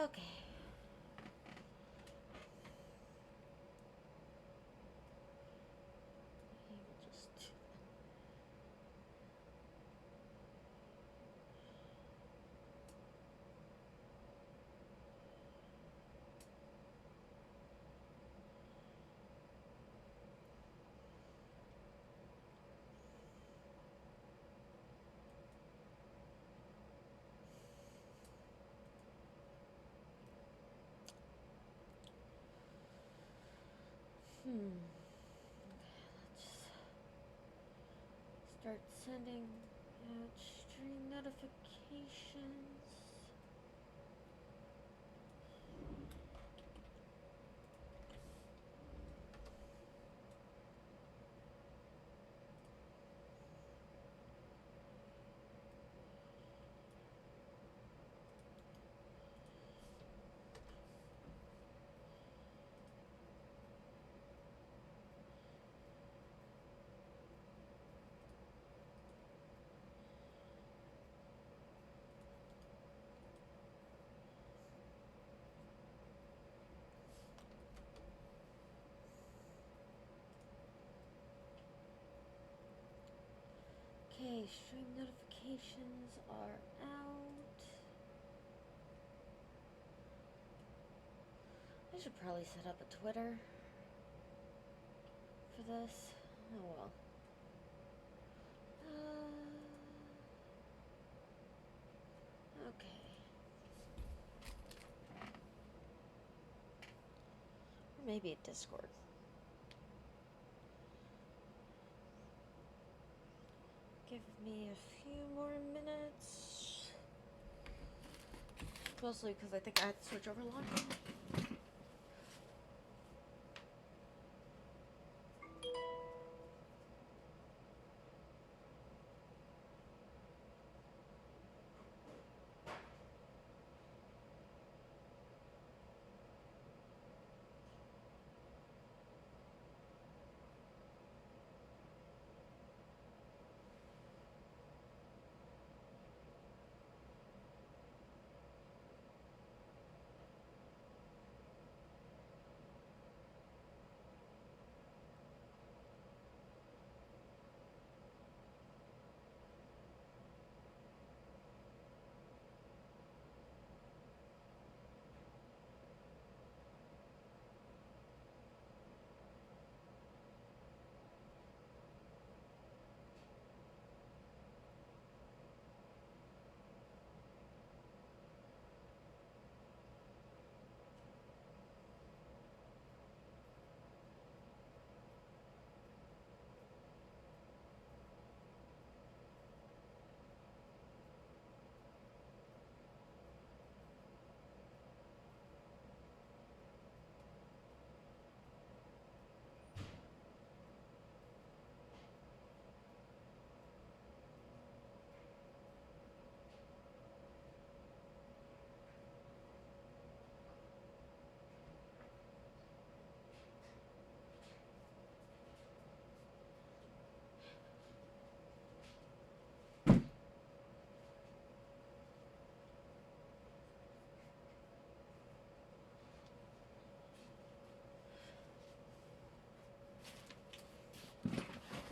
Okay. He will just... Let's start sending out stream notifications. Okay, stream notifications are out. I should probably set up a Twitter for this. Oh well. Okay. Or maybe a Discord. Give me a few more minutes. Mostly because I think I have to switch over login.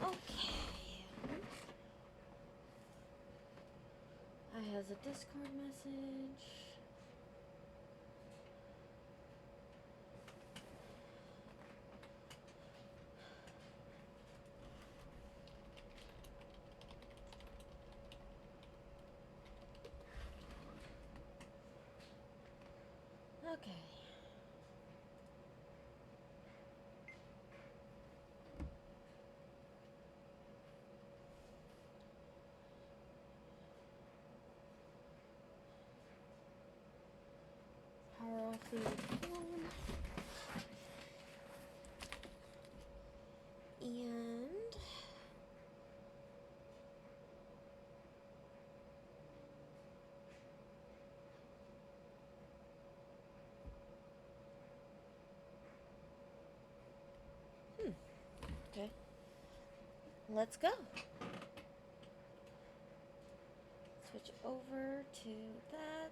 Okay. I has a Discord message. Okay. Power off the phone. And okay. Let's go. Switch over to that.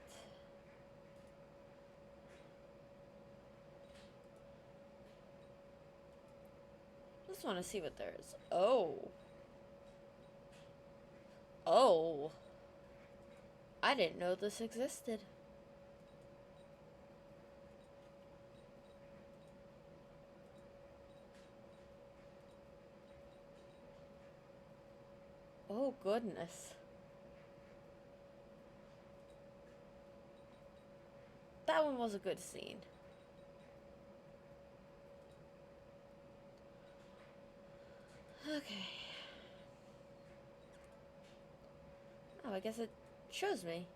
just want to see what there is. Oh. Oh. I didn't know this existed. Oh, goodness. That one was a good scene. Okay. Oh, I guess it shows me.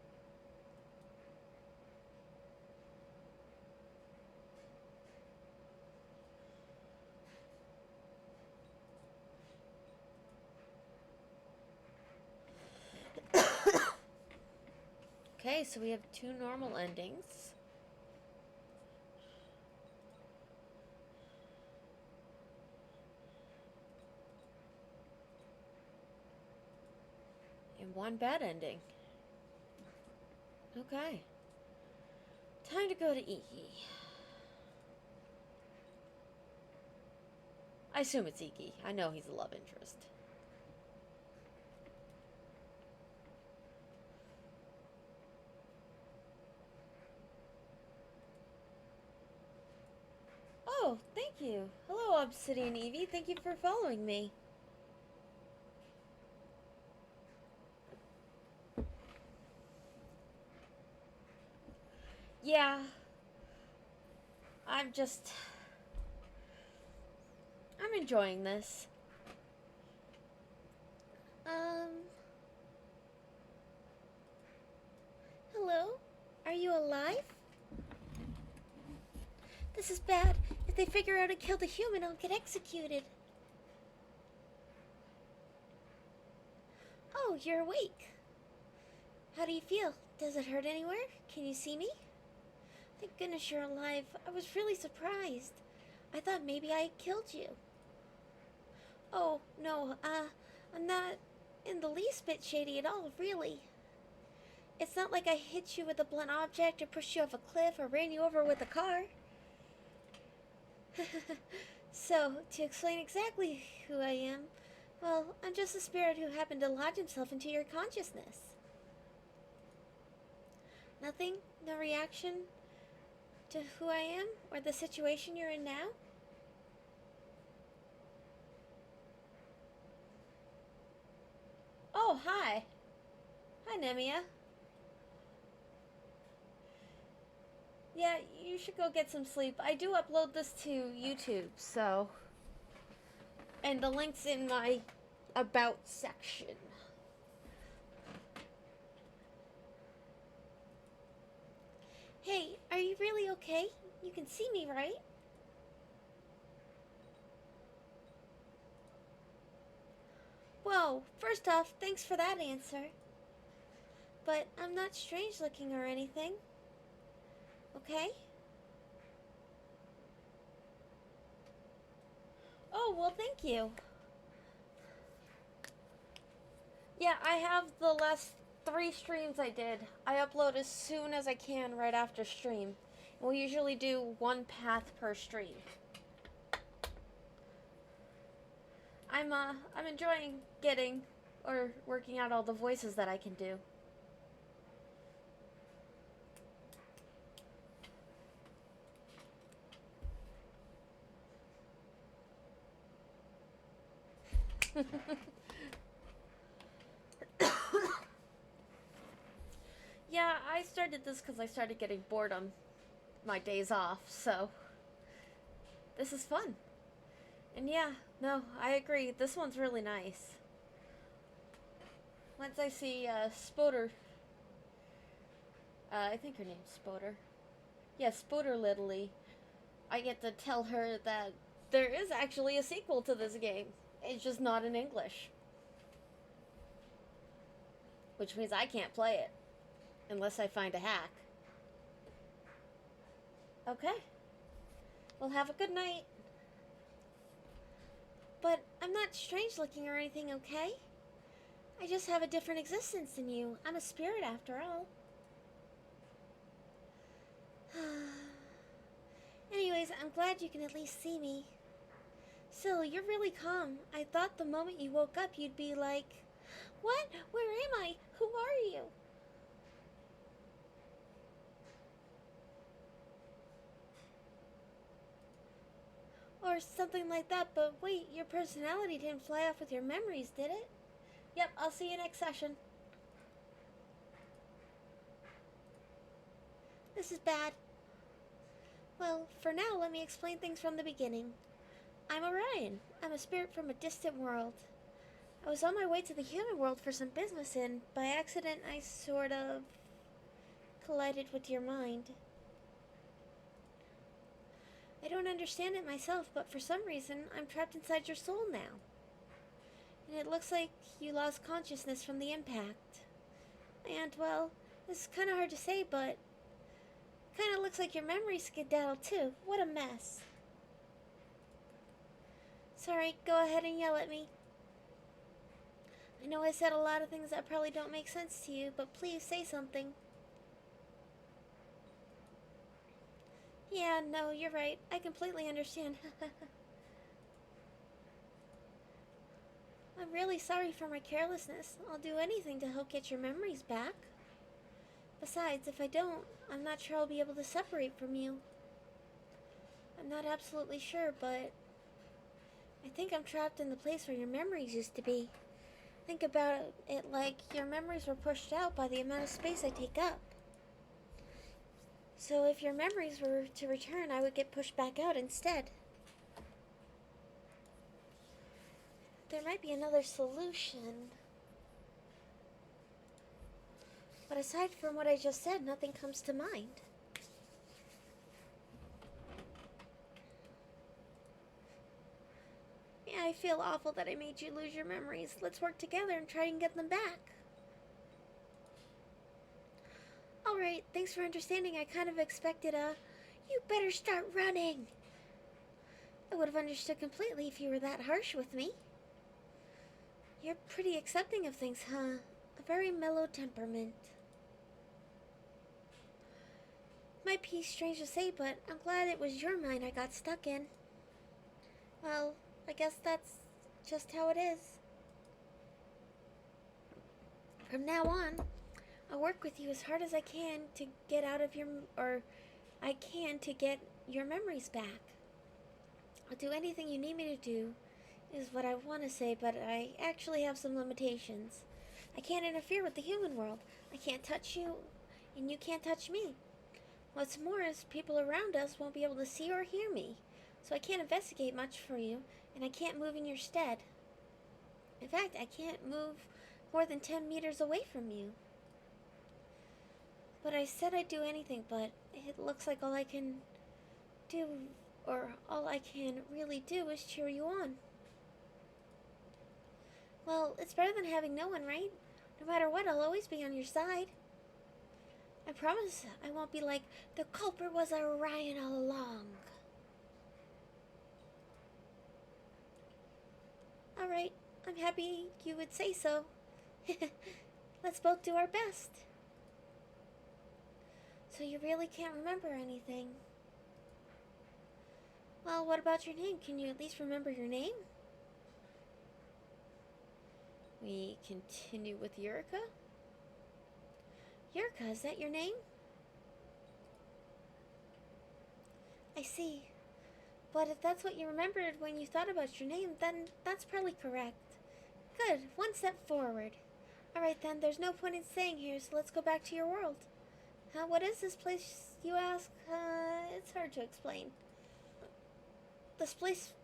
Okay, so we have 2 normal endings. And 1 bad ending. Okay. Time to go to Iki. I assume it's Iki. I know he's a love interest. Oh, thank you. Hello, Obsidian Evie. Thank you for following me. Yeah. I'm enjoying this. Hello? Are you alive? This is bad. If they figure out I killed a human, I'll get executed. Oh, you're awake. How do you feel? Does it hurt anywhere? Can you see me? Thank goodness you're alive. I was really surprised. I thought maybe I killed you. Oh, no, I'm not in the least bit shady at all, really. It's not like I hit you with a blunt object or pushed you off a cliff or ran you over with a car. So, to explain exactly who I am, well, I'm just a spirit who happened to lodge himself into your consciousness. Nothing? No reaction to who I am or the situation you're in now? Oh, hi. Hi, Nemia. Yeah, you should go get some sleep. I do upload this to YouTube, so... And the link's in my About section. Hey, are you really okay? You can see me, right? Whoa, first off, thanks for that answer. But I'm not strange looking or anything. Okay? Oh, well, thank you. Yeah, I have the last 3 streams I did. I upload as soon as I can right after stream. We'll usually do 1 path per stream. I'm enjoying getting or working out all the voices that I can do. Yeah, I started this because I started getting bored on my days off, so this is fun. And yeah, no, I agree. This one's really nice. Once I see Spoder, I think her name's Spoder. Yeah, Spoder Lidley. I get to tell her that there is actually a sequel to this game. It's just not in English. Which means I can't play it. Unless I find a hack. Okay. Well, have a good night. But I'm not strange looking or anything, okay? I just have a different existence than you. I'm a spirit after all. Anyways, I'm glad you can at least see me. Still, you're really calm. I thought the moment you woke up you'd be like, "What? Where am I? Who are you?" Or something like that, but wait, your personality didn't fly off with your memories, did it? Yep, I'll see you next session. This is bad. Well, for now, let me explain things from the beginning. I'm Orion. I'm a spirit from a distant world. I was on my way to the human world for some business, and by accident, I sort of collided with your mind. I don't understand it myself, but for some reason, I'm trapped inside your soul now. And it looks like you lost consciousness from the impact. And, well, this is kind of hard to say, but kind of looks like your memory skedaddled too. What a mess. Sorry, go ahead and yell at me. I know I said a lot of things that probably don't make sense to you, but please say something. Yeah, no, you're right. I completely understand. I'm really sorry for my carelessness. I'll do anything to help get your memories back. Besides, if I don't, I'm not sure I'll be able to separate from you. I'm not absolutely sure, but I think I'm trapped in the place where your memories used to be. Think about it like your memories were pushed out by the amount of space I take up. So if your memories were to return, I would get pushed back out instead. There might be another solution. But aside from what I just said, nothing comes to mind. Yeah, I feel awful that I made you lose your memories. Let's work together and try and get them back. Alright, thanks for understanding. I kind of expected a, "You better start running." I would have understood completely if you were that harsh with me. You're pretty accepting of things, huh? A very mellow temperament. Might be strange to say, but I'm glad it was your mind I got stuck in. Well, I guess that's just how it is. From now on, I'll work with you as hard as I can to get out of your, or I can to get your memories back. I'll do anything you need me to do, is what I want to say, but I actually have some limitations. I can't interfere with the human world. I can't touch you, and you can't touch me. What's more is people around us won't be able to see or hear me, so I can't investigate much for you, and I can't move in your stead. In fact, I can't move more than 10 meters away from you. But I said I'd do anything, but it looks like all I can do, or all I can really do, is cheer you on. Well, it's better than having no one, right? No matter what, I'll always be on your side. I promise I won't be like, "The culprit was Orion all along." Alright, I'm happy you would say so. Let's both do our best. So you really can't remember anything? Well, what about your name? Can you at least remember your name? We continue with Yurika? Yurika, is that your name? I see. But if that's what you remembered when you thought about your name, then that's probably correct. Good, one step forward. Alright then, there's no point in staying here, so let's go back to your world. What is this place, you ask? It's hard to explain. The space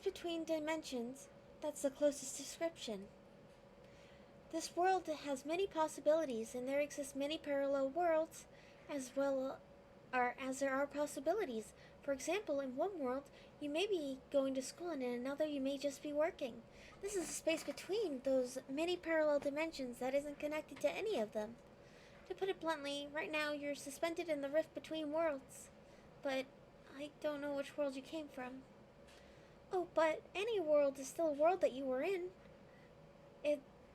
between dimensions, that's the closest description. This world has many possibilities, and there exist many parallel worlds as there are possibilities. For example, in one world, you may be going to school, and in another, you may just be working. This is a space between those many parallel dimensions that isn't connected to any of them. To put it bluntly, right now you're suspended in the rift between worlds. But I don't know which world you came from. Oh, but any world is still a world that you were in.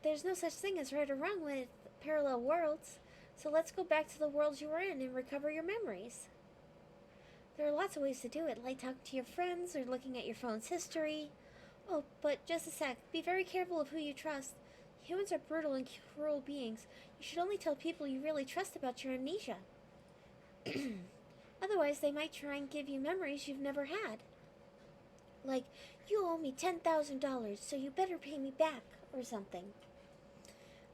There's no such thing as right or wrong with parallel worlds. So let's go back to the worlds you were in and recover your memories. There are lots of ways to do it, like talking to your friends or looking at your phone's history. Oh, but just a sec. Be very careful of who you trust. Humans are brutal and cruel beings. You should only tell people you really trust about your amnesia. Otherwise, they might try and give you memories you've never had. Like, you owe me $10,000, so you better pay me back, or something.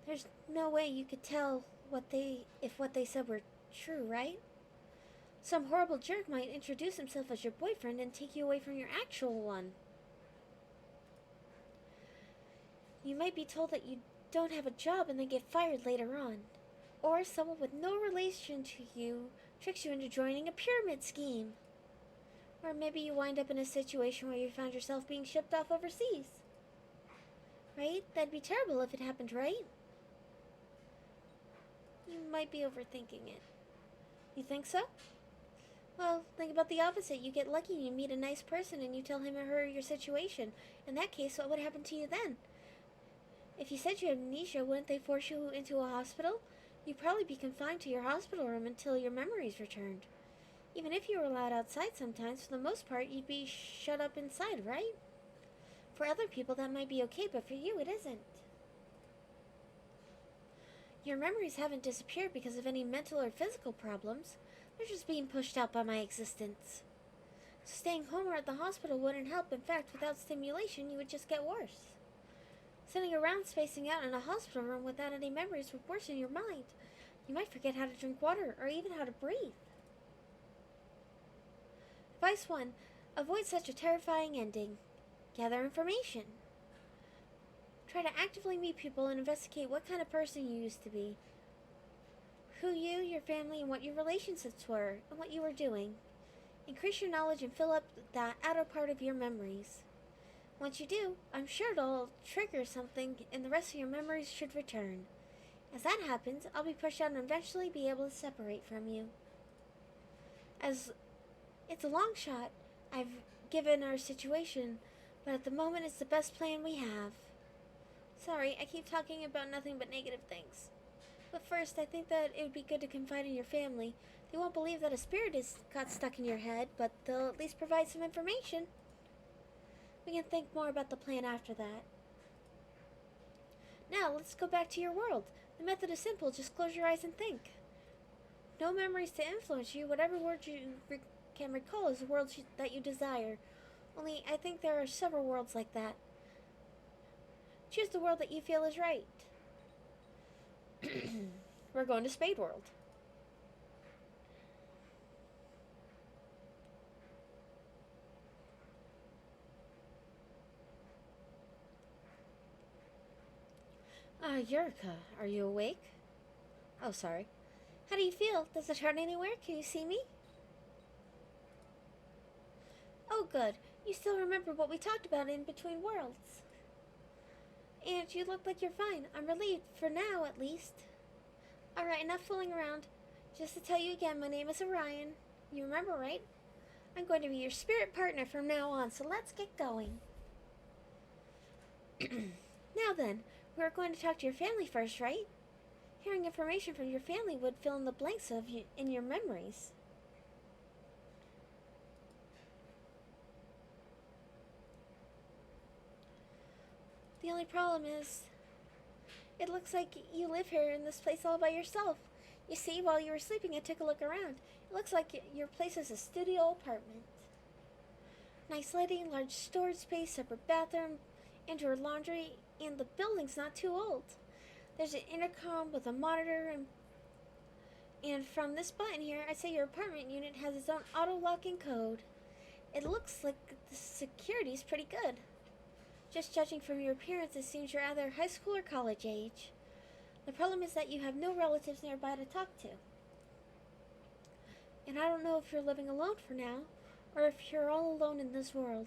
There's no way you could tell if what they said were true, right? Some horrible jerk might introduce himself as your boyfriend and take you away from your actual one. You might be told that you don't have a job and then get fired later on. Or someone with no relation to you tricks you into joining a pyramid scheme. Or maybe you wind up in a situation where you found yourself being shipped off overseas. Right? That'd be terrible if it happened, right? You might be overthinking it. You think so? Well, think about the opposite. You get lucky and you meet a nice person and you tell him or her your situation. In that case, what would happen to you then? If you said you had amnesia, wouldn't they force you into a hospital? You'd probably be confined to your hospital room until your memories returned. Even if you were allowed outside sometimes, for the most part, you'd be shut up inside, right? For other people, that might be okay, but for you, it isn't. Your memories haven't disappeared because of any mental or physical problems. They're just being pushed out by my existence. So staying home or at the hospital wouldn't help. In fact, without stimulation, you would just get worse. Sitting around spacing out in a hospital room without any memories would worsen your mind. You might forget how to drink water or even how to breathe. Advice 1. Avoid such a terrifying ending. Gather information. Try to actively meet people and investigate what kind of person you used to be. Who you, your family, and what your relationships were, and what you were doing. Increase your knowledge and fill up that outer part of your memories. Once you do, I'm sure it'll trigger something and the rest of your memories should return. As that happens, I'll be pushed out and eventually be able to separate from you. As it's a long shot, I've given our situation, but at the moment it's the best plan we have. Sorry, I keep talking about nothing but negative things. But first, I think that it would be good to confide in your family. They won't believe that a spirit got stuck in your head, but they'll at least provide some information. We can think more about the plan after that. Now, let's go back to your world. The method is simple. Just close your eyes and think. No memories to influence you. Whatever word you can recall is the world that you desire. Only, I think there are several worlds like that. Choose the world that you feel is right. We're going to Spade World. Yurika, are you awake? Oh, sorry. How do you feel? Does it hurt anywhere? Can you see me? Oh, good. You still remember what we talked about in Between Worlds. And you look like you're fine. I'm relieved, for now at least. Alright, enough fooling around. Just to tell you again, my name is Orion. You remember, right? I'm going to be your spirit partner from now on, so let's get going. Now then, we're going to talk to your family first, right? Hearing information from your family would fill in the blanks in your memories. The only problem is, it looks like you live here in this place all by yourself. You see, while you were sleeping, I took a look around. It looks like your place is a studio apartment. Nice lighting, large storage space, separate bathroom, indoor laundry, and the building's not too old. There's an intercom with a monitor, and from this button here, I say your apartment unit has its own auto-locking code. It looks like the security's pretty good. Just judging from your appearance, it seems you're either high school or college age. The problem is that you have no relatives nearby to talk to. And I don't know if you're living alone for now, or if you're all alone in this world.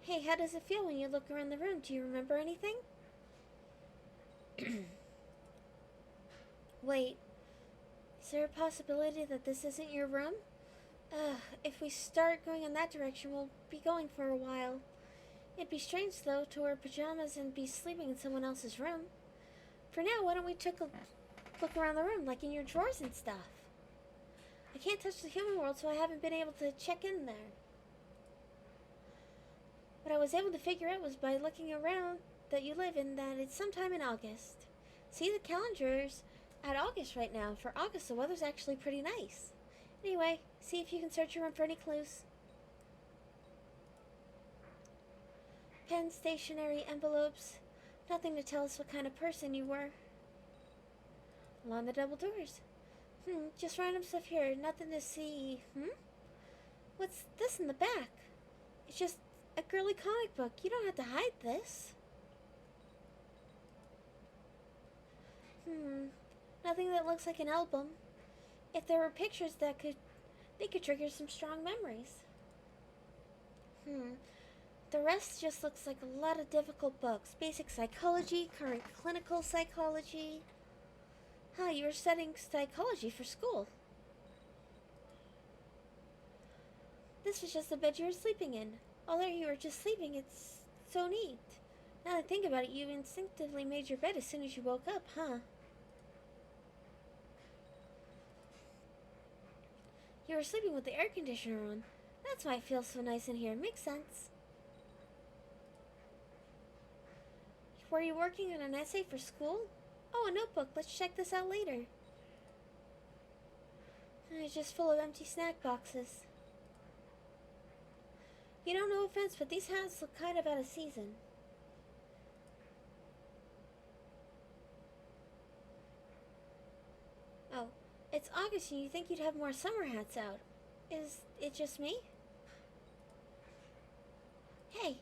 Hey, how does it feel when you look around the room? Do you remember anything? Wait, is there a possibility that this isn't your room? If we start going in that direction, we'll be going for a while. It'd be strange, though, to wear pajamas and be sleeping in someone else's room. For now, why don't we take a look around the room, like in your drawers and stuff? I can't touch the human world, so I haven't been able to check in there. What I was able to figure out was by looking around that you live in that it's sometime in August. See, the calendar's at August right now. For August, the weather's actually pretty nice. Anyway, see if you can search your room for any clues. Pen, stationery, envelopes. Nothing to tell us what kind of person you were. Along the double doors. Just random stuff here. Nothing to see. What's this in the back? It's just a girly comic book. You don't have to hide this. Nothing that looks like an album. If there were pictures they could trigger some strong memories. The rest just looks like a lot of difficult books. Basic psychology, current clinical psychology. You were studying psychology for school. This was just the bed you were sleeping in. Although you were just sleeping, it's so neat. Now that I think about it, you instinctively made your bed as soon as you woke up, huh? You were sleeping with the air conditioner on. That's why it feels so nice in here. Makes sense. Were you working on an essay for school? Oh, a notebook. Let's check this out later. It's just full of empty snack boxes. You know, no offense, but these hats look kind of out of season. Oh, it's August and you think you'd have more summer hats out. Is it just me? Hey,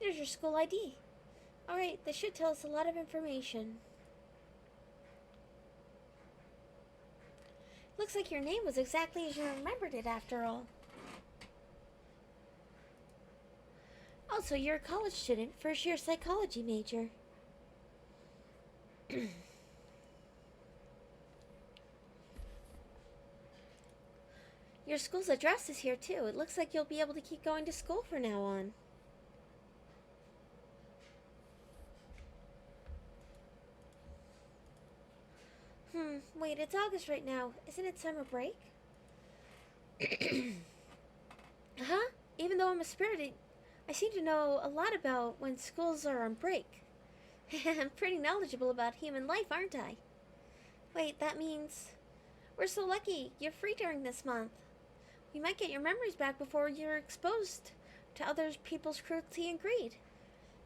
there's your school ID. Alright, this should tell us a lot of information. Looks like your name was exactly as you remembered it after all. Also, you're a college student, first year psychology major. Your school's address is here too. It looks like you'll be able to keep going to school from now on. Wait, it's August right now. Isn't it summer break? Even though I'm a spirit, I seem to know a lot about when schools are on break. I'm pretty knowledgeable about human life, aren't I? Wait, that means we're so lucky you're free during this month. You might get your memories back before you're exposed to other people's cruelty and greed.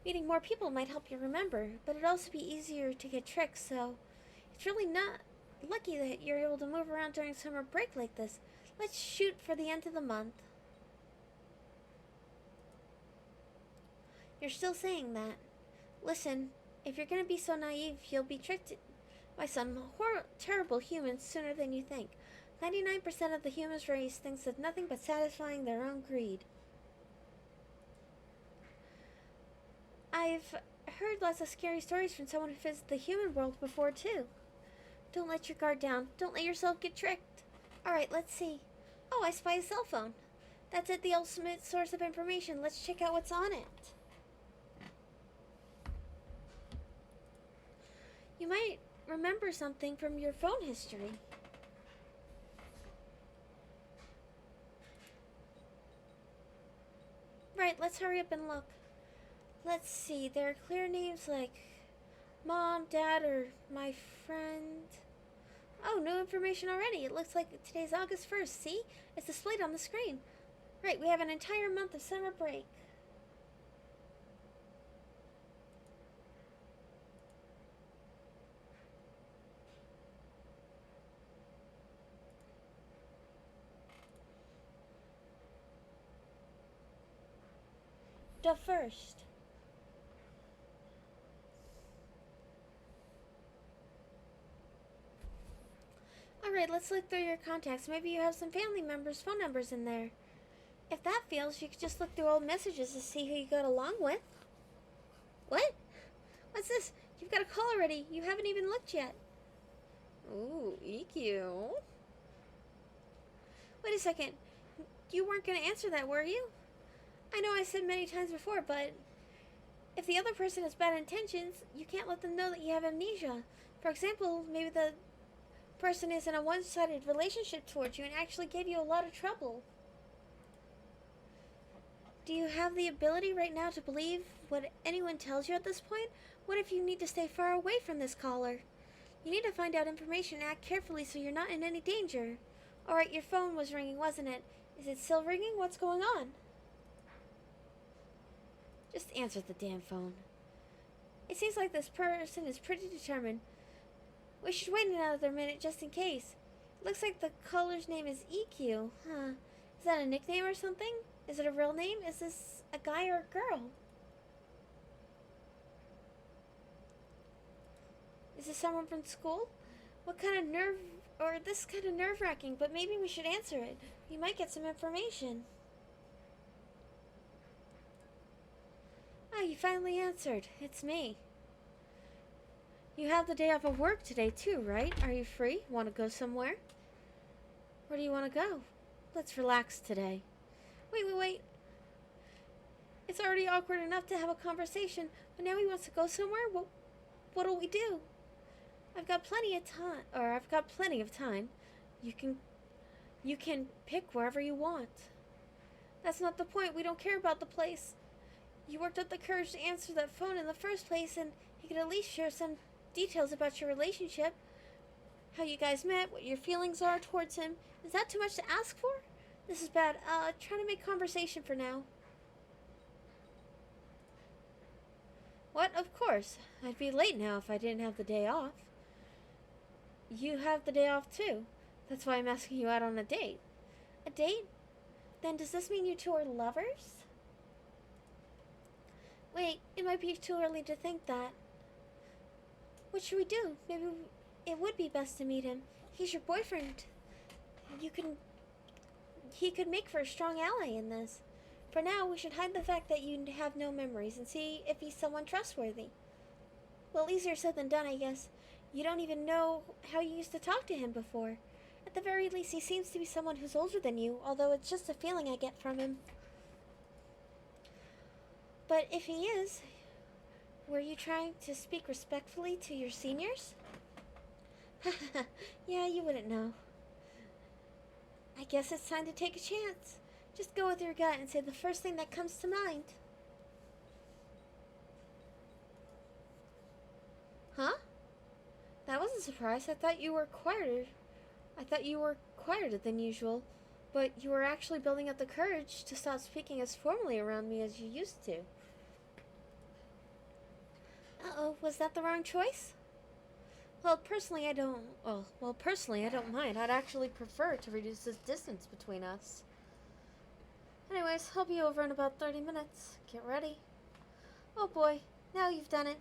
Meeting more people might help you remember, but it'd also be easier to get tricked, so it's really not lucky that you're able to move around during summer break like this. Let's shoot for the end of the month. You're still saying that. Listen, if you're gonna be so naive, you'll be tricked by some terrible humans sooner than you think. 99% of the human race thinks of nothing but satisfying their own greed. I've heard lots of scary stories from someone who visited the human world before, too. Don't let your guard down. Don't let yourself get tricked. Alright, let's see. Oh, I spy a cell phone. That's it, the ultimate source of information. Let's check out what's on it. You might remember something from your phone history. Right, let's hurry up and look. Let's see, there are clear names like Mom, Dad, or my friend. Oh, new information already. It looks like today's August 1st. See? It's displayed on the screen. Right, we have an entire month of summer break. The first. Alright, let's look through your contacts. Maybe you have some family members' phone numbers in there. If that fails, you could just look through old messages to see who you got along with. What? What's this? You've got a call already. You haven't even looked yet. Ooh, EQ. Wait a second. You weren't going to answer that, were you? I know I said many times before, but if the other person has bad intentions, you can't let them know that you have amnesia. For example, maybe the person is in a one-sided relationship towards you and actually gave you a lot of trouble. Do you have the ability right now to believe what anyone tells you at this point? What if you need to stay far away from this caller? You need to find out information and act carefully so you're not in any danger. Alright, your phone was ringing, wasn't it? Is it still ringing? What's going on? Just answer the damn phone. It seems like this person is pretty determined. We should wait another minute just in case. It looks like the caller's name is EQ. Huh. Is that a nickname or something? Is it a real name? Is this a guy or a girl? Is this someone from school? What kind of this is kind of nerve-wracking, but maybe we should answer it. We might get some information. Ah, you finally answered. It's me. You have the day off of work today too, right? Are you free? Want to go somewhere? Where do you want to go? Let's relax today. Wait. It's already awkward enough to have a conversation, but now he wants to go somewhere? What'll we do? I've got plenty of time. You can pick wherever you want. That's not the point. We don't care about the place. You worked up the courage to answer that phone in the first place, and he could at least share some details about your relationship. How you guys met, what your feelings are towards him. Is that too much to ask for? This is bad. Trying to make conversation for now. What? Of course. I'd be late now if I didn't have the day off. You have the day off too. That's why I'm asking you out on a date. A date? Then does this mean you two are lovers? Wait, it might be too early to think that. What should we do? Maybe it would be best to meet him. He's your boyfriend. He could make for a strong ally in this. For now, we should hide the fact that you have no memories and see if he's someone trustworthy. Well, easier said than done, I guess. You don't even know how you used to talk to him before. At the very least, he seems to be someone who's older than you, although it's just a feeling I get from him. But if he is, were you trying to speak respectfully to your seniors? Yeah, you wouldn't know. I guess it's time to take a chance. Just go with your gut and say the first thing that comes to mind. Huh? That was a surprise. I thought you were quieter than usual, but you were actually building up the courage to stop speaking as formally around me as you used to. Uh-oh, was that the wrong choice? Well, personally, I don't mind. I'd actually prefer to reduce this distance between us. Anyways, I'll be over in about 30 minutes. Get ready. Oh boy, now you've done it.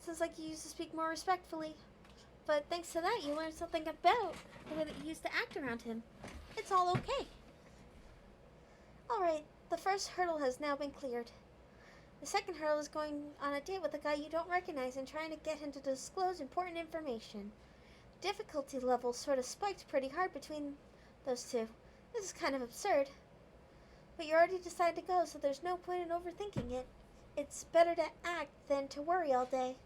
Sounds like you used to speak more respectfully. But thanks to that, you learned something about the way that you used to act around him. It's all okay. Alright, the first hurdle has now been cleared. The second hurdle is going on a date with a guy you don't recognize and trying to get him to disclose important information. Difficulty level sort of spiked pretty hard between those two. This is kind of absurd. But you already decided to go, so there's no point in overthinking it. It's better to act than to worry all day.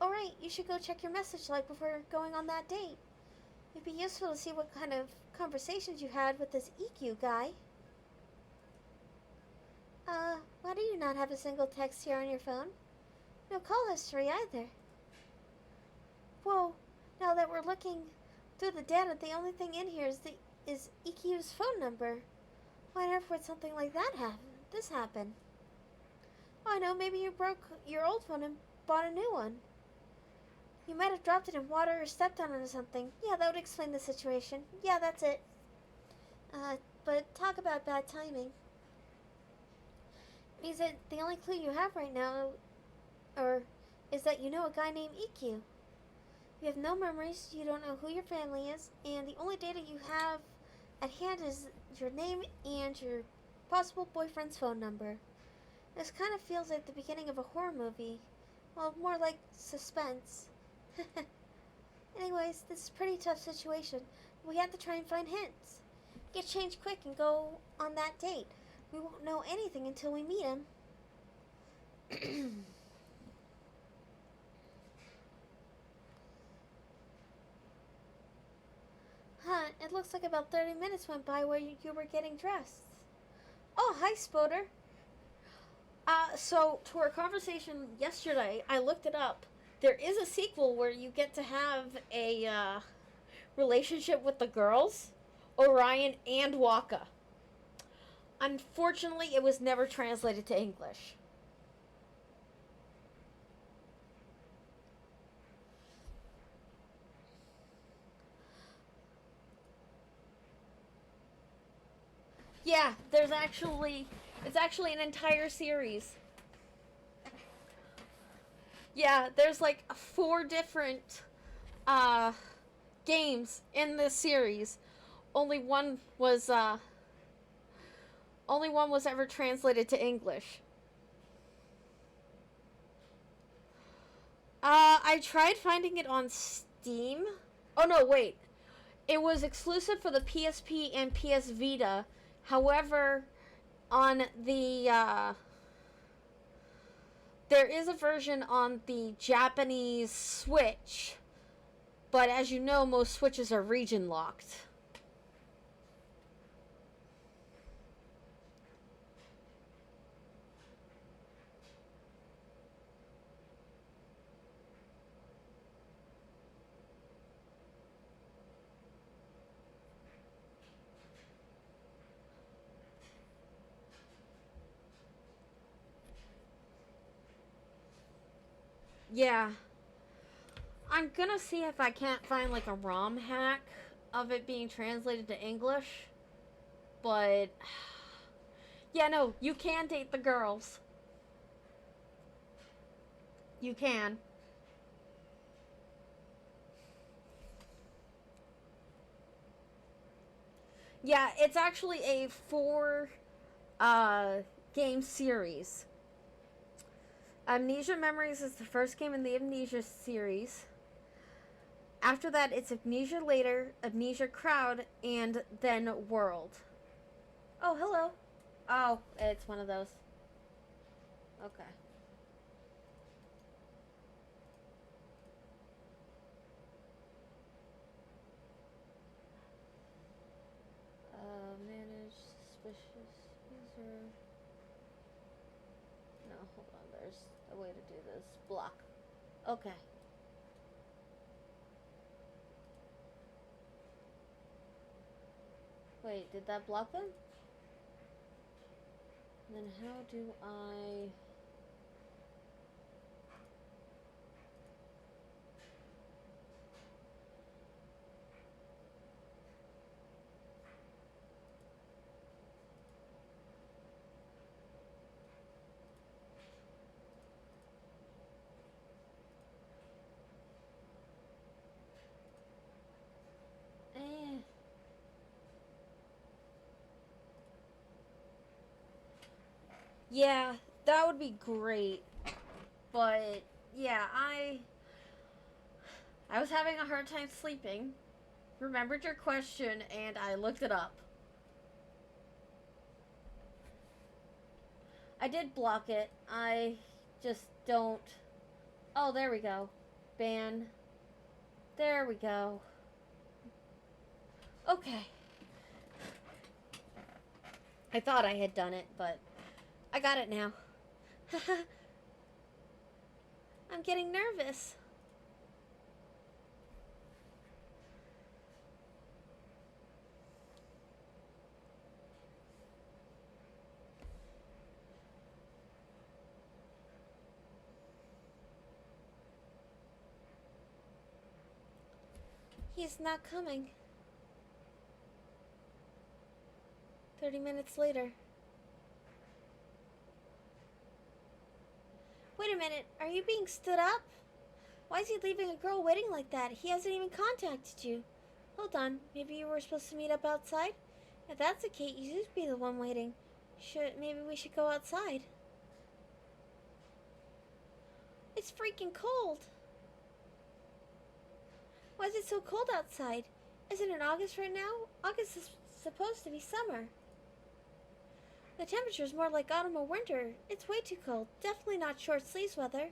Alright, you should go check your message log before going on that date. It'd be useful to see what kind of conversations you had with this EQ guy. Why do you not have a single text here on your phone? No call history either. Whoa, now that we're looking through the data, the only thing in here is EQ's phone number. Why on earth would something like that happen? Oh, I know, maybe you broke your old phone and bought a new one. You might have dropped it in water or stepped on it or something. Yeah, that would explain the situation. Yeah, that's it. But talk about bad timing. Means that the only clue you have right now is that you know a guy named EQ. You have no memories, you don't know who your family is, and the only data you have at hand is your name and your possible boyfriend's phone number. This kind of feels like the beginning of a horror movie. Well, more like suspense. Anyways, this is a pretty tough situation. We have to try and find hints. Get changed quick and go on that date. We won't know anything until we meet him. It looks like about 30 minutes went by while you were getting dressed. Oh, hi, Spoder. So to our conversation yesterday, I looked it up. There is a sequel where you get to have a relationship with the girls, Orion and Waka. Unfortunately, it was never translated to English. Yeah, it's actually an entire series. Yeah, there's like four different uh, games in this series. Only one was uh, only one was ever translated to English. I tried finding it on Steam. Oh no, wait. It was exclusive for the PSP and PS Vita. However, on there is a version on the Japanese Switch, but as you know, most Switches are region locked. Yeah, I'm gonna see if I can't find like a ROM hack of it being translated to English, but yeah, no, you can date the girls. You can. Yeah, it's actually a four uh, game series. Amnesia Memories is the first game in the Amnesia series. After that, it's Amnesia Later, Amnesia Crowd, and then World. Oh, hello. Oh, it's one of those. Okay. Manage suspicious user. No, hold on. There's a way to do this. Block. Okay. Wait, did that block them? Then how do I... Eh. Yeah, that would be great. But yeah, I was having a hard time sleeping. Remembered your question and I looked it up. I did block it. I just don't. Oh, there we go. Ban. There we go. Okay. I thought I had done it, but I got it now. I'm getting nervous. He's not coming. 30 minutes later. Wait a minute, are you being stood up? Why is he leaving a girl waiting like that? He hasn't even contacted you. Hold on, maybe you were supposed to meet up outside? If that's the case, you should be the one waiting. Maybe we should go outside. It's freaking cold. Why is it so cold outside? Isn't it August right now? August is supposed to be summer. The temperature is more like autumn or winter. It's way too cold. Definitely not short sleeves weather.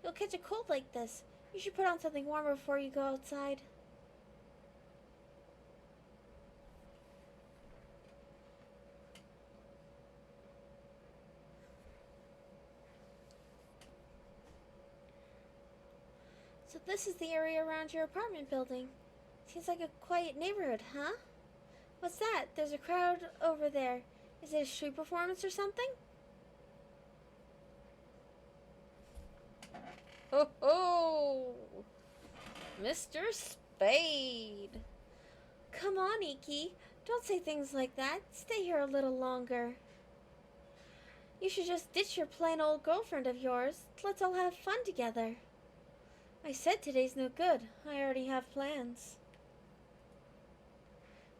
You'll catch a cold like this. You should put on something warmer before you go outside. So this is the area around your apartment building. Seems like a quiet neighborhood, huh? What's that? There's a crowd over there. Is it a street performance or something? Ho ho! Mr. Spade! Come on, Iki. Don't say things like that. Stay here a little longer. You should just ditch your plain old girlfriend of yours. Let's all have fun together. I said today's no good. I already have plans.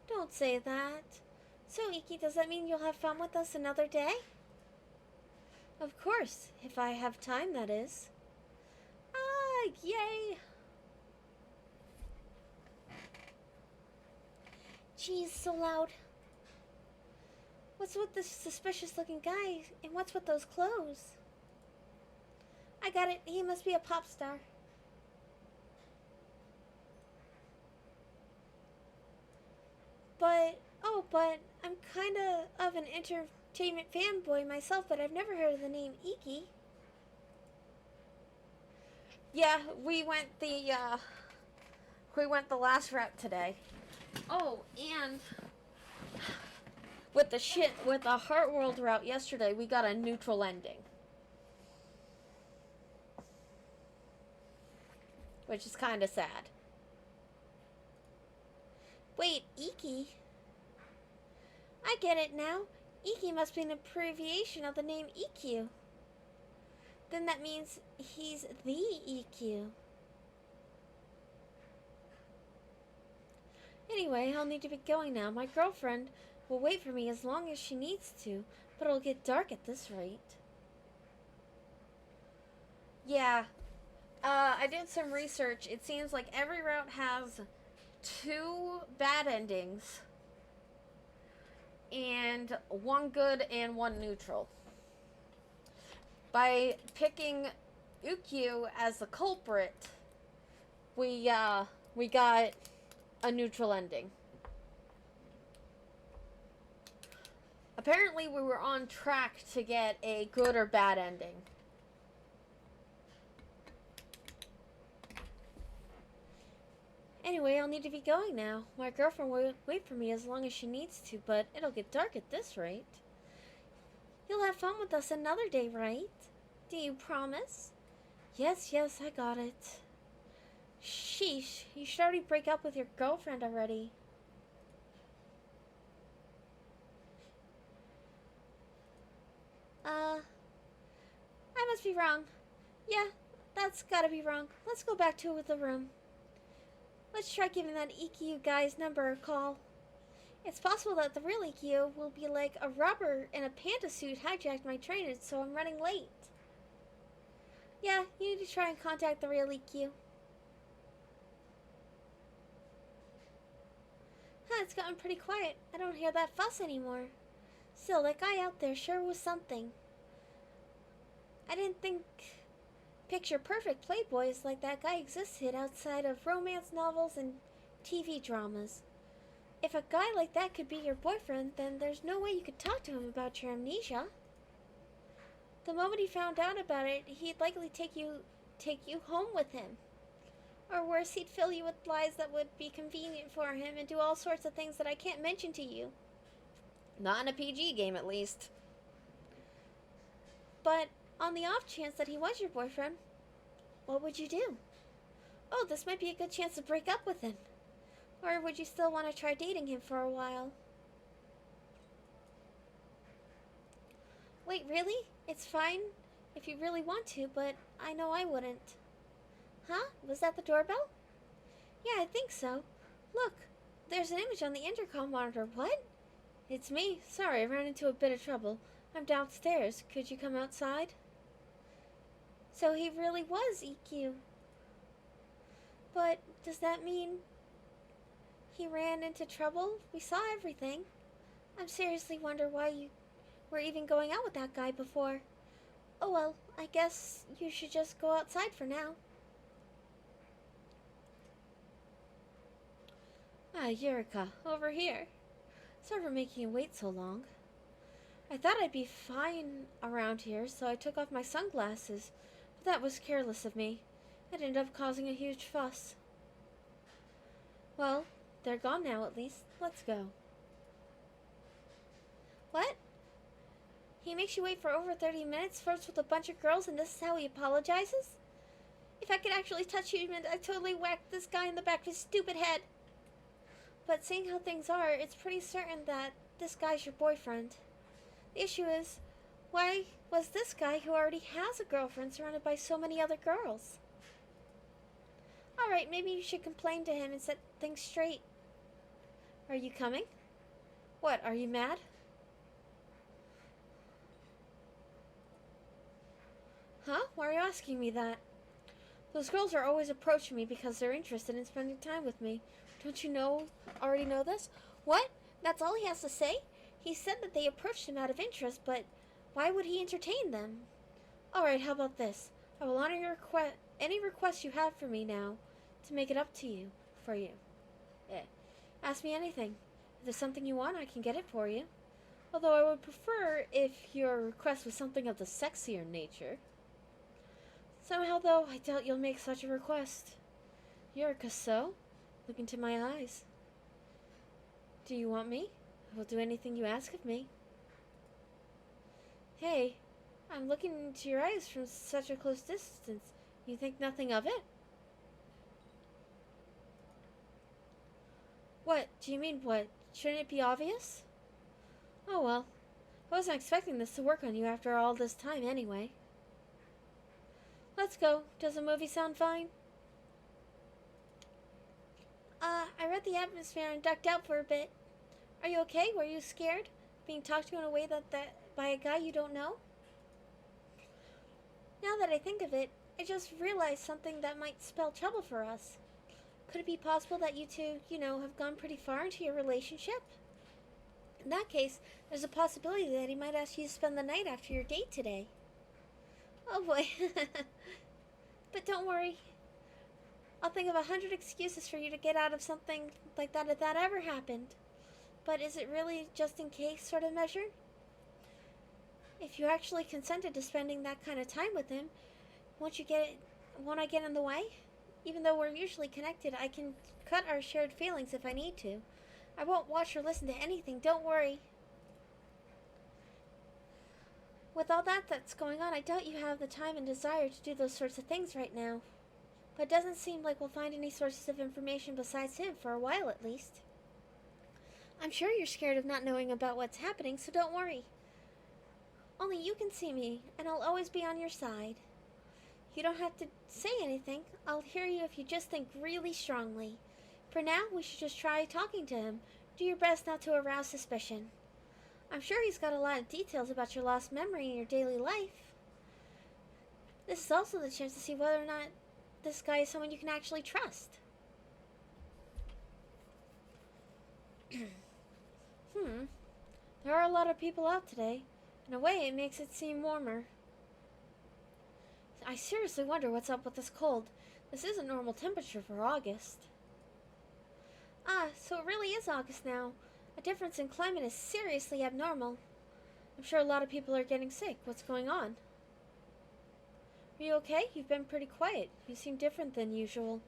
Don't say that. So, Iki, does that mean you'll have fun with us another day? Of course, if I have time, that is. Ah, yay! Geez, so loud. What's with this suspicious-looking guy, and what's with those clothes? I got it. He must be a pop star. But I'm kind of an entertainment fanboy myself, but I've never heard of the name Iki. Yeah, we went the last route today. Oh, and with the Heartworld route yesterday, we got a neutral ending, which is kind of sad. Wait, Iki? I get it now. Iki must be an abbreviation of the name EQ. Then that means he's the EQ. Anyway, I'll need to be going now. My girlfriend will wait for me as long as she needs to, but it'll get dark at this rate. Yeah, I did some research. It seems like every route has 2 bad endings and 1 good and 1 neutral. By picking Ukyu as the culprit, we got a neutral ending. Apparently, we were on track to get a good or bad ending. Anyway, I'll need to be going now. My girlfriend will wait for me as long as she needs to, but it'll get dark at this rate. You'll have fun with us another day, right? Do you promise? Yes, I got it. Sheesh, you should already break up with your girlfriend already. I must be wrong. Yeah, that's gotta be wrong. Let's go back to the room. Let's try giving that EQ guy's number a call. It's possible that the real EQ will be like a robber in a panda suit hijacked my train, so I'm running late. Yeah, you need to try and contact the real EQ. Huh, it's gotten pretty quiet. I don't hear that fuss anymore. Still, that guy out there sure was something. I didn't think picture-perfect playboys like that guy existed outside of romance novels and TV dramas. If a guy like that could be your boyfriend, then there's no way you could talk to him about your amnesia. The moment he found out about it, he'd likely take you home with him. Or worse, he'd fill you with lies that would be convenient for him and do all sorts of things that I can't mention to you. Not in a PG game, at least. But on the off chance that he was your boyfriend, what would you do? Oh, this might be a good chance to break up with him. Or would you still want to try dating him for a while? Wait, really? It's fine if you really want to, but I know I wouldn't. Huh? Was that the doorbell? Yeah, I think so. Look, there's an image on the intercom monitor. What? It's me. Sorry, I ran into a bit of trouble. I'm downstairs. Could you come outside? So he really was EQ. But does that mean he ran into trouble? We saw everything. I'm seriously wonder why you were even going out with that guy before. Oh well, I guess you should just go outside for now. Ah, Eureka, over here. Sorry for making you wait so long. I thought I'd be fine around here, so I took off my sunglasses, but that was careless of me. It ended up causing a huge fuss. Well, they're gone now at least. Let's go. What? He makes you wait for over 30 minutes, flirts with a bunch of girls, and this is how he apologizes? If I could actually touch you, I'd totally whack this guy in the back of his stupid head. But seeing how things are, it's pretty certain that this guy's your boyfriend. The issue is, why was this guy who already has a girlfriend surrounded by so many other girls? Alright, maybe you should complain to him and set things straight. Are you coming? What, are you mad? Huh? Why are you asking me that? Those girls are always approaching me because they're interested in spending time with me. Don't you already know this? What? That's all he has to say? He said that they approached him out of interest, but why would he entertain them? Alright, how about this? I will honor your any request you have for me now to make it up to you, for you. Ask me anything. If there's something you want, I can get it for you. Although I would prefer if your request was something of the sexier nature. Somehow, though, I doubt you'll make such a request. Eureka, so? Look into my eyes. Do you want me? I will do anything you ask of me. Hey, I'm looking into your eyes from such a close distance. You think nothing of it? What? Do you mean what? Shouldn't it be obvious? Oh well. I wasn't expecting this to work on you after all this time anyway. Let's go. Does the movie sound fine? I read the atmosphere and ducked out for a bit. Are you okay? Were you scared? Being talked to in a way that by a guy you don't know? Now that I think of it, I just realized something that might spell trouble for us. Could it be possible that you two, have gone pretty far into your relationship? In that case, there's a possibility that he might ask you to spend the night after your date today. Oh boy. But don't worry. I'll think of 100 excuses for you to get out of something like that if that ever happened. But is it really just in case sort of measure? If you actually consented to spending that kind of time with him, won't I get in the way? Even though we're usually connected, I can cut our shared feelings if I need to. I won't watch or listen to anything, don't worry. With all that's going on, I doubt you have the time and desire to do those sorts of things right now. But it doesn't seem like we'll find any sources of information besides him, for a while at least. I'm sure you're scared of not knowing about what's happening, so don't worry. Only you can see me, and I'll always be on your side. You don't have to say anything. I'll hear you if you just think really strongly. For now, we should just try talking to him. Do your best not to arouse suspicion. I'm sure he's got a lot of details about your lost memory in your daily life. This is also the chance to see whether or not this guy is someone you can actually trust. There are a lot of people out today. In a way, it makes it seem warmer. I seriously wonder what's up with this cold. This isn't normal temperature for August. Ah, so it really is August now. A difference in climate is seriously abnormal. I'm sure a lot of people are getting sick. What's going on? Are you okay? You've been pretty quiet. You seem different than usual.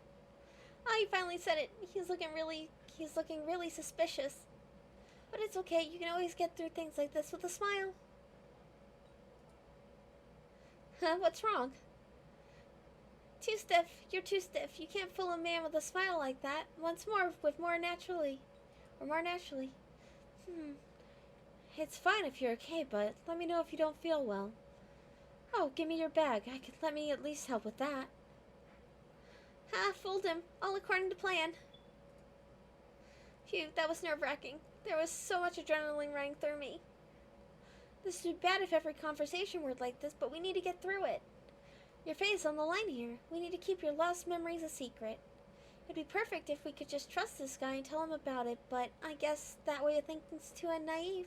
Ah, he finally said it. He's looking really suspicious. But it's okay. You can always get through things like this with a smile. Huh? What's wrong? Too stiff. You're too stiff. You can't fool a man with a smile like that. Once more, more naturally. It's fine if you're okay, but let me know if you don't feel well. Oh, give me your bag. Let me at least help with that. Ha, fooled him. All according to plan. Phew, that was nerve-wracking. There was so much adrenaline running through me. This would be bad if every conversation were like this, but we need to get through it. Your fate is on the line here. We need to keep your lost memories a secret. It'd be perfect if we could just trust this guy and tell him about it, but I guess that way of thinking's too naive.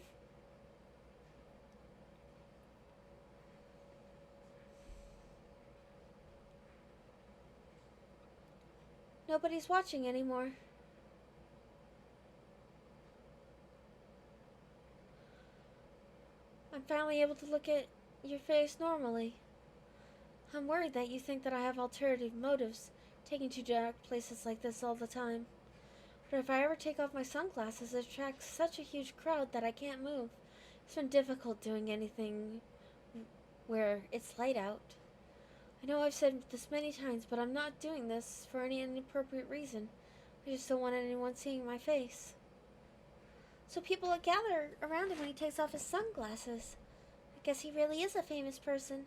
Nobody's watching anymore. I'm finally able to look at your face normally. I'm worried that you think that I have alternative motives, taking to dark places like this all the time. But if I ever take off my sunglasses, it attracts such a huge crowd that I can't move. It's been difficult doing anything where it's light out. I know I've said this many times, but I'm not doing this for any inappropriate reason. I just don't want anyone seeing my face. So people will gather around him when he takes off his sunglasses. I guess he really is a famous person.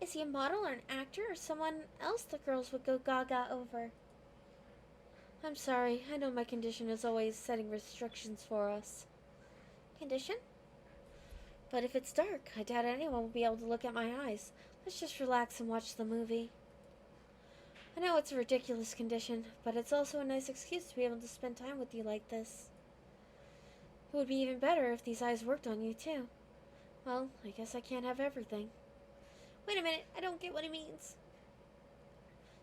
Is he a model or an actor or someone else the girls would go gaga over? I'm sorry, I know my condition is always setting restrictions for us. Condition? But if it's dark, I doubt anyone will be able to look at my eyes. Let's just relax and watch the movie. I know it's a ridiculous condition, but it's also a nice excuse to be able to spend time with you like this. It would be even better if these eyes worked on you, too. Well, I guess I can't have everything. Wait a minute, I don't get what he means.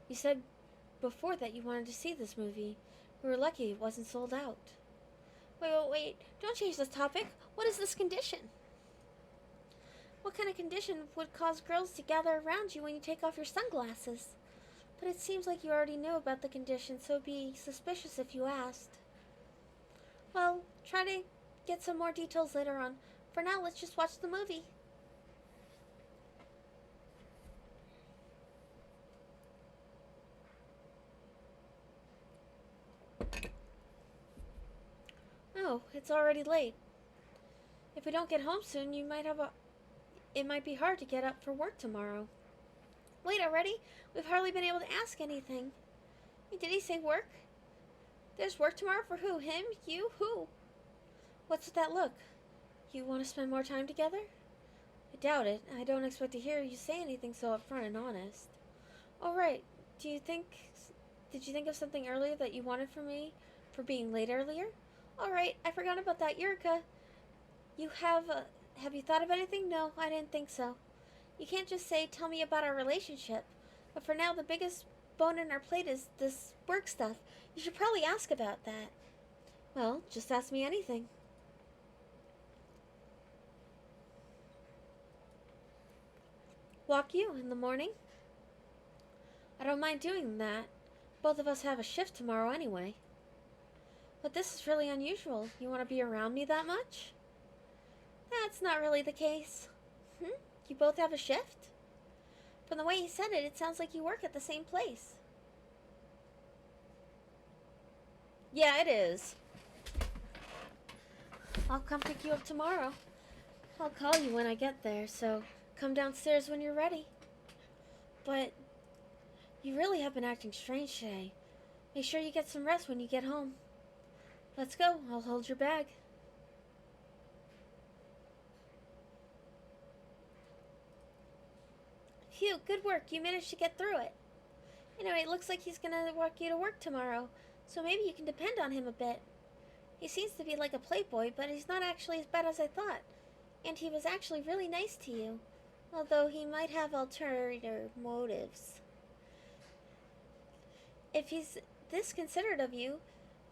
You said before that you wanted to see this movie. We were lucky it wasn't sold out. Wait. Don't change the topic. What is this condition? What kind of condition would cause girls to gather around you when you take off your sunglasses? But it seems like you already knew about the condition, so it'd be suspicious if you asked. Well, try to get some more details later on. For now, let's just watch the movie. Oh, it's already late. If we don't get home soon, it might be hard to get up for work tomorrow. Wait already? We've hardly been able to ask anything. Did he say work? There's work tomorrow for who? Him? You? Who? What's with that look? You want to spend more time together? I doubt it. I don't expect to hear you say anything so upfront and honest. All right. Did you think of something earlier that you wanted from me for being late earlier? All right. I forgot about that, Yurika. Have you thought of anything? No, I didn't think so. You can't just say, tell me about our relationship. But for now, the biggest bone in our plate is this work stuff. You should probably ask about that. Well, just ask me anything. Walk you in the morning? I don't mind doing that. Both of us have a shift tomorrow anyway. But this is really unusual. You want to be around me that much? That's not really the case. You both have a shift? From the way you said it, it sounds like you work at the same place. Yeah, it is. I'll come pick you up tomorrow. I'll call you when I get there, so come downstairs when you're ready. But you really have been acting strange today. Make sure you get some rest when you get home. Let's go. I'll hold your bag. Phew, good work. You managed to get through it. Anyway, it looks like he's gonna walk you to work tomorrow, so maybe you can depend on him a bit. He seems to be like a playboy, but he's not actually as bad as I thought. And he was actually really nice to you, although he might have ulterior motives. If he's this considerate of you,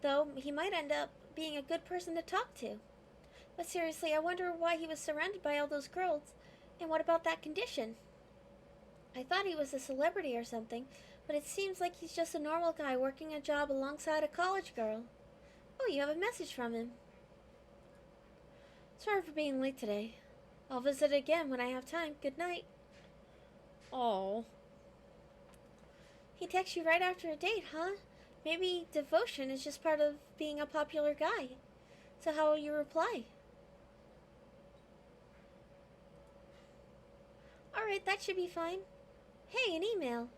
though, he might end up being a good person to talk to. But seriously, I wonder why he was surrounded by all those girls, and what about that condition? I thought he was a celebrity or something, but it seems like he's just a normal guy working a job alongside a college girl. Oh, you have a message from him. Sorry for being late today. I'll visit again when I have time. Good night. Oh. He texts you right after a date, huh? Maybe devotion is just part of being a popular guy. So how will you reply? Alright, that should be fine. Hey, an email.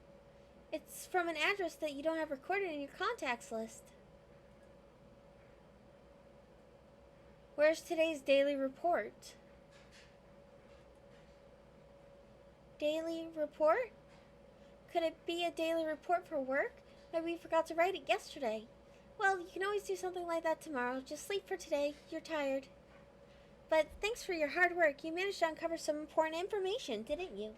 It's from an address that you don't have recorded in your contacts list. Where's today's daily report? Daily report? Could it be a daily report for work? Maybe we forgot to write it yesterday. Well, you can always do something like that tomorrow. Just sleep for today. You're tired. But thanks for your hard work. You managed to uncover some important information, didn't you?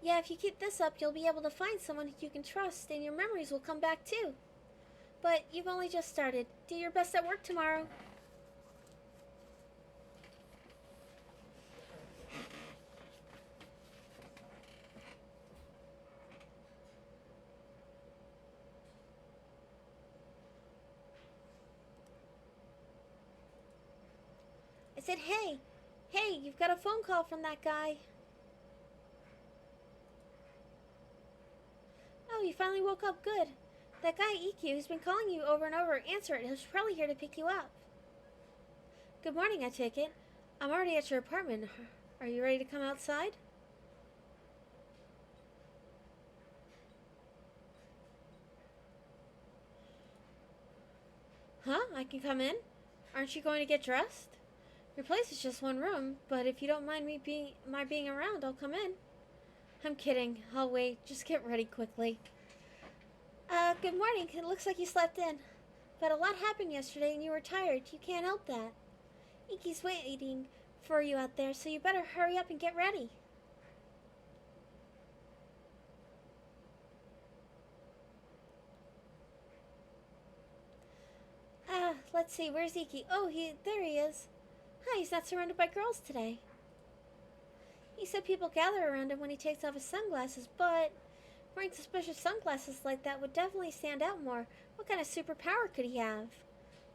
Yeah, if you keep this up, you'll be able to find someone you can trust, and your memories will come back too. But you've only just started. Do your best at work tomorrow. said hey. Hey, you've got a phone call from that guy. Oh, you finally woke up. Good. That guy EQ who's been calling you over and over, answer it. He's probably here to pick you up. Good morning, I take it. I'm already at your apartment. Are you ready to come outside? Huh? I can come in? Aren't you going to get dressed? Your place is just one room, but if you don't mind my being around, I'll come in. I'm kidding. I'll wait. Just get ready quickly. Good morning. It looks like you slept in. But a lot happened yesterday and you were tired. You can't help that. Iki's waiting for you out there, so you better hurry up and get ready. Let's see. Where's Iki? Oh, there he is. Hi, he's not surrounded by girls today. He said people gather around him when he takes off his sunglasses, but wearing suspicious sunglasses like that would definitely stand out more. What kind of superpower could he have?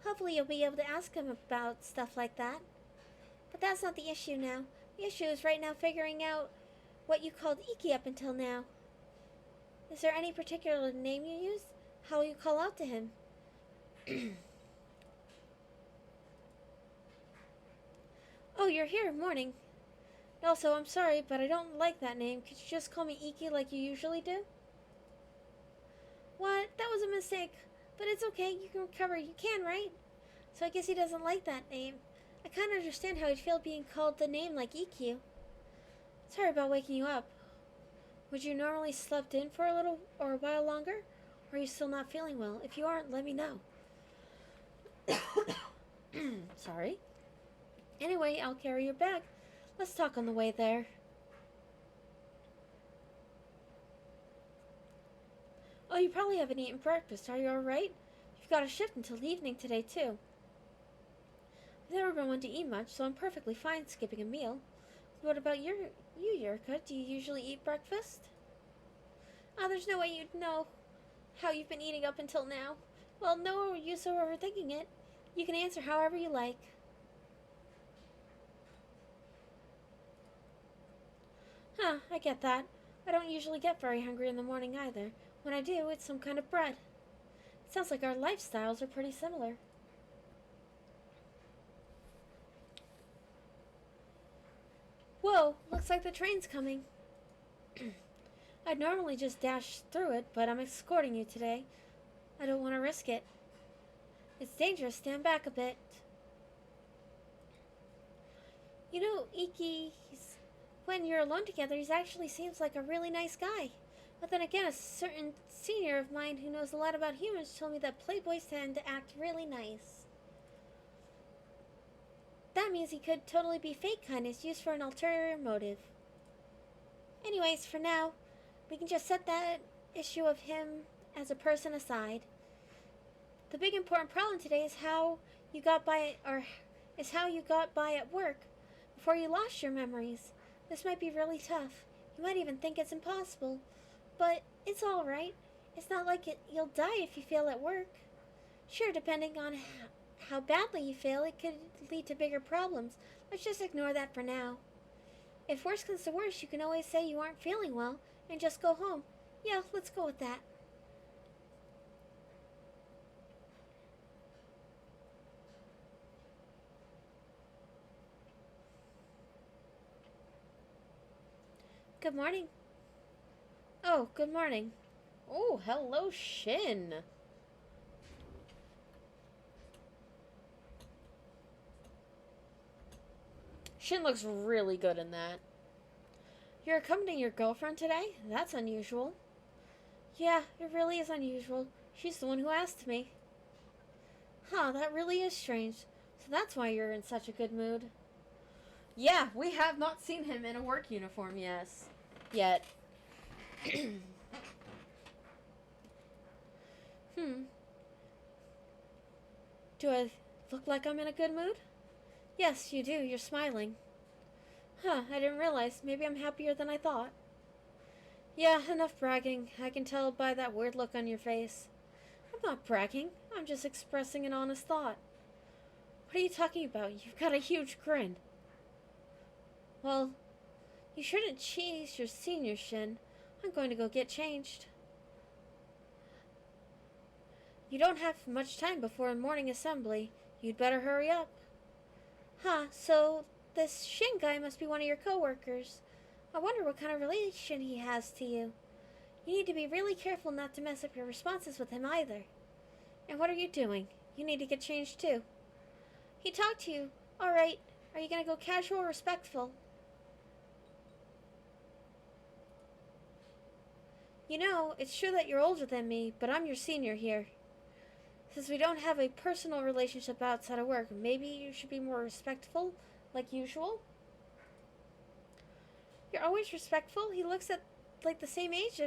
Hopefully you'll be able to ask him about stuff like that. But that's not the issue now. The issue is right now figuring out what you called Iki up until now. Is there any particular name you use? How will you call out to him? Oh, you're here. Morning. Also, I'm sorry, but I don't like that name. Could you just call me Iki like you usually do? What? That was a mistake. But it's okay. You can recover. You can, right? So I guess he doesn't like that name. I kind of understand how he'd feel being called the name like EQ. Sorry about waking you up. Would you normally slept in for a little or a while longer? Or are you still not feeling well? If you aren't, let me know. Sorry. Anyway, I'll carry your bag. Let's talk on the way there. Oh, you probably haven't eaten breakfast. Are you alright? You've got a shift until evening today, too. I've never been one to eat much, so I'm perfectly fine skipping a meal. What about you, Yurika? Do you usually eat breakfast? There's no way you'd know how you've been eating up until now. Well, no use of overthinking it. You can answer however you like. Huh, I get that. I don't usually get very hungry in the morning either. When I do, it's some kind of bread. It sounds like our lifestyles are pretty similar. Whoa, looks like the train's coming. I'd normally just dash through it, but I'm escorting you today. I don't want to risk it. It's dangerous. Stand back a bit. You know, when you're alone together, he actually seems like a really nice guy. But then again, a certain senior of mine who knows a lot about humans told me that playboys tend to act really nice. That means he could totally be fake kindness used for an ulterior motive. Anyways, for now, we can just set that issue of him as a person aside. The big important problem today is how you got by at work before you lost your memories. This might be really tough. You might even think it's impossible. But it's alright. It's not like you'll die if you fail at work. Sure, depending on how badly you fail, it could lead to bigger problems. Let's just ignore that for now. If worse comes to worse, you can always say you aren't feeling well and just go home. Yeah, let's go with that. Good morning. Oh, good morning. Oh, hello, Shin. Shin looks really good in that. You're accompanying your girlfriend today? That's unusual. Yeah, it really is unusual. She's the one who asked me. Huh, that really is strange. So that's why you're in such a good mood. Yeah, we have not seen him in a work uniform, yes. Yet. Do I look like I'm in a good mood? Yes, you do. You're smiling. Huh, I didn't realize. Maybe I'm happier than I thought. Yeah, enough bragging. I can tell by that weird look on your face. I'm not bragging. I'm just expressing an honest thought. What are you talking about? You've got a huge grin. Well, you shouldn't cheese your senior shin. I'm going to go get changed. You don't have much time before morning assembly. You'd better hurry up. Huh, so this Shin guy must be one of your coworkers. I wonder what kind of relation he has to you. You need to be really careful not to mess up your responses with him either. And what are you doing? You need to get changed too. He talked to you. Alright, are you gonna go casual or respectful? You know, it's true that you're older than me, but I'm your senior here. Since we don't have a personal relationship outside of work, maybe you should be more respectful, like usual? You're always respectful? He looks at like the same age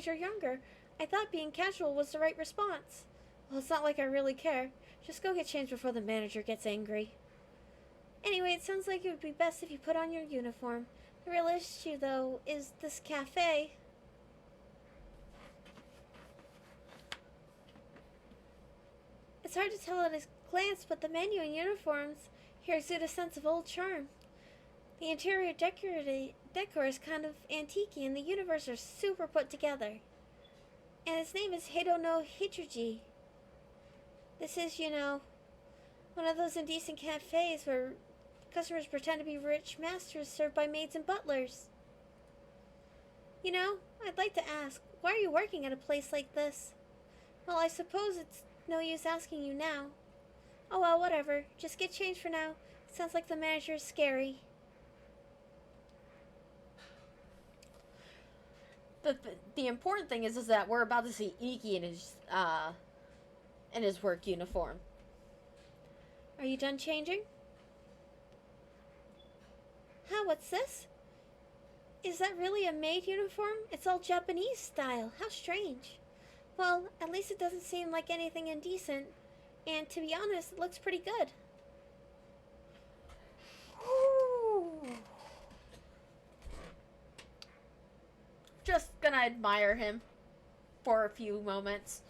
or younger. I thought being casual was the right response. Well, it's not like I really care. Just go get changed before the manager gets angry. Anyway, it sounds like it would be best if you put on your uniform. The real issue, though, is this cafe. It's hard to tell at a glance, but the menu and uniforms here exude a sense of old charm. The interior decor is kind of antique, and the universe are super put together. And its name is Heido no Hichuji. This is, one of those indecent cafes where customers pretend to be rich masters served by maids and butlers. I'd like to ask, why are you working at a place like this? Well, I suppose it's no use asking you now. Oh well, whatever. Just get changed for now. Sounds like the manager is scary. The important thing is that we're about to see Iki in his work uniform. Are you done changing? Huh, what's this? Is that really a maid uniform? It's all Japanese style. How strange. Well, at least it doesn't seem like anything indecent. And to be honest, it looks pretty good. Just gonna admire him for a few moments.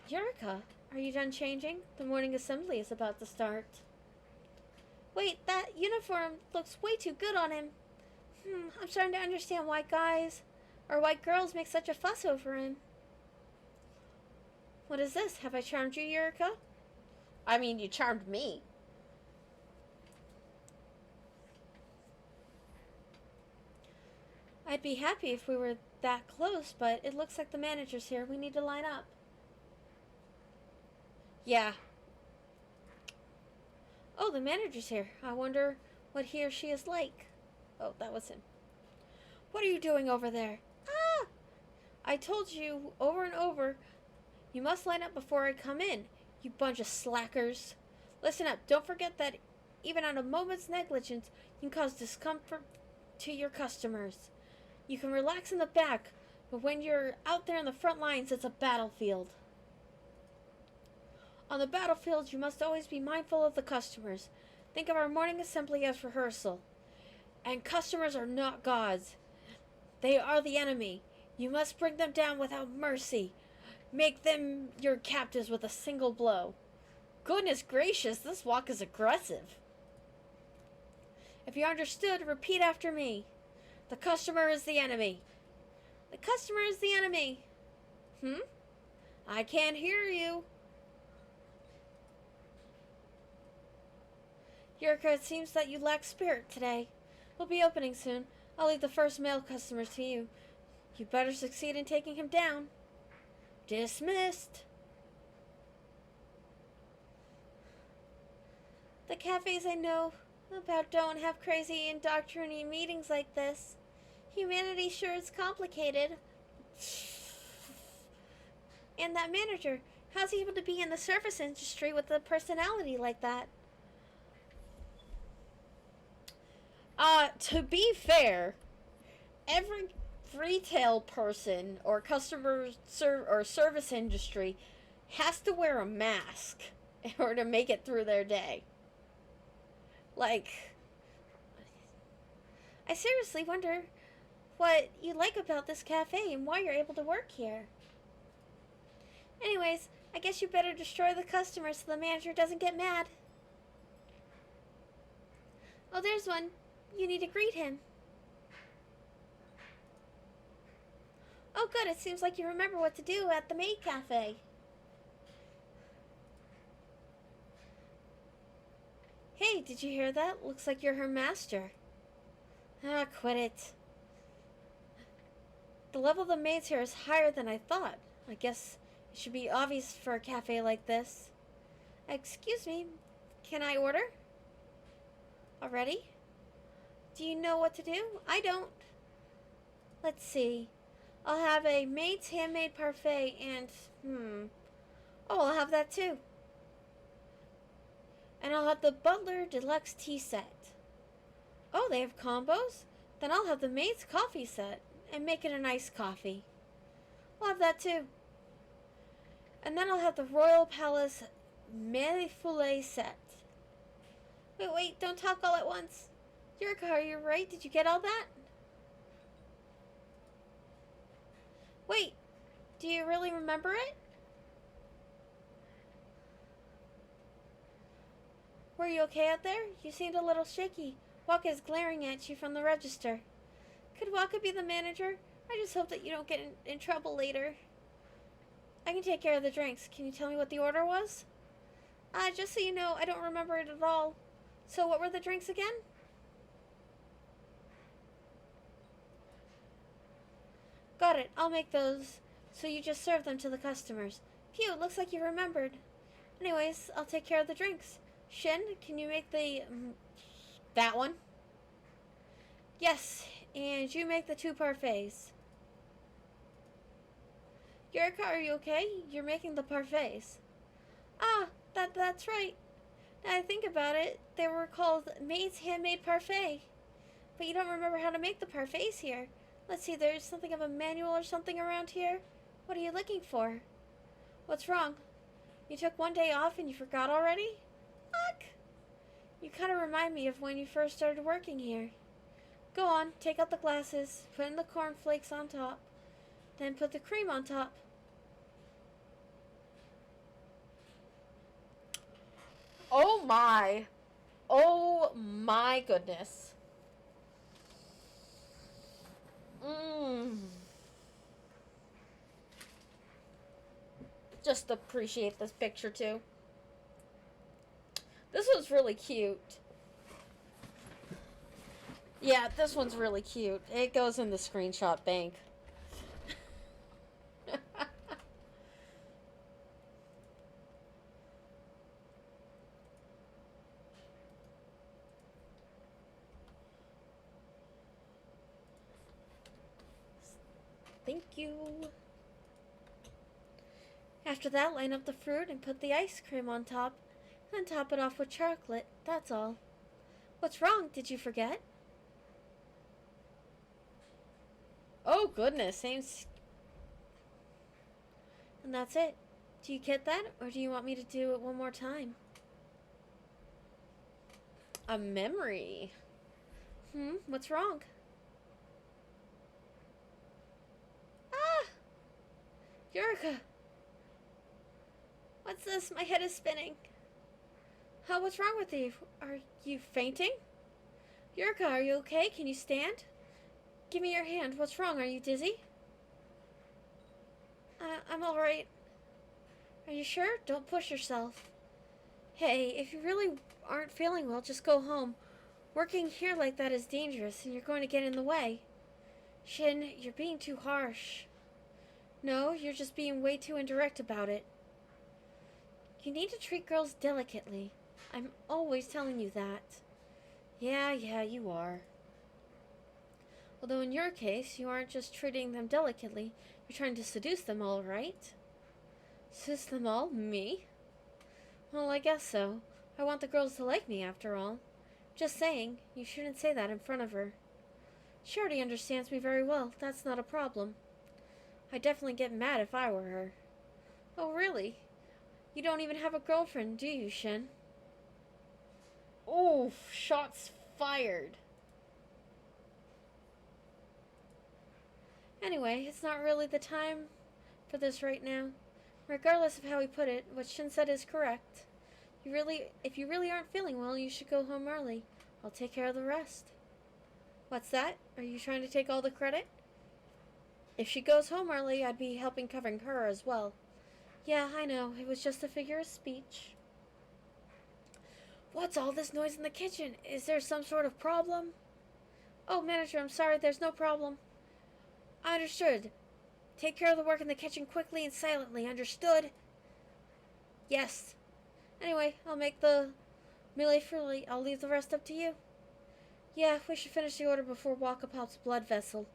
Yurika, are you done changing? The morning assembly is about to start. Wait, that uniform looks way too good on him. I'm starting to understand why girls make such a fuss over him. What is this? Have I charmed you, Yurika? I mean, you charmed me. I'd be happy if we were that close, but it looks like the manager's here. We need to line up. Yeah. Oh, the manager's here. I wonder what he or she is like. Oh, that was him. What are you doing over there? Ah! I told you over and over, you must line up before I come in, you bunch of slackers. Listen up, don't forget that even on a moment's negligence, you can cause discomfort to your customers. You can relax in the back, but when you're out there in the front lines, it's a battlefield. On the battlefield, you must always be mindful of the customers. Think of our morning assembly as rehearsal. And customers are not gods. They are the enemy. You must bring them down without mercy. Make them your captives with a single blow. Goodness gracious, this walk is aggressive. If you understood, repeat after me. The customer is the enemy. The customer is the enemy. I can't hear you. Yurika, it seems that you lack spirit today. We'll be opening soon. I'll leave the first male customers to you. You better succeed in taking him down. Dismissed. The cafes I know about don't have crazy indoctrinating meetings like this. Humanity sure is complicated. And that manager, how's he able to be in the service industry with a personality like that? To be fair, every retail person or service industry has to wear a mask in order to make it through their day. Like, I seriously wonder what you like about this cafe and why you're able to work here. Anyways, I guess you better destroy the customer so the manager doesn't get mad. Oh, there's one. You need to greet him. Oh, good. It seems like you remember what to do at the maid cafe. Hey, did you hear that? Looks like you're her master. Ah, quit it. The level of the maids here is higher than I thought. I guess it should be obvious for a cafe like this. Excuse me, can I order? Already? Do you know what to do? I don't. Let's see. I'll have a maid's handmade parfait and, oh, I'll have that too. And I'll have the butler deluxe tea set. Oh, they have combos? Then I'll have the maid's coffee set and make it an iced coffee. I'll have that too. And then I'll have the Royal Palace Mille set. Wait, don't talk all at once. Yurika, are you right? Did you get all that? Wait, do you really remember it? Were you okay out there? You seemed a little shaky. Waka is glaring at you from the register. Could Waka be the manager? I just hope that you don't get in trouble later. I can take care of the drinks. Can you tell me what the order was? Just so you know, I don't remember it at all. So what were the drinks again? Got it. I'll make those. So you just serve them to the customers. Phew, looks like you remembered. Anyways, I'll take care of the drinks. Shin, can you make the... that one? Yes, and you make the 2 parfaits. Yurika, are you okay? You're making the parfaits. Ah, that's right. Now I think about it, they were called Maid's Handmade Parfait. But you don't remember how to make the parfaits here. Let's see, there's something of a manual or something around here. What are you looking for? What's wrong? You took one day off and you forgot already? Look! You kind of remind me of when you first started working here. Go on, take out the glasses, put in the cornflakes on top, then put the cream on top. Oh my. Oh my goodness. Just appreciate this picture too. This one's really cute. Yeah, this one's really cute. It goes in the screenshot bank. Thank you. After that, line up the fruit and put the ice cream on top, and top it off with chocolate. That's all. What's wrong? Did you forget? Oh goodness, And that's it. Do you get that, or do you want me to do it one more time? a memory. What's wrong? Ah! Yurika! What's this? My head is spinning. What's wrong with you? Are you fainting? Yurika, are you okay? Can you stand? Give me your hand. What's wrong? Are you dizzy? I'm alright. Are you sure? Don't push yourself. Hey, if you really aren't feeling well, just go home. Working here like that is dangerous, and you're going to get in the way. Shin, you're being too harsh. No, you're just being way too indirect about it. You need to treat girls delicately. I'm always telling you that. Yeah, you are. Although in your case, you aren't just treating them delicately, you're trying to seduce them all, right? Seduce them all? Me? Well, I guess so. I want the girls to like me, after all. Just saying, you shouldn't say that in front of her. She already understands me very well. That's not a problem. I'd definitely get mad if I were her. Oh, really? You don't even have a girlfriend, do you, Shin? Oof, shots fired. Anyway, it's not really the time for this right now. Regardless of how he put it, what Shin said is correct. If you really aren't feeling well, you should go home early. I'll take care of the rest. What's that? Are you trying to take all the credit? If she goes home early, I'd be helping covering her as well. Yeah, I know. It was just a figure of speech. What's all this noise in the kitchen? Is there some sort of problem? Oh, manager, I'm sorry. There's no problem. I understood. Take care of the work in the kitchen quickly and silently. Understood? Yes. Anyway, I'll make the melee freely. I'll leave the rest up to you. Yeah, we should finish the order before Waka pops blood vessel.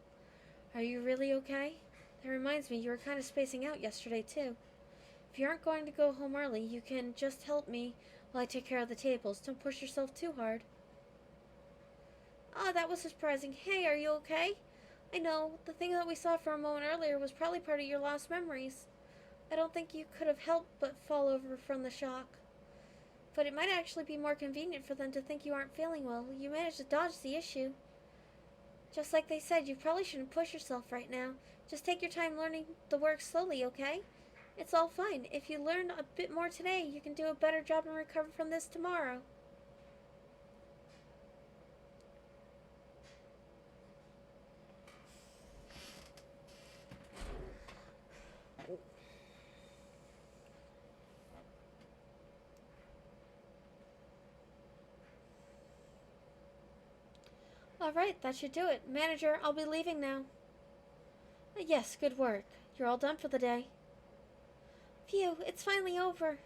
Are you really okay? That reminds me, you were kind of spacing out yesterday, too. If you aren't going to go home early, you can just help me while I take care of the tables. Don't push yourself too hard. Oh, that was surprising. Hey, are you okay? I know, the thing that we saw for a moment earlier was probably part of your lost memories. I don't think you could have helped but fall over from the shock. But it might actually be more convenient for them to think you aren't feeling well. You managed to dodge the issue. Just like they said, you probably shouldn't push yourself right now. Just take your time learning the work slowly, okay? It's all fine. If you learn a bit more today, you can do a better job and recover from this tomorrow. Alright, that should do it. Manager, I'll be leaving now. Yes, good work. You're all done for the day. Phew, it's finally over.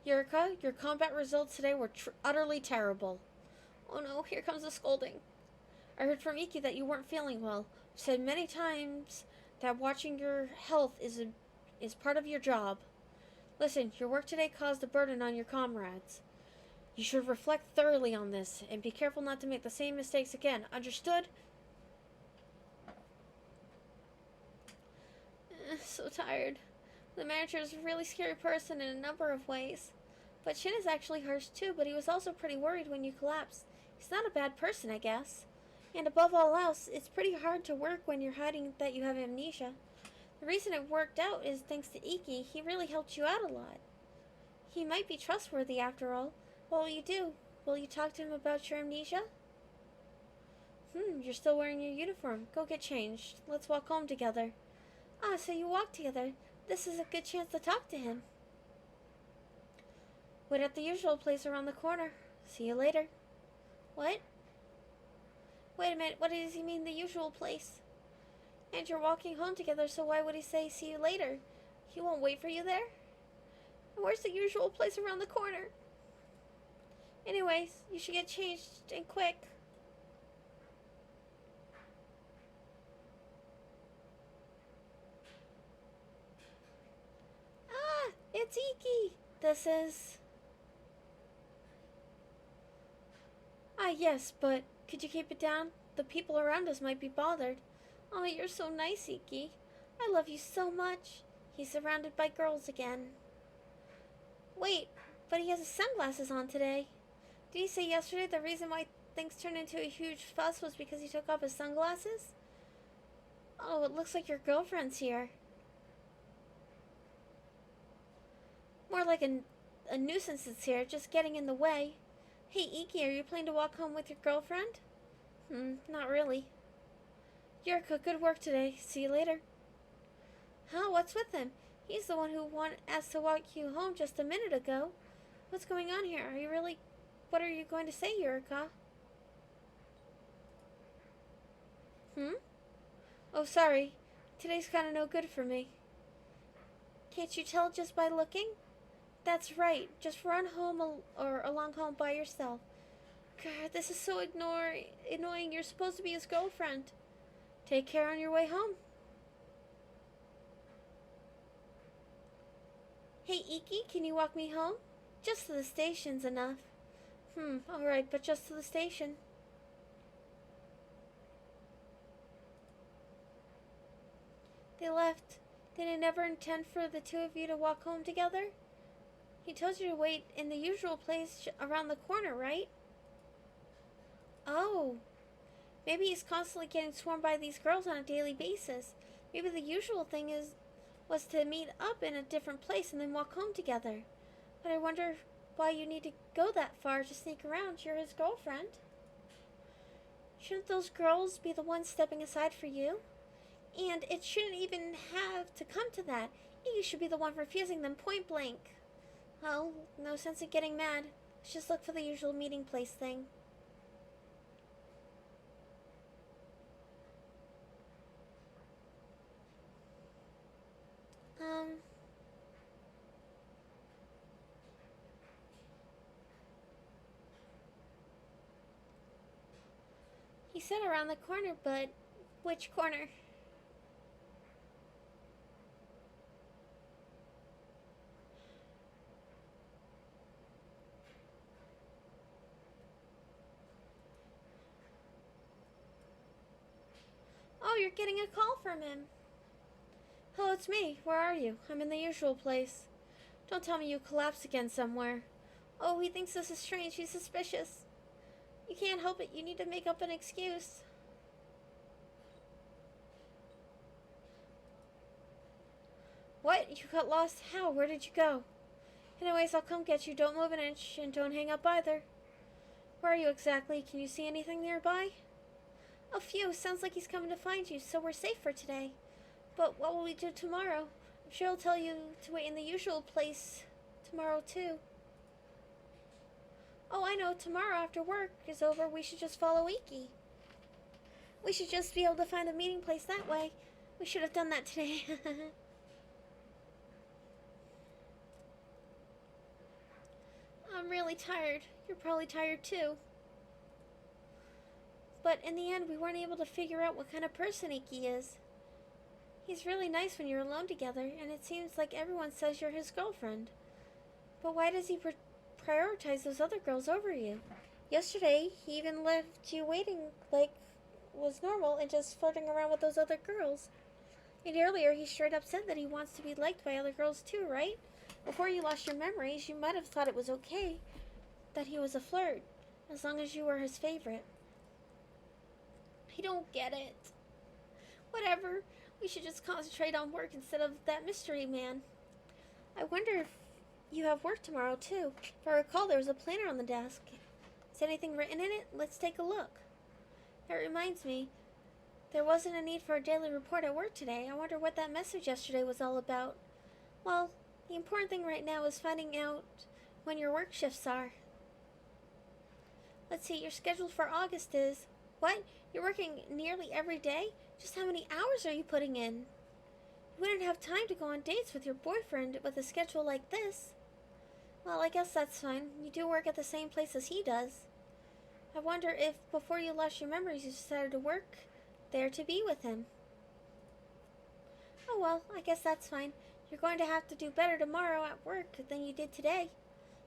Yurika, your combat results today were utterly terrible. Oh no, here comes the scolding. I heard from Iki that you weren't feeling well. I've said many times that watching your health is part of your job. Listen, your work today caused a burden on your comrades. You should reflect thoroughly on this and be careful not to make the same mistakes again. Understood? So tired. The manager is a really scary person in a number of ways. But Shin is actually harsh too, but he was also pretty worried when you collapsed. He's not a bad person, I guess. And above all else, it's pretty hard to work when you're hiding that you have amnesia. The reason it worked out is thanks to Iki. He really helped you out a lot. He might be trustworthy after all. What will you do? Will you talk to him about your amnesia? You're still wearing your uniform. Go get changed. Let's walk home together. Ah, so you walk together. This is a good chance to talk to him. Wait at the usual place around the corner. See you later. What? Wait a minute, what does he mean, the usual place? And you're walking home together, so why would he say see you later? He won't wait for you there? And where's the usual place around the corner? Anyways, you should get changed and quick. Ah, it's Iki. This is... Ah, yes, but could you keep it down? The people around us might be bothered. Oh, you're so nice, Iki. I love you so much. He's surrounded by girls again. Wait, but he has his sunglasses on today. Did he say yesterday the reason why things turned into a huge fuss was because he took off his sunglasses? Oh, it looks like your girlfriend's here. More like a nuisance that's here, just getting in the way. Hey, Iki, are you planning to walk home with your girlfriend? Not really. Yurika, good work today. See you later. Huh? What's with him? He's the one who asked to walk you home just a minute ago. What's going on here? What are you going to say, Yurika? Oh, sorry. Today's kind of no good for me. Can't you tell just by looking? That's right. Just run home or along home by yourself. God, this is so annoying. You're supposed to be his girlfriend. Take care on your way home. Hey, Iki, can you walk me home? Just to the station's enough. Alright, but just to the station. They left. Did it never intend for the two of you to walk home together? He told you to wait in the usual place around the corner, right? Oh. Maybe he's constantly getting swarmed by these girls on a daily basis. Maybe the usual thing was to meet up in a different place and then walk home together. But I wonder why you need to go that far to sneak around. You're his girlfriend. Shouldn't those girls be the ones stepping aside for you? And it shouldn't even have to come to that. You should be the one refusing them point blank. Well, no sense in getting mad. Let's just look for the usual meeting place thing. He said around the corner, but which corner? Oh, you're getting a call from him. Hello, it's me. Where are you? I'm in the usual place. Don't tell me you collapsed again somewhere. Oh, he thinks this is strange. He's suspicious. You can't help it. You need to make up an excuse. What? You got lost? How? Where did you go? Anyways, I'll come get you. Don't move an inch, and don't hang up either. Where are you exactly? Can you see anything nearby? A few. Sounds like he's coming to find you, so we're safe for today. But what will we do tomorrow? I'm sure he'll tell you to wait in the usual place tomorrow, too. Oh, I know. Tomorrow, after work is over, we should just follow Iki. We should just be able to find a meeting place that way. We should have done that today. I'm really tired. You're probably tired, too. But in the end, we weren't able to figure out what kind of person Iki is. He's really nice when you're alone together, and it seems like everyone says you're his girlfriend. But why does he prioritize those other girls over you? Yesterday, he even left you waiting like was normal and just flirting around with those other girls. And earlier, he straight up said that he wants to be liked by other girls too, right? Before you lost your memories, you might have thought it was okay that he was a flirt, as long as you were his favorite. I don't get it. Whatever. We should just concentrate on work instead of that mystery man. I wonder if you have work tomorrow, too. If I recall, there was a planner on the desk. Is anything written in it? Let's take a look. That reminds me, there wasn't a need for a daily report at work today. I wonder what that message yesterday was all about. Well, the important thing right now is finding out when your work shifts are. Let's see, your schedule for August is... What? You're working nearly every day? Just how many hours are you putting in? You wouldn't have time to go on dates with your boyfriend with a schedule like this. Well, I guess that's fine. You do work at the same place as he does. I wonder if, before you lost your memories, you decided to work there to be with him. Oh well, I guess that's fine. You're going to have to do better tomorrow at work than you did today.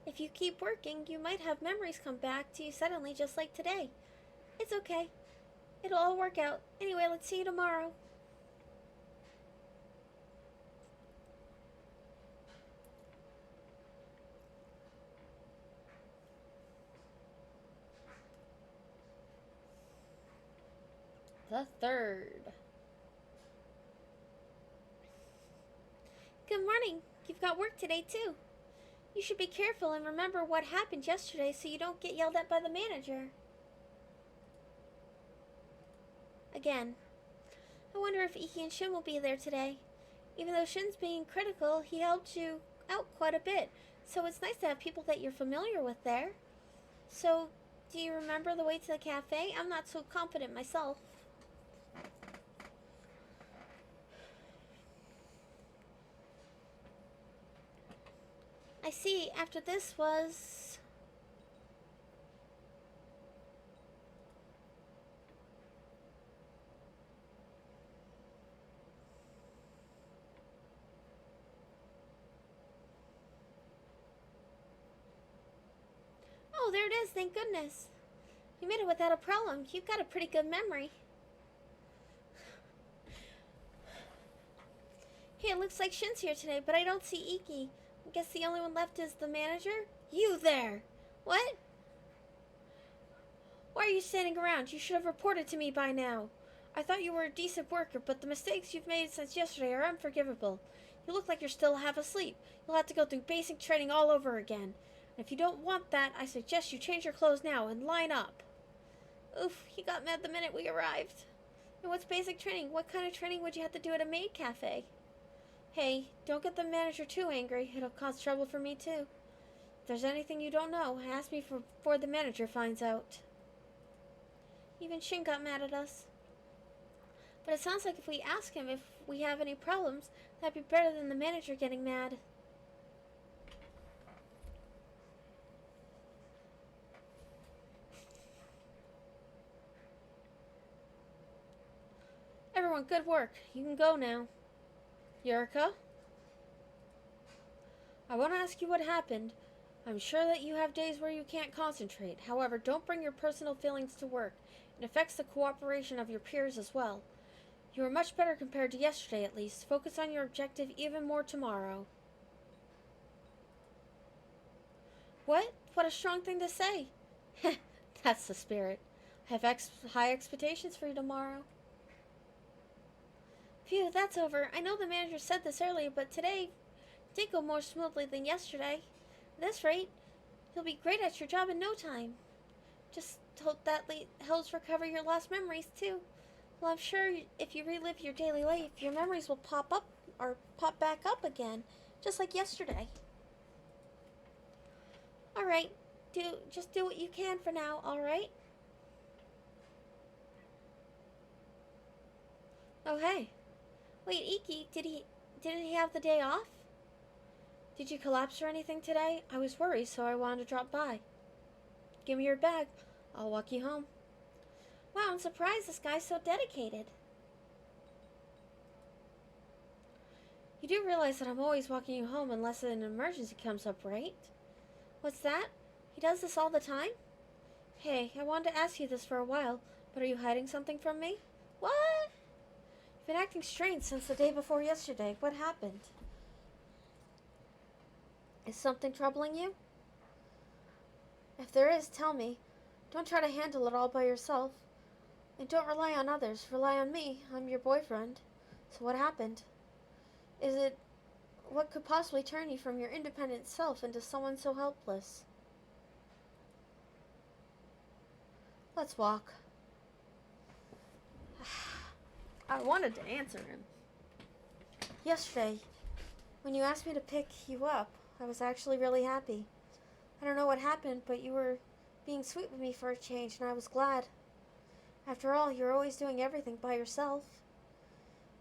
If you keep working, you might have memories come back to you suddenly just like today. It's okay. It'll all work out. Anyway, let's see you tomorrow. The third. Good morning. You've got work today, too. You should be careful and remember what happened yesterday so you don't get yelled at by the manager. Again. I wonder if Iki and Shin will be there today. Even though Shin's being critical, he helped you out quite a bit. So it's nice to have people that you're familiar with there. So, do you remember the way to the cafe? I'm not so confident myself. I see. After this was... Oh, there it is. Thank goodness. You made it without a problem. You've got a pretty good memory. Hey, it looks like Shin's here today, but I don't see Iki. I guess the only one left is the manager? You there! What? Why are you standing around? You should have reported to me by now. I thought you were a decent worker, but the mistakes you've made since yesterday are unforgivable. You look like you're still half asleep. You'll have to go through basic training all over again. And if you don't want that, I suggest you change your clothes now and line up. Oof, he got mad the minute we arrived. And what's basic training? What kind of training would you have to do at a maid cafe? Hey, don't get the manager too angry. It'll cause trouble for me too. If there's anything you don't know, ask me before the manager finds out. Even Shin got mad at us. But it sounds like if we ask him if we have any problems, that'd be better than the manager getting mad. Everyone, good work. You can go now. Yurika? I want to ask you what happened. I'm sure that you have days where you can't concentrate. However, don't bring your personal feelings to work. It affects the cooperation of your peers as well. You are much better compared to yesterday, at least. Focus on your objective even more tomorrow. What? What a strong thing to say. That's the spirit. I have high expectations for you tomorrow. Phew, that's over. I know the manager said this earlier, but today did go more smoothly than yesterday. At this rate, you'll be great at your job in no time. Just hope that helps recover your lost memories, too. Well, I'm sure if you relive your daily life, your memories will pop back up again, just like yesterday. Alright, just do what you can for now, alright? Oh, hey. Wait, Iki, didn't he have the day off? Did you collapse or anything today? I was worried, so I wanted to drop by. Give me your bag. I'll walk you home. Wow, I'm surprised this guy's so dedicated. You do realize that I'm always walking you home unless an emergency comes up, right? What's that? He does this all the time? Hey, I wanted to ask you this for a while, but are you hiding something from me? What? You've been acting strange since the day before yesterday. What happened? Is something troubling you? If there is, tell me. Don't try to handle it all by yourself. And don't rely on others. Rely on me. I'm your boyfriend. So what happened? Is it... What could possibly turn you from your independent self into someone so helpless? Let's walk. I wanted to answer him. Yesterday, when you asked me to pick you up, I was actually really happy. I don't know what happened, but you were being sweet with me for a change, and I was glad. After all, you're always doing everything by yourself.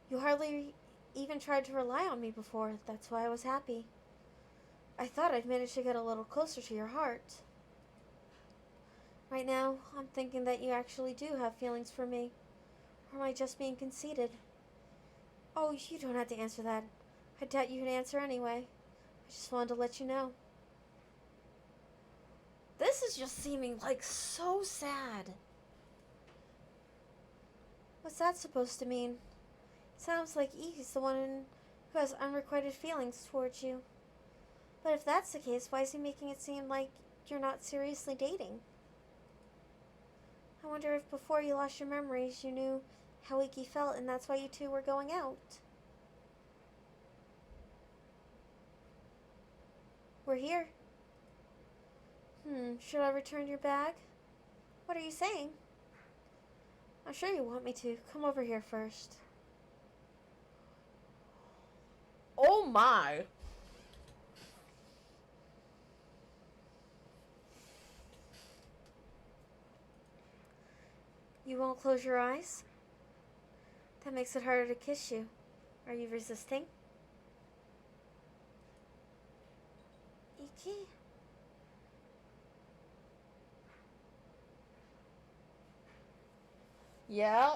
You hardly even tried to rely on me before. That's why I was happy. I thought I'd managed to get a little closer to your heart. Right now, I'm thinking that you actually do have feelings for me. Or am I just being conceited? Oh, you don't have to answer that. I doubt you'd answer anyway. I just wanted to let you know. This is just seeming like so sad. What's that supposed to mean? Sounds like E's the one who has unrequited feelings towards you. But if that's the case, why is he making it seem like you're not seriously dating? I wonder if before you lost your memories, you knew how Iki felt and that's why you two were going out. We're here. Should I return your bag? What are you saying? I'm sure you want me to. Come over here first. Oh my. You won't close your eyes? That makes it harder to kiss you. Are you resisting? Iki? Yeah.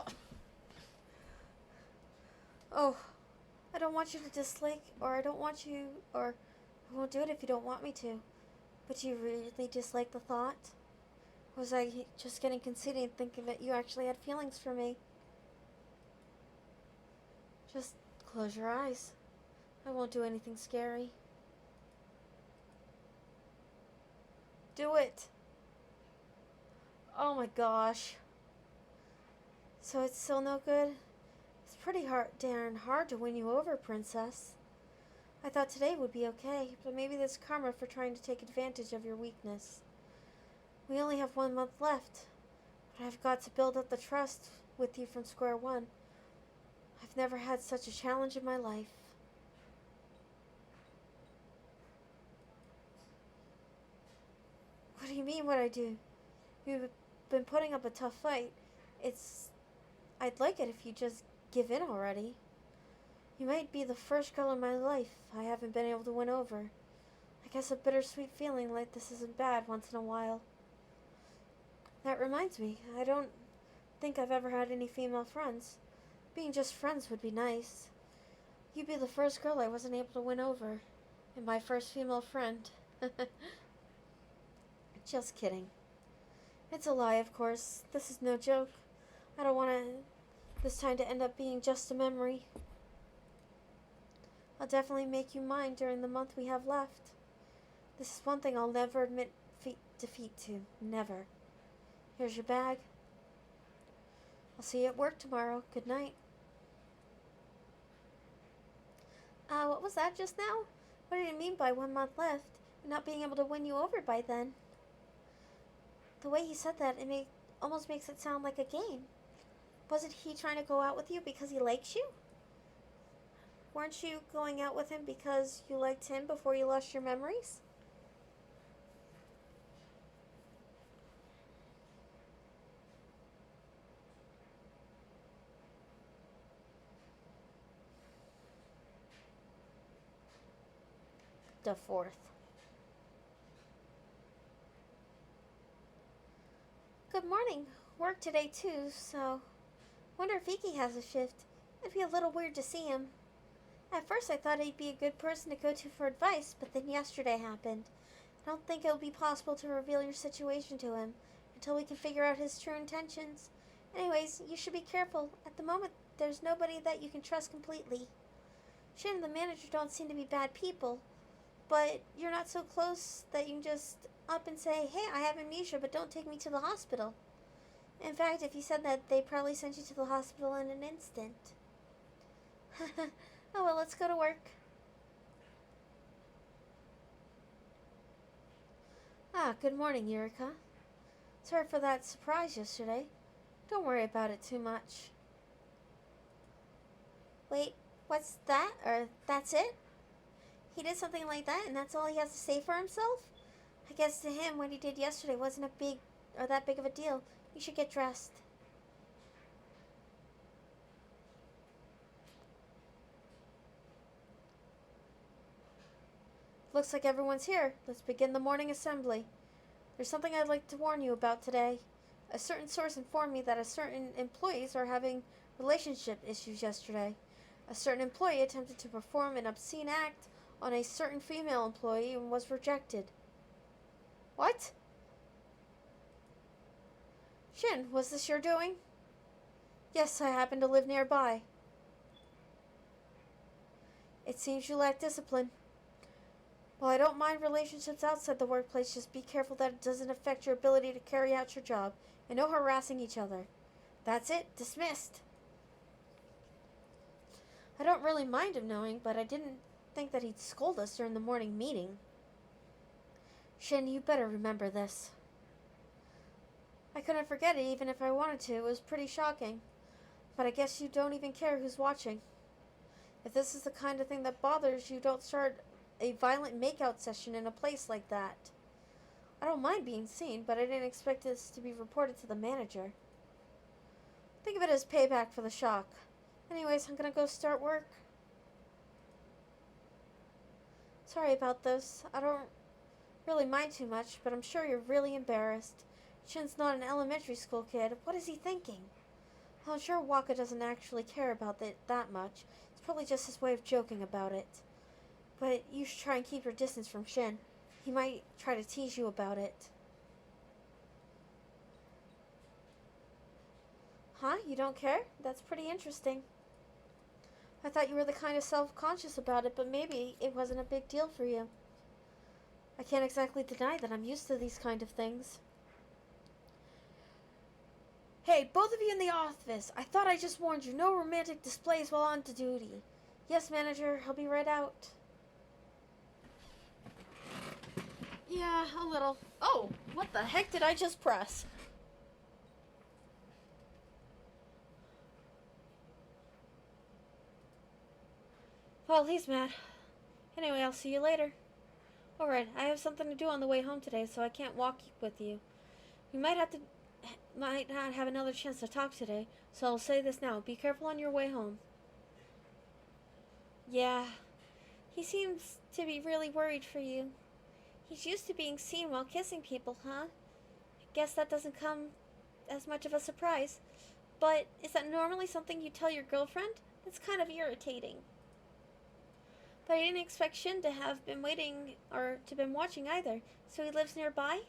Oh, I don't want you to dislike, or I won't do it if you don't want me to. But do you really dislike the thought? Or was I just getting conceited and thinking that you actually had feelings for me? Just close your eyes. I won't do anything scary. Do it. Oh my gosh. So it's still no good? It's pretty darn hard to win you over, Princess. I thought today would be okay, but maybe that's karma for trying to take advantage of your weakness. We only have 1 month left, but I've got to build up the trust with you from square one. I've never had such a challenge in my life. What do you mean what I do? You've been putting up a tough fight. I'd like it if you just give in already. You might be the first girl in my life I haven't been able to win over. I guess a bittersweet feeling like this isn't bad once in a while. That reminds me, I don't think I've ever had any female friends. Being just friends would be nice. You'd be the first girl I wasn't able to win over, and my first female friend. Just kidding. It's a lie, of course. This is no joke. I don't want this time to end up being just a memory. I'll definitely make you mine during the month we have left. This is one thing I'll never admit defeat to. Never. Here's your bag. I'll see you at work tomorrow. Good night. What was that just now? What did you mean by 1 month left and not being able to win you over by then? The way he said that, almost makes it sound like a game. Wasn't he trying to go out with you because he likes you? Weren't you going out with him because you liked him before you lost your memories? The fourth. Good morning. Work today too, so wonder if Iki has a shift. It'd be a little weird to see him. At first I thought he'd be a good person to go to for advice, but then yesterday happened. I don't think it'll be possible to reveal your situation to him until we can figure out his true intentions. Anyways, you should be careful. At the moment, there's nobody that you can trust completely. Shin and the manager don't seem to be bad people, but you're not so close that you can just up and say, hey, I have amnesia, but don't take me to the hospital. In fact, if you said that, they'd probably send you to the hospital in an instant. Oh well, let's go to work. Good morning, Eureka. Sorry for that surprise yesterday. Don't worry about it too much. Wait, what's that? Or that's it? He did something like that and that's all he has to say for himself? I guess to him what he did yesterday wasn't that big of a deal. You should get dressed. Looks like everyone's here. Let's begin the morning assembly. There's something I'd like to warn you about today. A certain source informed me that certain employees are having relationship issues yesterday. A certain employee attempted to perform an obscene act on a certain female employee and was rejected. What? Shin, was this your doing? Yes, I happen to live nearby. It seems you lack discipline. While I don't mind relationships outside the workplace, just be careful that it doesn't affect your ability to carry out your job, and no harassing each other. That's it. Dismissed. I don't really mind him knowing, but I didn't think that he'd scold us during the morning meeting. Shin, you better remember this. I couldn't forget it even if I wanted to. It was pretty shocking. But I guess you don't even care who's watching. If this is the kind of thing that bothers you, don't start a violent makeout session in a place like that. I don't mind being seen, but I didn't expect this to be reported to the manager. Think of it as payback for the shock. Anyways, I'm gonna go start work. Sorry about this. I don't really mind too much, but I'm sure you're really embarrassed. Shin's not an elementary school kid. What is he thinking? Well, I'm sure Waka doesn't actually care about it that much. It's probably just his way of joking about it. But you should try and keep your distance from Shin. He might try to tease you about it. Huh? You don't care? That's pretty interesting. I thought you were the kind of self-conscious about it, but maybe it wasn't a big deal for you. I can't exactly deny that I'm used to these kind of things. Hey, both of you in the office. I thought I just warned you. No romantic displays while on duty. Yes, manager. I'll be right out. Yeah, a little. Oh, what the heck did I just press? Well, he's mad. Anyway, I'll see you later. Alright, I have something to do on the way home today, so I can't walk with you. We might not have another chance to talk today, so I'll say this now. Be careful on your way home. Yeah, he seems to be really worried for you. He's used to being seen while kissing people, huh? I guess that doesn't come as much of a surprise. But is that normally something you tell your girlfriend? It's kind of irritating. But I didn't expect Shin to have been waiting or to been watching either. So he lives nearby?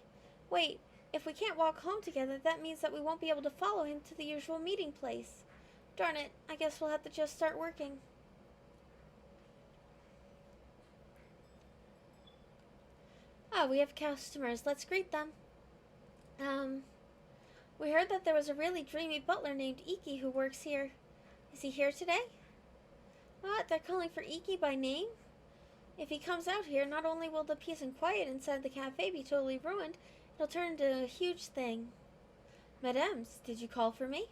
Wait, if we can't walk home together, that means that we won't be able to follow him to the usual meeting place. Darn it, I guess we'll have to just start working. Ah, we have customers. Let's greet them. We heard that there was a really dreamy butler named Iki who works here. Is he here today? What? They're calling for Iki by name? If he comes out here, not only will the peace and quiet inside the cafe be totally ruined, it'll turn into a huge thing. Madames, did you call for me?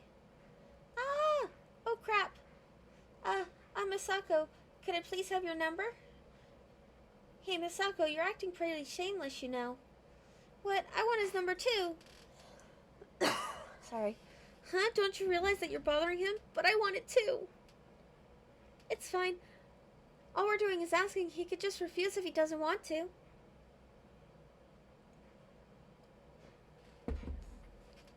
Ah! Oh crap! I'm Misako. Could I please have your number? Hey, Misako, you're acting pretty shameless, you know. What? I want his number too. Sorry. Huh? Don't you realize that you're bothering him? But I want it too. It's fine. All we're doing is asking. He could just refuse if he doesn't want to.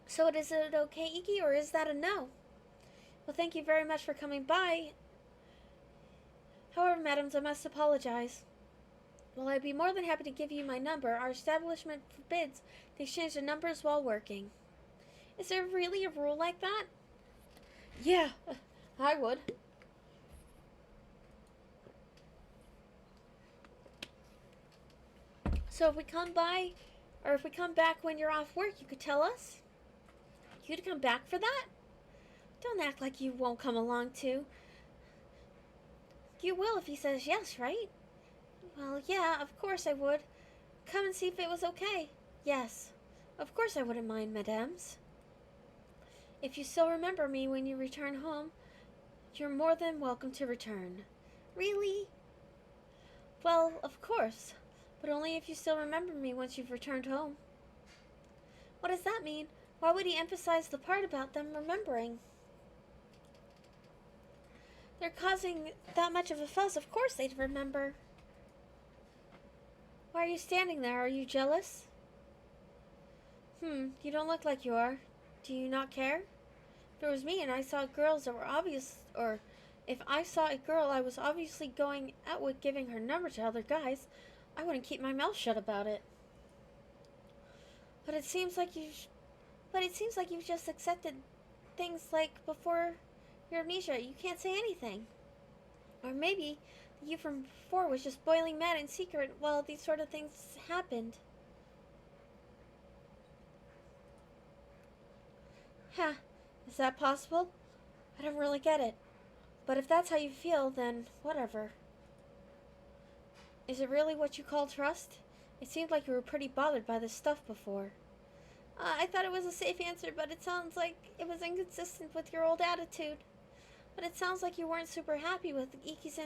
So is it okay, Iki, or is that a no? Well, thank you very much for coming by. However, madams, I must apologize. Well, I'd be more than happy to give you my number. Our establishment forbids the exchange of numbers while working. Is there really a rule like that? Yeah, I would. So if we come by, or if we come back when you're off work, you could tell us? You'd come back for that? Don't act like you won't come along too. You will if he says yes, right? Well, yeah, of course I would. Come and see if it was okay. Yes, of course I wouldn't mind, madames. If you still remember me when you return home, you're more than welcome to return. Really? Well, of course, but only if you still remember me once you've returned home. What does that mean? Why would he emphasize the part about them remembering? They're causing that much of a fuss. Of course they'd remember. Why are you standing there? Are you jealous? You don't look like you are. Do you not care? If it was me and I saw girls that were obvious, or if I saw a girl I was obviously going out with giving her number to other guys, I wouldn't keep my mouth shut about it. But it seems like you've just accepted things like before your amnesia. You can't say anything. Or maybe you from before was just boiling mad in secret while these sort of things happened. Huh. Is that possible? I don't really get it. But if that's how you feel, then whatever. Is it really what you call trust? It seemed like you were pretty bothered by this stuff before. I thought it was a safe answer, but it sounds like it was inconsistent with your old attitude. But it sounds like you weren't super happy with Iki's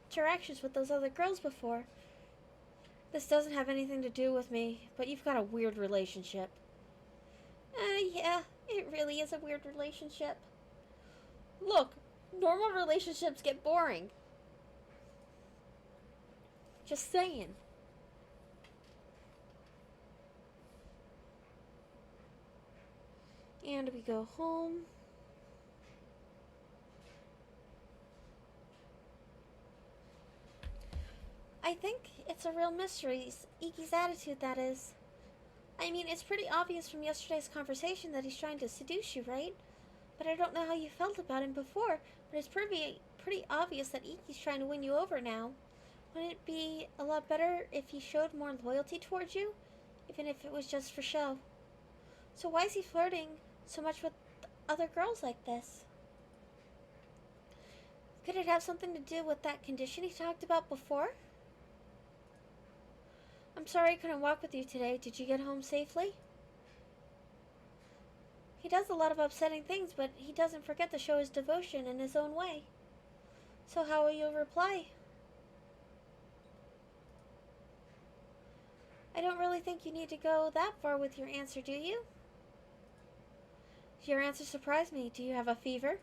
interactions with those other girls before. This doesn't have anything to do with me, but you've got a weird relationship. Yeah, it really is a weird relationship. Look, normal relationships get boring. Just saying. And we go home. I think it's a real mystery. Iki's attitude, that is. I mean, it's pretty obvious from yesterday's conversation that he's trying to seduce you, right? But I don't know how you felt about him before, but it's pretty obvious that Iki's trying to win you over now. Wouldn't it be a lot better if he showed more loyalty towards you, even if it was just for show? So why is he flirting so much with other girls like this. Could it have something to do with that condition he talked about before? I'm sorry I couldn't walk with you today. Did you get home safely? He does a lot of upsetting things, but he doesn't forget to show his devotion in his own way. So how will you reply? I don't really think you need to go that far with your answer, do you? Your answer surprised me. Do you have a fever?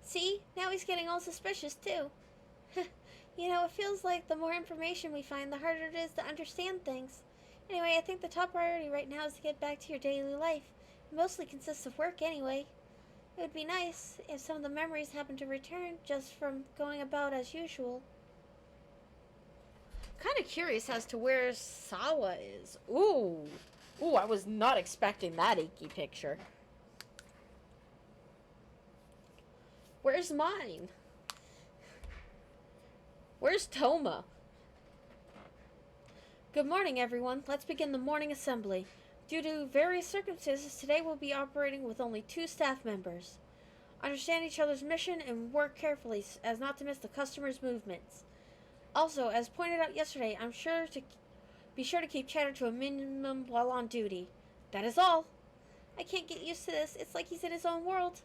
See? Now he's getting all suspicious, too. You know, it feels like the more information we find, the harder it is to understand things. Anyway, I think the top priority right now is to get back to your daily life. It mostly consists of work anyway. It would be nice if some of the memories happened to return just from going about as usual. Kind of curious as to where Sawa is. Ooh, I was not expecting that Iki picture. Where's mine? Where's Toma? Good morning, everyone. Let's begin the morning assembly. Due to various circumstances, today we'll be operating with only 2 staff members. Understand each other's mission and work carefully as not to miss the customer's movements. Also, as pointed out yesterday, be sure to keep chatter to a minimum while on duty. That is all. I can't get used to this. It's like he's in his own world.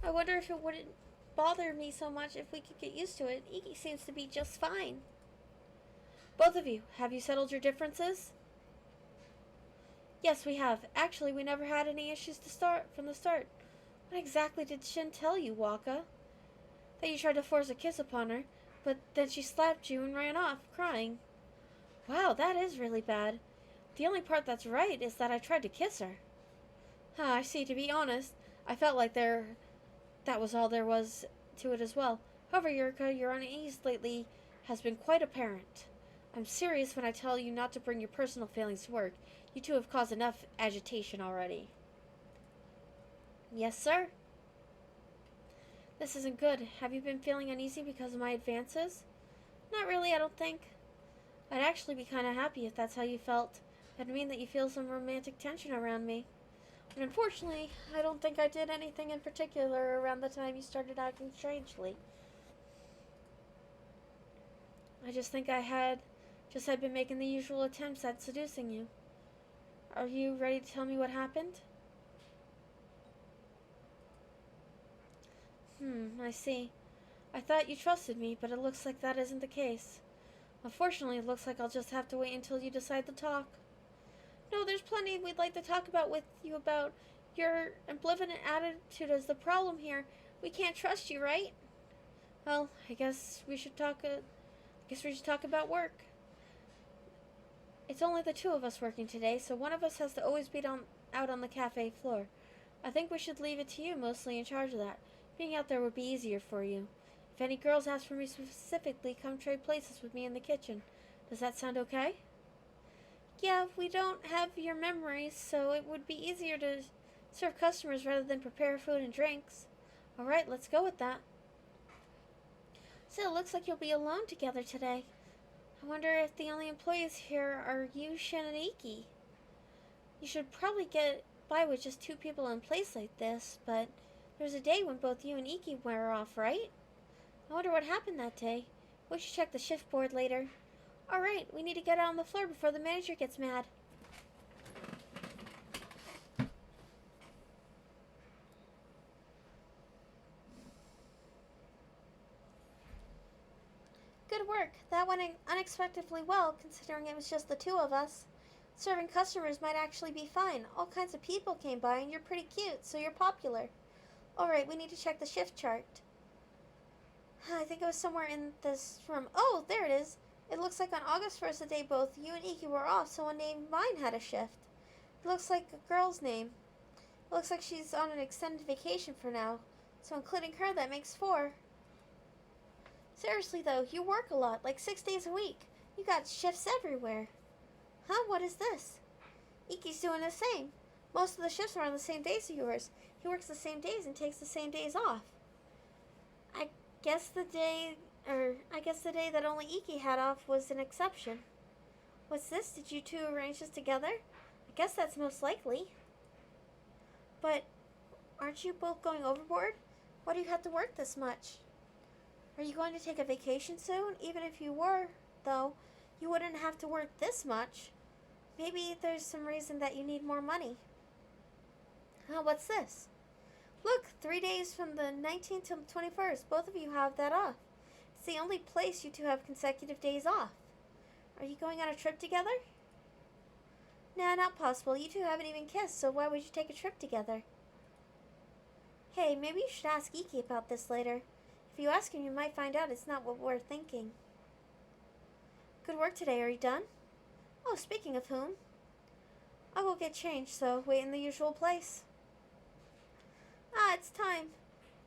I wonder if it wouldn't bother me so much if we could get used to it. Iki seems to be just fine. Both of you, have you settled your differences? Yes, we have. Actually, we never had any issues from the start. What exactly did Shin tell you, Waka? That you tried to force a kiss upon her, but then she slapped you and ran off, crying. Wow, that is really bad. The only part that's right is that I tried to kiss her. I see. To be honest, I felt like that was all there was to it as well. However, Yurika, your unease lately has been quite apparent. I'm serious when I tell you not to bring your personal feelings to work. You two have caused enough agitation already. Yes, sir. This isn't good. Have you been feeling uneasy because of my advances? Not really, I don't think. I'd actually be kind of happy if that's how you felt. That'd mean that you feel some romantic tension around me. But unfortunately, I don't think I did anything in particular around the time you started acting strangely. I just think I had been making the usual attempts at seducing you. Are you ready to tell me what happened? I see. I thought you trusted me, but it looks like that isn't the case. Unfortunately, it looks like I'll just have to wait until you decide to talk. No, there's plenty we'd like to talk with you about. Your ambivalent attitude is the problem here. We can't trust you, right? Well, I guess we should talk about work. It's only the 2 of us working today, so one of us has to always be out on the cafe floor. I think we should leave it to you, mostly in charge of that. Being out there would be easier for you. If any girls ask for me specifically, come trade places with me in the kitchen. Does that sound okay? Yeah, we don't have your memories, so it would be easier to serve customers rather than prepare food and drinks. Alright, let's go with that. So it looks like you'll be alone together today. I wonder if the only employees here are you, Shin, and Iki. You should probably get by with just 2 people in a place like this, but there's a day when both you and Iki wear off, right? I wonder what happened that day. We should check the shift board later. Alright, we need to get out on the floor before the manager gets mad. Good work. That went unexpectedly well, considering it was just the 2 of us. Serving customers might actually be fine. All kinds of people came by, and you're pretty cute, so you're popular. Alright, we need to check the shift chart. I think it was somewhere in this room. Oh, there it is. It looks like on August 1st, the day both you and Iki were off, someone named Mine had a shift. It looks like a girl's name. It looks like she's on an extended vacation for now. So including her, that makes 4. Seriously though, you work a lot, like 6 days a week. You got shifts everywhere. Huh? What is this? Iki's doing the same. Most of the shifts are on the same days as yours. He works the same days and takes the same days off. I guess the day that only Iki had off was an exception. What's this? Did you 2 arrange this together? I guess that's most likely. But Aren't you both going overboard? Why do you have to work this much? Are you going to take a vacation soon? Even if you were, though, you wouldn't have to work this much. Maybe there's some reason that you need more money. What's this? Look, 3 days from the 19th to the 21st. Both of you have that off. It's the only place you two have consecutive days off. Are you going on a trip together? Nah, not possible. You two haven't even kissed, so why would you take a trip together? Hey, maybe you should ask Iki about this later. If you ask him, you might find out it's not what we're thinking. Good work today. Are you done? Oh, speaking of whom, I'll go get changed, so wait in the usual place. It's time.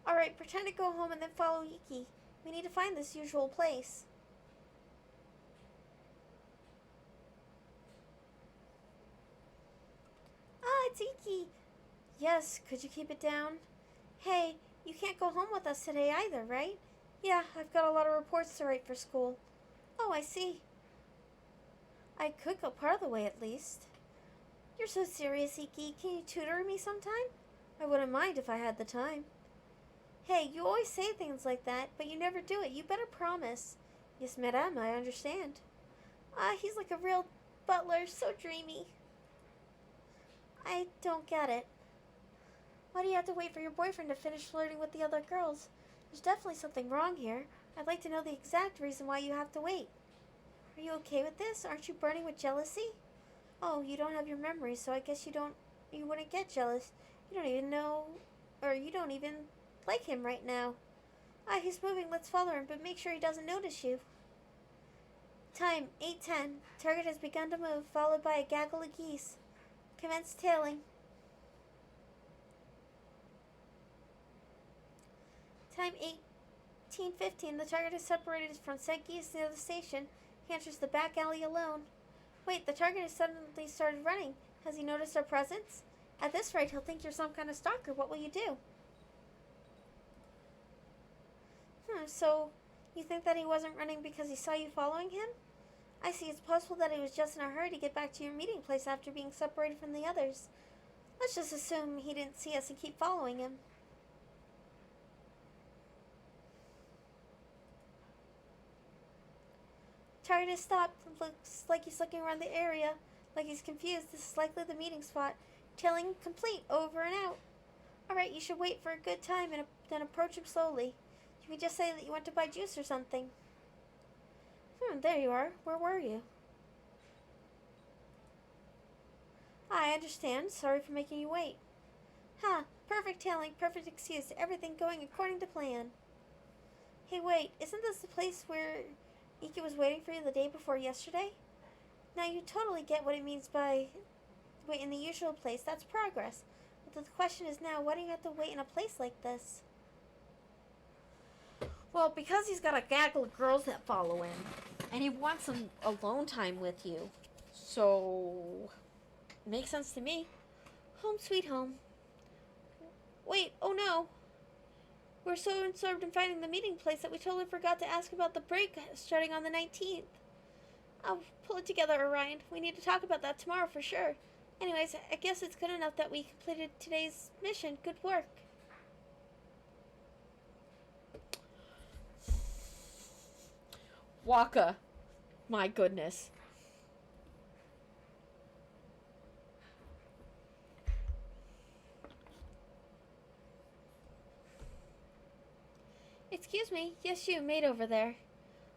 Alright, pretend to go home and then follow Iki. We need to find this usual place. It's Iki. Yes, could you keep it down? Hey, you can't go home with us today either, right? Yeah, I've got a lot of reports to write for school. Oh, I see. I could go part of the way at least. You're so serious, Iki. Can you tutor me sometime? I wouldn't mind if I had the time. Hey, you always say things like that, but you never do it. You better promise. Yes, madame, I understand. He's like a real butler, so dreamy. I don't get it. Why do you have to wait for your boyfriend to finish flirting with the other girls? There's definitely something wrong here. I'd like to know the exact reason why you have to wait. Are you okay with this? Aren't you burning with jealousy? Oh, you don't have your memory, so I guess you wouldn't get jealous. You don't even know, or you don't even like him right now. He's moving. Let's follow him, but make sure he doesn't notice you. Time, 8:10. Target has begun to move, followed by a gaggle of geese. Commence tailing. Time, 18:15. The target is separated from said geese near the station. He enters the back alley alone. Wait, the target has suddenly started running. Has he noticed our presence? At this rate, he'll think you're some kind of stalker. What will you do? So you think that he wasn't running because he saw you following him? I see. It's possible that he was just in a hurry to get back to your meeting place after being separated from the others. Let's just assume he didn't see us and keep following him. Target is stopped. Looks like he's looking around the area, like he's confused. This is likely the meeting spot. Tailing complete. Over and out. Alright, you should wait for a good time and then approach him slowly. You can just say that you went to buy juice or something. There you are. Where were you? I understand. Sorry for making you wait. Perfect tailing, perfect excuse. Everything going according to plan. Hey, wait. Isn't this the place where Iki was waiting for you the day before yesterday? Now you totally get what it means by wait in the usual place. That's progress. But the question is now, why do you have to wait in a place like this? Well, because he's got a gaggle of girls that follow him, and he wants some alone time with you. So, makes sense to me. Home sweet home. Wait, oh no. We're so absorbed in finding the meeting place that we totally forgot to ask about the break starting on the 19th. I'll pull it together, Orion. We need to talk about that tomorrow for sure. Anyways, I guess it's good enough that we completed today's mission. Good work. Waka. My goodness. Excuse me. Yes, you, maid over there.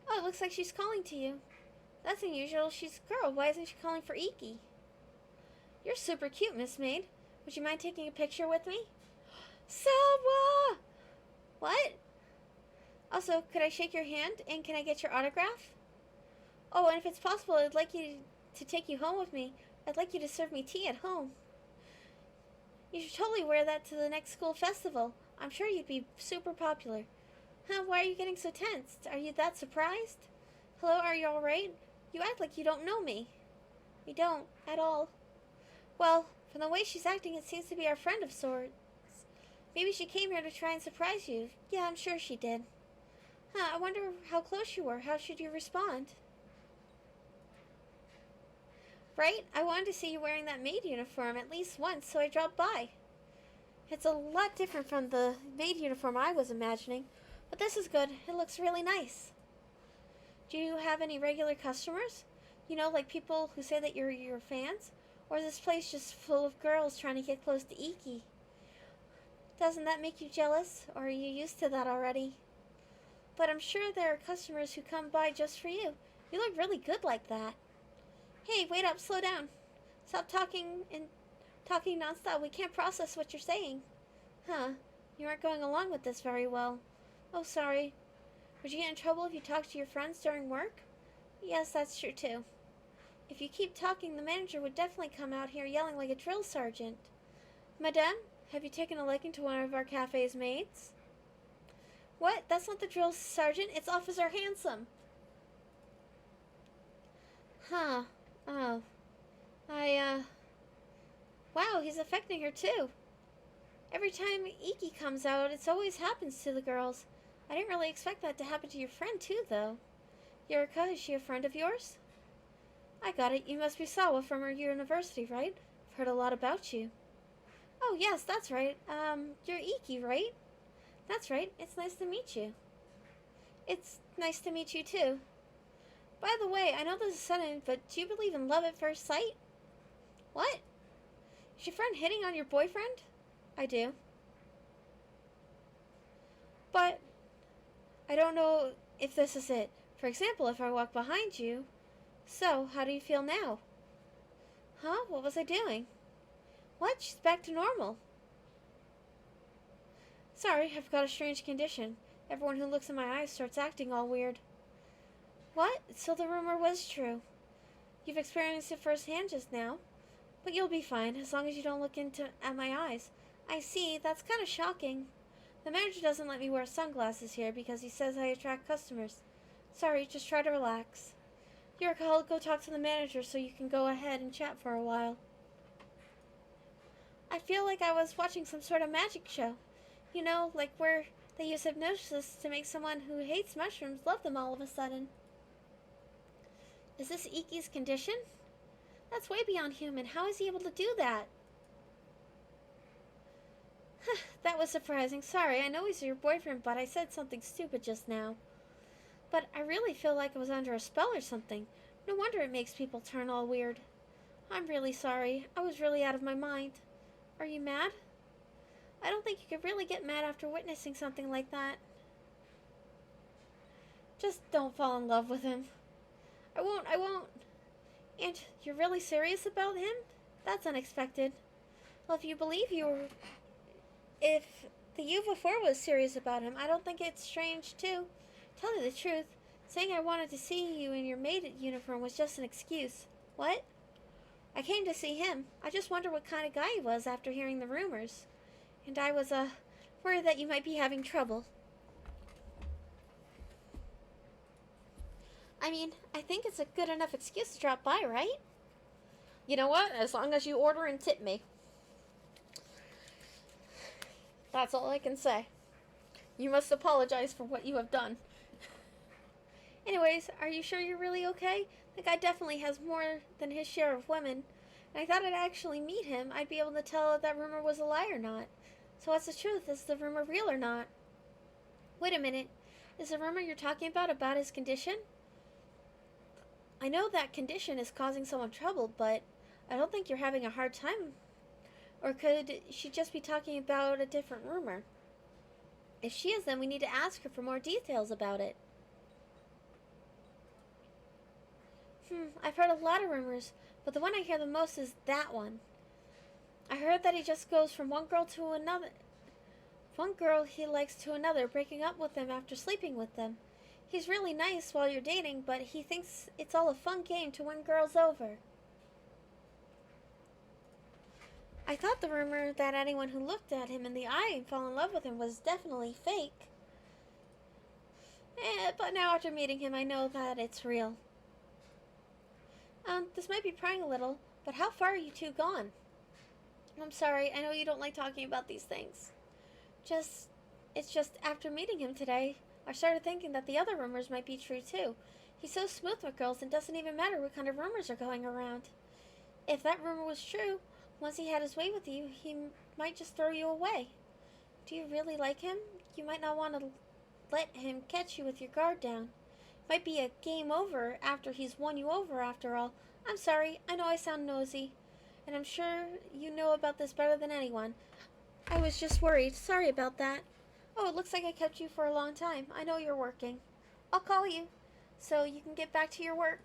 Oh, it looks like she's calling to you. That's unusual. She's a girl. Why isn't she calling for Iki? You're super cute, Miss Maid. Would you mind taking a picture with me? Sawa! What? Also, could I shake your hand, and can I get your autograph? Oh, and if it's possible, I'd like you to take you home with me. I'd like you to serve me tea at home. You should totally wear that to the next school festival. I'm sure you'd be super popular. Why are you getting so tense? Are you that surprised? Hello, are you alright? You act like you don't know me. We don't, at all. Well, from the way she's acting, it seems to be our friend of sorts. Maybe she came here to try and surprise you. Yeah, I'm sure she did. I wonder how close you were. How should you respond? Right? I wanted to see you wearing that maid uniform at least once, so I dropped by. It's a lot different from the maid uniform I was imagining, but this is good. It looks really nice. Do you have any regular customers? You know, like people who say that you're your fans? Or is this place just full of girls trying to get close to Iki? Doesn't that make you jealous, or are you used to that already? But I'm sure there are customers who come by just for you. You look really good like that. Hey, wait up, slow down. Stop talking nonstop. We can't process what you're saying. Huh, you aren't going along with this very well. Oh, sorry. Would you get in trouble if you talked to your friends during work? Yes, that's true too. If you keep talking, the manager would definitely come out here yelling like a drill sergeant. Madame, have you taken a liking to one of our cafe's maids? What? That's not the drill sergeant, it's Officer Handsome. Huh. Oh. Wow, he's affecting her too. Every time Iki comes out, it always happens to the girls. I didn't really expect that to happen to your friend too, though. Yurika, is she a friend of yours? I got it. You must be Sawa from our university, right? I've heard a lot about you. Oh, yes, that's right. You're Iki, right? That's right. It's nice to meet you. It's nice to meet you, too. By the way, I know this is sudden, but do you believe in love at first sight? What? Is your friend hitting on your boyfriend? I do. But I don't know if this is it. For example, if I walk behind you. So, how do you feel now? Huh? What was I doing? What? She's back to normal. Sorry, I've got a strange condition. Everyone who looks in my eyes starts acting all weird. What? So the rumor was true. You've experienced it firsthand just now. But you'll be fine, as long as you don't look at my eyes. I see, that's kind of shocking. The manager doesn't let me wear sunglasses here because he says I attract customers. Sorry, just try to relax. Yurika, I'll go talk to the manager so you can go ahead and chat for a while. I feel like I was watching some sort of magic show. You know, like where they use hypnosis to make someone who hates mushrooms love them all of a sudden. Is this Iki's condition? That's way beyond human. How is he able to do that? That was surprising. Sorry, I know he's your boyfriend, but I said something stupid just now. But I really feel like I was under a spell or something. No wonder it makes people turn all weird. I'm really sorry. I was really out of my mind. Are you mad? I don't think you could really get mad after witnessing something like that. Just don't fall in love with him. I won't. And you're really serious about him? That's unexpected. Well, if the you before was serious about him, I don't think it's strange too. Tell you the truth, saying I wanted to see you in your maid uniform was just an excuse. What? I came to see him. I just wondered what kind of guy he was after hearing the rumors. And I was, worried that you might be having trouble. I mean, I think it's a good enough excuse to drop by, right? You know what? As long as you order and tip me. That's all I can say. You must apologize for what you have done. Anyways, are you sure you're really okay? The guy definitely has more than his share of women. And I thought I'd actually meet him. I'd be able to tell if that rumor was a lie or not. So what's the truth? Is the rumor real or not? Wait a minute. Is the rumor you're talking about his condition? I know that condition is causing someone trouble, but I don't think you're having a hard time. Or could she just be talking about a different rumor? If she is, then we need to ask her for more details about it. I've heard a lot of rumors, but the one I hear the most is that one. I heard that he just goes from one girl to another. One girl he likes to another, breaking up with them after sleeping with them. He's really nice while you're dating, but he thinks it's all a fun game to win girls over. I thought the rumor that anyone who looked at him in the eye and fell in love with him was definitely fake. But now after meeting him, I know that it's real. This might be prying a little, but how far are you two gone? I'm sorry, I know you don't like talking about these things. It's just after meeting him today, I started thinking that the other rumors might be true too. He's so smooth with girls, it doesn't even matter what kind of rumors are going around. If that rumor was true, once he had his way with you, he might just throw you away. Do you really like him? You might not want to let him catch you with your guard down. Might be a game over after he's won you over after all. I'm sorry, I know I sound nosy, and I'm sure you know about this better than anyone. I was just worried. Sorry about that. Oh, it looks like I kept you for a long time. I know you're working. I'll call you so you can get back to your work.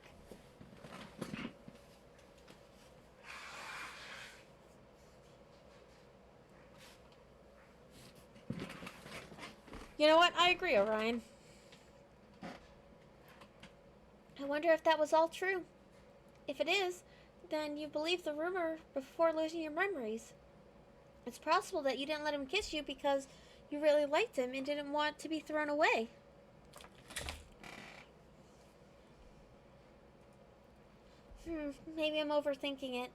You know what? I agree, Orion. I wonder if that was all true. If it is, then you believed the rumor before losing your memories. It's possible that you didn't let him kiss you because you really liked him and didn't want to be thrown away. Maybe I'm overthinking it.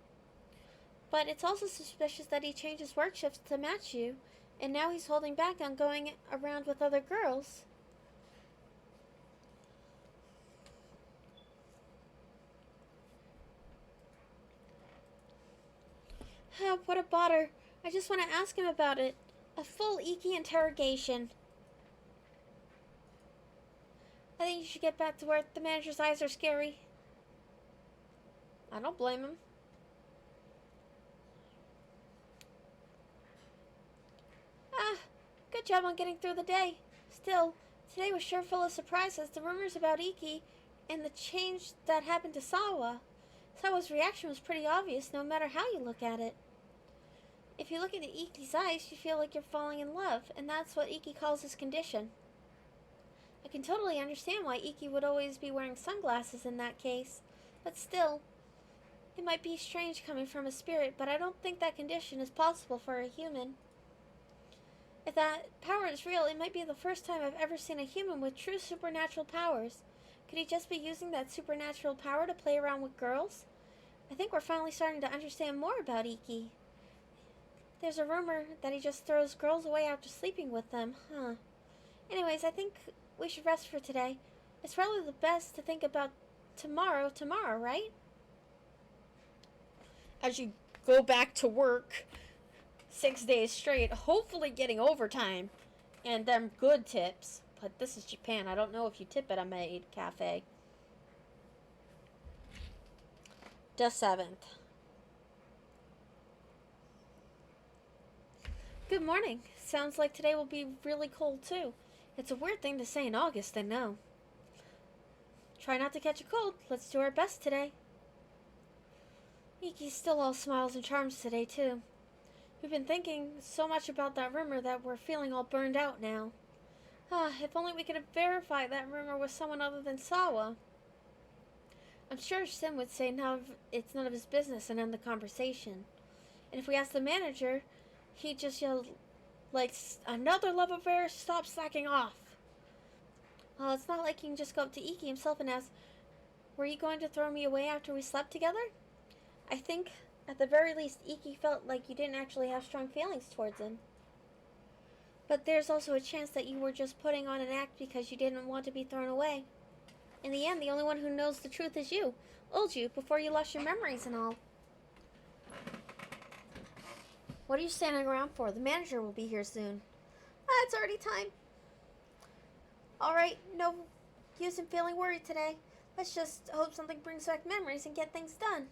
But it's also suspicious that he changed his work shifts to match you, and now he's holding back on going around with other girls. Oh, what a bother. I just want to ask him about it. A full Iki interrogation. I think you should get back to work. The manager's eyes are scary. I don't blame him. Good job on getting through the day. Still, today was sure full of surprises. The rumors about Iki and the change that happened to Sawa. Sawa's reaction was pretty obvious no matter how you look at it. If you look into Iki's eyes, you feel like you're falling in love, and that's what Iki calls his condition. I can totally understand why Iki would always be wearing sunglasses in that case, but still, it might be strange coming from a spirit, but I don't think that condition is possible for a human. If that power is real, it might be the first time I've ever seen a human with true supernatural powers. Could he just be using that supernatural power to play around with girls? I think we're finally starting to understand more about Iki. There's a rumor that he just throws girls away after sleeping with them, huh? Anyways, I think we should rest for today. It's probably the best to think about tomorrow, right? As you go back to work 6 days straight, hopefully getting overtime and them good tips. But this is Japan. I don't know if you tip at a maid cafe. The 7th. Good morning. Sounds like today will be really cold too. It's a weird thing to say in August, I know. Try not to catch a cold. Let's do our best today. Iki's still all smiles and charms today too. We've been thinking so much about that rumor that we're feeling all burned out now. If only we could have verified that rumor with someone other than Sawa. I'm sure Sim would say it's none of his business and end the conversation. And if we asked the manager, he'd just yell, like, another love affair, stop slacking off. Well, it's not like he can just go up to Iki himself and ask, were you going to throw me away after we slept together? I think, at the very least, Iki felt like you didn't actually have strong feelings towards him. But there's also a chance that you were just putting on an act because you didn't want to be thrown away. In the end, the only one who knows the truth is you. Old you, before you lost your memories and all. What are you standing around for? The manager will be here soon. It's already time. Alright, no use in feeling worried today. Let's just hope something brings back memories and get things done.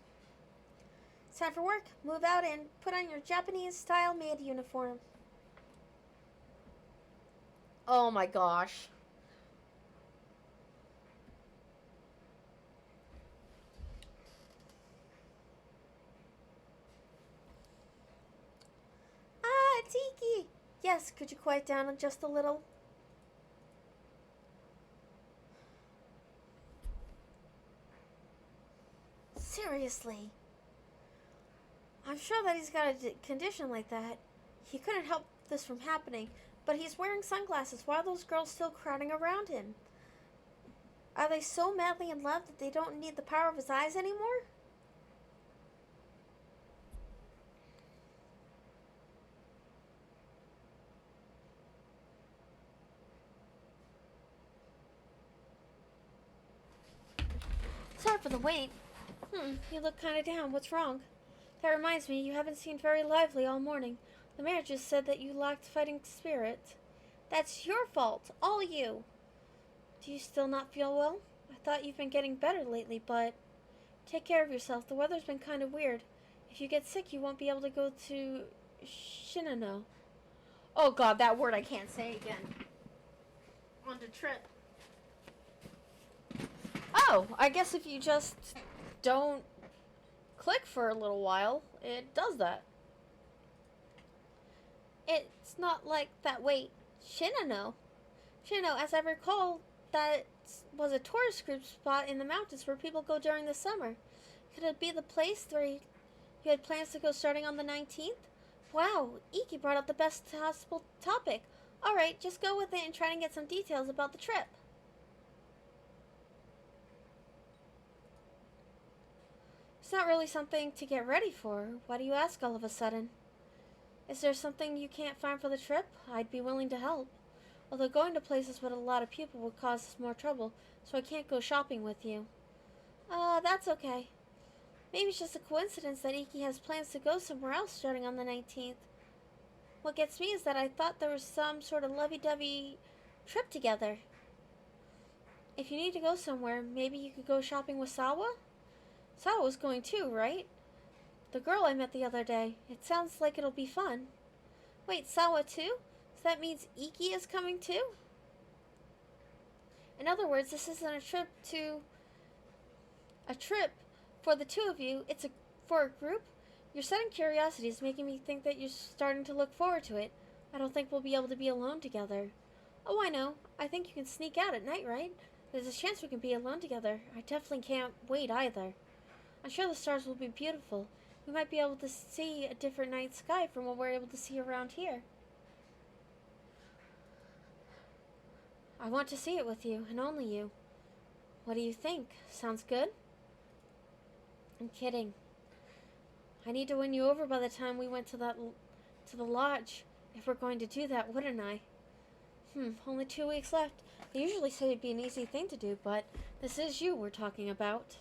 It's time for work. Move out and put on your Japanese-style maid uniform. Oh my gosh. Tiki! Yes, could you quiet down just a little? Seriously. I'm sure that he's got a condition like that. He couldn't help this from happening, but he's wearing sunglasses. Why are those girls still crowding around him? Are they so madly in love that they don't need the power of his eyes anymore? Sorry for the wait. You look kind of down. What's wrong? That reminds me, you haven't seemed very lively all morning. The mayor just said that you lacked fighting spirit. That's your fault, all you. Do you still not feel well? I thought you've been getting better lately, but take care of yourself. The weather's been kind of weird. If you get sick, you won't be able to go to Shinano. Oh god, that word I can't say again. On the trip. Oh, I guess if you just don't click for a little while, it does that. It's not like that. Wait, Shinano? Shinano, as I recall, that was a tourist group spot in the mountains where people go during the summer. Could it be the place where you had plans to go starting on the 19th? Wow, Iki brought up the best possible topic. Alright, just go with it and try and get some details about the trip. It's not really something to get ready for. Why do you ask all of a sudden? Is there something you can't find for the trip? I'd be willing to help. Although going to places with a lot of people would cause us more trouble, so I can't go shopping with you. That's okay. Maybe it's just a coincidence that Iki has plans to go somewhere else starting on the 19th. What gets me is that I thought there was some sort of lovey-dovey trip together. If you need to go somewhere, maybe you could go shopping with Sawa? Sawa's going too, right? The girl I met the other day. It sounds like it'll be fun. Wait, Sawa too? So that means Iki is coming too? In other words, this isn't a trip for the two of you. It's for a group. Your sudden curiosity is making me think that you're starting to look forward to it. I don't think we'll be able to be alone together. Oh, I know. I think you can sneak out at night, right? There's a chance we can be alone together. I definitely can't wait either. I'm sure the stars will be beautiful. We might be able to see a different night sky from what we're able to see around here. I want to see it with you, and only you. What do you think? Sounds good? I'm kidding. I need to win you over by the time we went to the lodge. If we're going to do that, wouldn't I? Only 2 weeks left. I usually say it'd be an easy thing to do, but this is you we're talking about.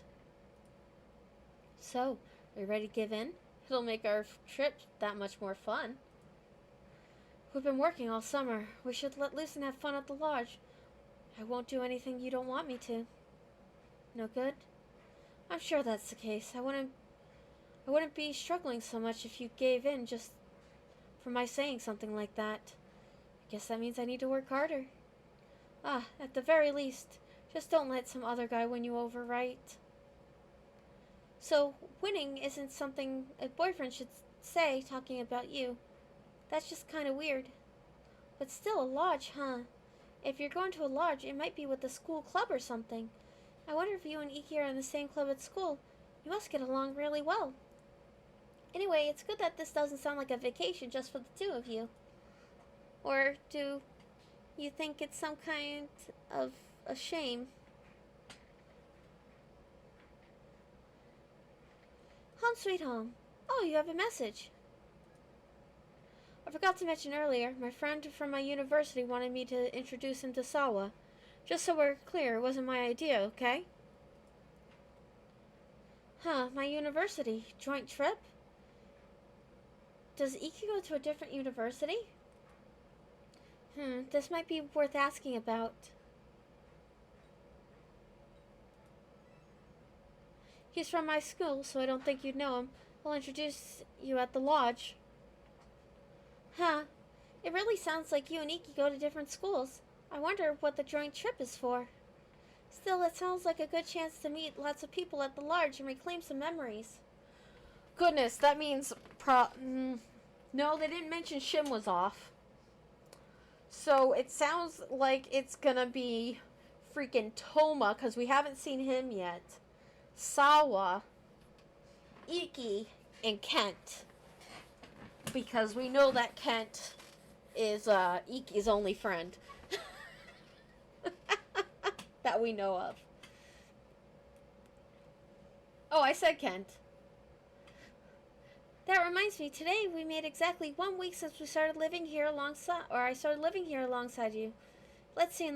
So, are you ready to give in? It'll make our trip that much more fun. We've been working all summer. We should let loose and have fun at the lodge. I won't do anything you don't want me to. No good? I'm sure that's the case. I wouldn't be struggling so much if you gave in just for my saying something like that. I guess that means I need to work harder. At the very least, just don't let some other guy win you over, right? So, winning isn't something a boyfriend should say talking about you. That's just kind of weird. But still, a lodge, huh? If you're going to a lodge, it might be with a school club or something. I wonder if you and Iki are in the same club at school. You must get along really well. Anyway, it's good that this doesn't sound like a vacation just for the two of you. Or do you think it's some kind of a shame? Home sweet home. Oh, you have a message. I forgot to mention earlier, my friend from my university wanted me to introduce him to Sawa. Just so we're clear, it wasn't my idea, okay? My university. Joint trip? Does Iki go to a different university? This might be worth asking about. He's from my school, so I don't think you'd know him. I'll introduce you at the lodge. It really sounds like you and Iki go to different schools. I wonder what the joint trip is for. Still, it sounds like a good chance to meet lots of people at the lodge and reclaim some memories. Goodness, that means no, they didn't mention Shim was off. So it sounds like it's gonna be freaking Toma, because we haven't seen him yet. Sawa, Iki, and Kent. Because we know that Kent is Iki's only friend. That we know of. Oh, I said Kent. That reminds me, today we made exactly 1 week since we started living here alongside, or I started living here alongside you. Let's see,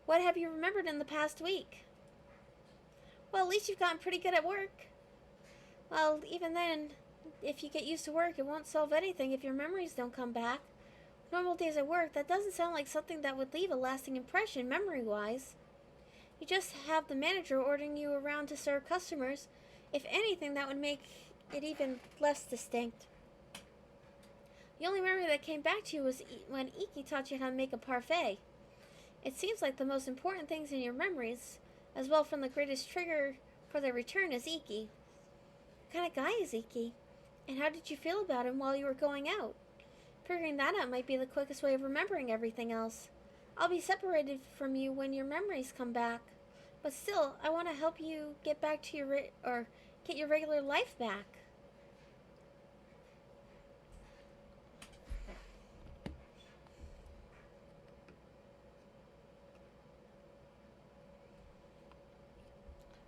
what have you remembered in the past week? Well, at least you've gotten pretty good at work. Well, even then, If you get used to work, it won't solve anything if your memories don't come back. Normal days at work, that doesn't sound like something that would leave a lasting impression memory-wise. You just have the manager ordering you around to serve customers. If anything, that would make it even less distinct. The only memory that came back to you was when Iki taught you how to make a parfait. It seems like the most important things in your memories, as well from the greatest trigger for their return, is Iki. What kind of guy is Iki? And how did you feel about him while you were going out? Figuring that out might be the quickest way of remembering everything else. I'll be separated from you when your memories come back. But still, I want to help you get back to get your regular life back.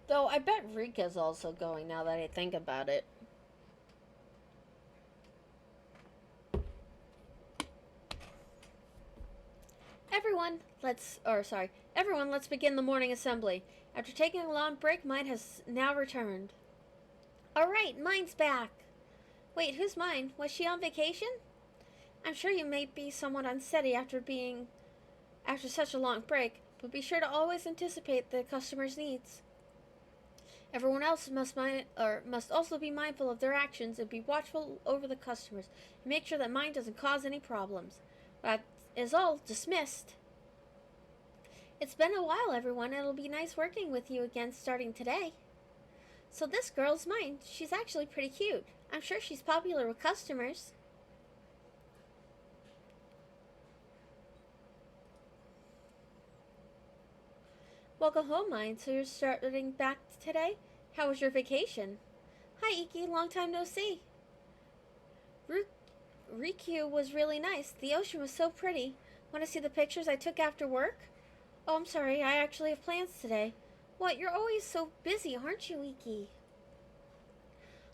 Though I bet Rika's also going now that I think about it. Everyone, let's begin the morning assembly. After taking a long break, mine has now returned. Alright, mine's back. Wait, who's mine? Was she on vacation? I'm sure you may be somewhat unsteady after such a long break, but be sure to always anticipate the customer's needs. Everyone else must also be mindful of their actions and be watchful over the customers and make sure that mine doesn't cause any problems. That is all dismissed. It's been a while, everyone. It'll be nice working with you again starting today. So this girl's mine. She's actually pretty cute. I'm sure she's popular with customers. Welcome home, mine. So you're starting back today? How was your vacation? Hi, Iki. Long time no see. Rikyu was really nice. The ocean was so pretty. Want to see the pictures I took after work? Oh, I'm sorry. I actually have plans today. What? You're always so busy, aren't you, Iki?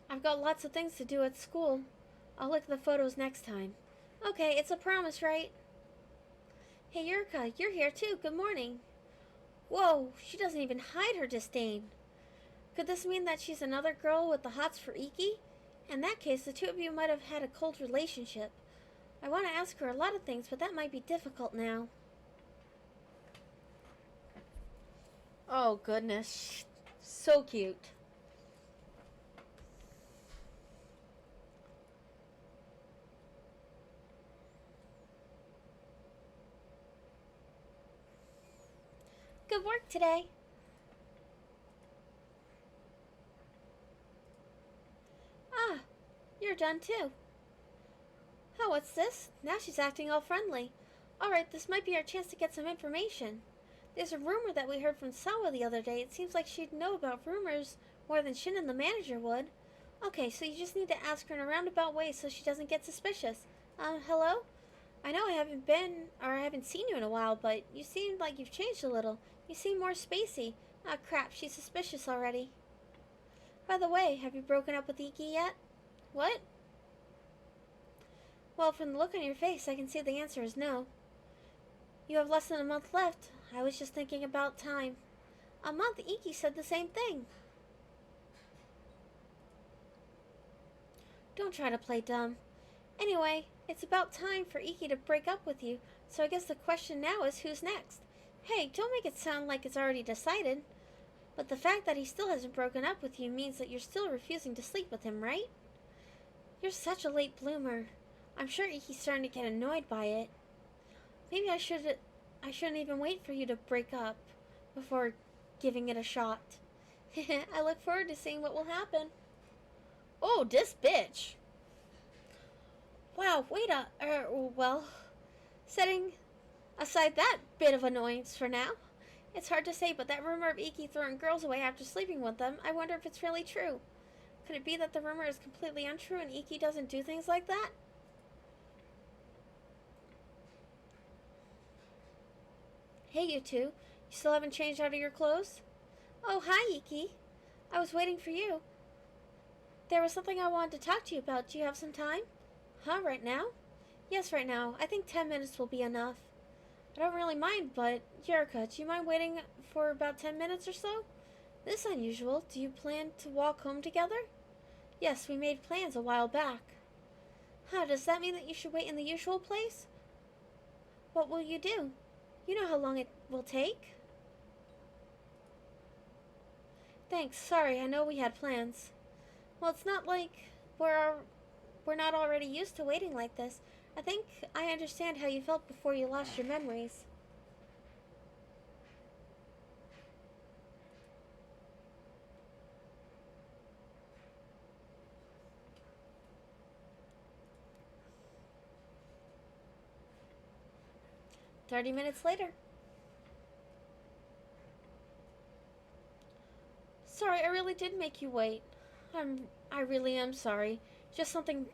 I've got lots of things to do at school. I'll look at the photos next time. Okay, it's a promise, right? Hey, Yurika, you're here too. Good morning. Whoa, she doesn't even hide her disdain. Could this mean that she's another girl with the hots for Iki? In that case, the two of you might have had a cold relationship. I want to ask her a lot of things, but that might be difficult now. Oh, goodness. So cute. Good work today. Ah, you're done too. Oh, what's this? Now she's acting all friendly. Alright, this might be our chance to get some information. There's a rumor that we heard from Sawa the other day. It seems like she'd know about rumors more than Shin and the manager would. Okay, so you just need to ask her in a roundabout way so she doesn't get suspicious. Hello? I know I haven't seen you in a while, but you seem like you've changed a little. You seem more spacey. Ah, crap, she's suspicious already. By the way, have you broken up with Iki yet? What? Well, from the look on your face, I can see the answer is no. You have less than a month left. I was just thinking about time. A month? Iki said the same thing. Don't try to play dumb. Anyway, it's about time for Iki to break up with you, so I guess the question now is who's next? Hey, don't make it sound like it's already decided. But the fact that he still hasn't broken up with you means that you're still refusing to sleep with him, right? You're such a late bloomer. I'm sure Iki's starting to get annoyed by it. Maybe I shouldn't even wait for you to break up before giving it a shot. I look forward to seeing what will happen. Oh, this bitch. Wow, setting aside that bit of annoyance for now, it's hard to say, but that rumor of Iki throwing girls away after sleeping with them, I wonder if it's really true. Could it be that the rumor is completely untrue and Iki doesn't do things like that? Hey, you two. You still haven't changed out of your clothes? Oh, hi, Iki. I was waiting for you. There was something I wanted to talk to you about. Do you have some time? Huh, right now? Yes, right now. I think 10 minutes will be enough. I don't really mind, but Yurika, do you mind waiting for about 10 minutes or so? This is unusual. Do you plan to walk home together? Yes, we made plans a while back. Huh, does that mean that you should wait in the usual place? What will you do? You know how long it will take? Thanks, sorry, I know we had plans. Well, it's not like we're we're not already used to waiting like this. I think I understand how you felt before you lost your memories. 30 minutes later. Sorry, I really did make you wait. I really am sorry. Just something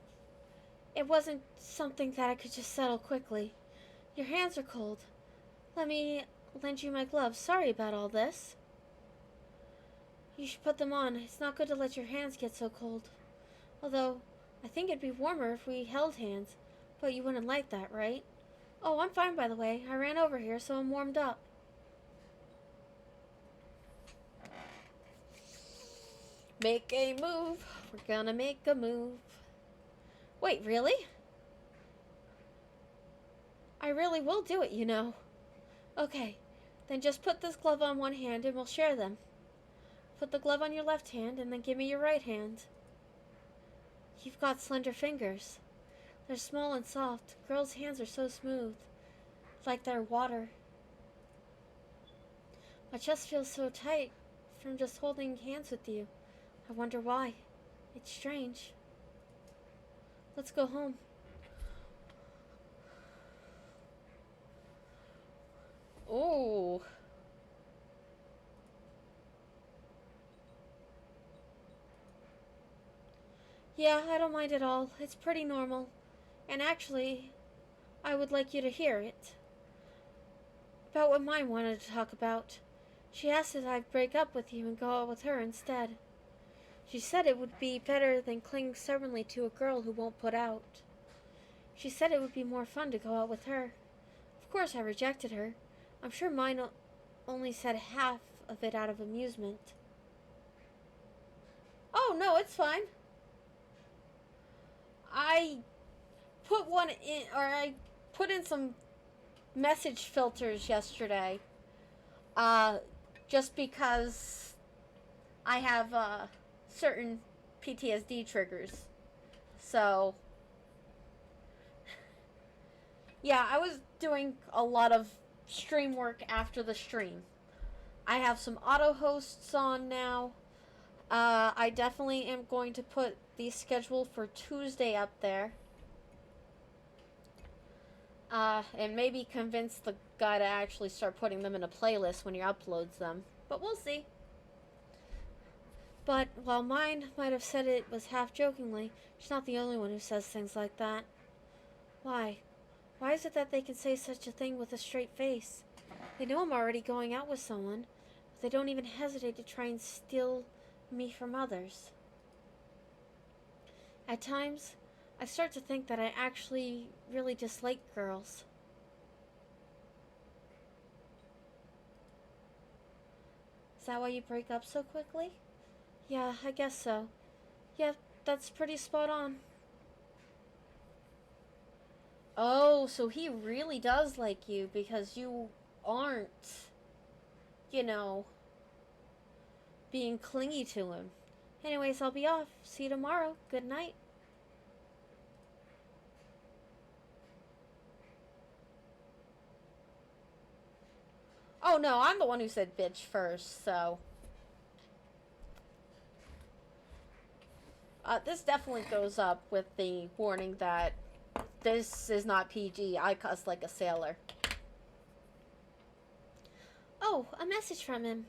it wasn't something that I could just settle quickly. Your hands are cold. Let me lend you my gloves. Sorry about all this. You should put them on. It's not good to let your hands get so cold. Although, I think it'd be warmer if we held hands. But you wouldn't like that, right? Oh, I'm fine, by the way. I ran over here, so I'm warmed up. Make a move. We're gonna make a move. Wait, really? I really will do it, you know. Okay, then just put this glove on one hand and we'll share them. Put the glove on your left hand and then give me your right hand. You've got slender fingers. They're small and soft. Girls' hands are so smooth, like they're water. My chest feels so tight from just holding hands with you. I wonder why. It's strange. Let's go home. Ooh. Yeah, I don't mind at all. It's pretty normal. And actually, I would like you to hear it. About what mine wanted to talk about. She asked that I break up with you and go out with her instead. She said it would be better than cling stubbornly to a girl who won't put out. She said it would be more fun to go out with her. Of course I rejected her. I'm sure mine only said half of it out of amusement. Oh, no, it's fine. I I put in some message filters yesterday. Just because I have certain PTSD triggers. So, yeah, I was doing a lot of stream work after the stream. I have some auto hosts on now. I definitely am going to put the schedule for Tuesday up there. And maybe convince the guy to actually start putting them in a playlist when he uploads them. But we'll see. But while mine might have said it was half jokingly, she's not the only one who says things like that. Why? Why is it that they can say such a thing with a straight face? They know I'm already going out with someone, but they don't even hesitate to try and steal me from others. At times, I start to think that I actually really dislike girls. Is that why you break up so quickly? Yeah, I guess so. Yeah, that's pretty spot on. Oh, so he really does like you because you aren't, you know, being clingy to him. Anyways, I'll be off. See you tomorrow. Good night. Oh no, I'm the one who said bitch first, so. This definitely goes up with the warning that this is not PG. I cuss like a sailor. Oh, a message from him.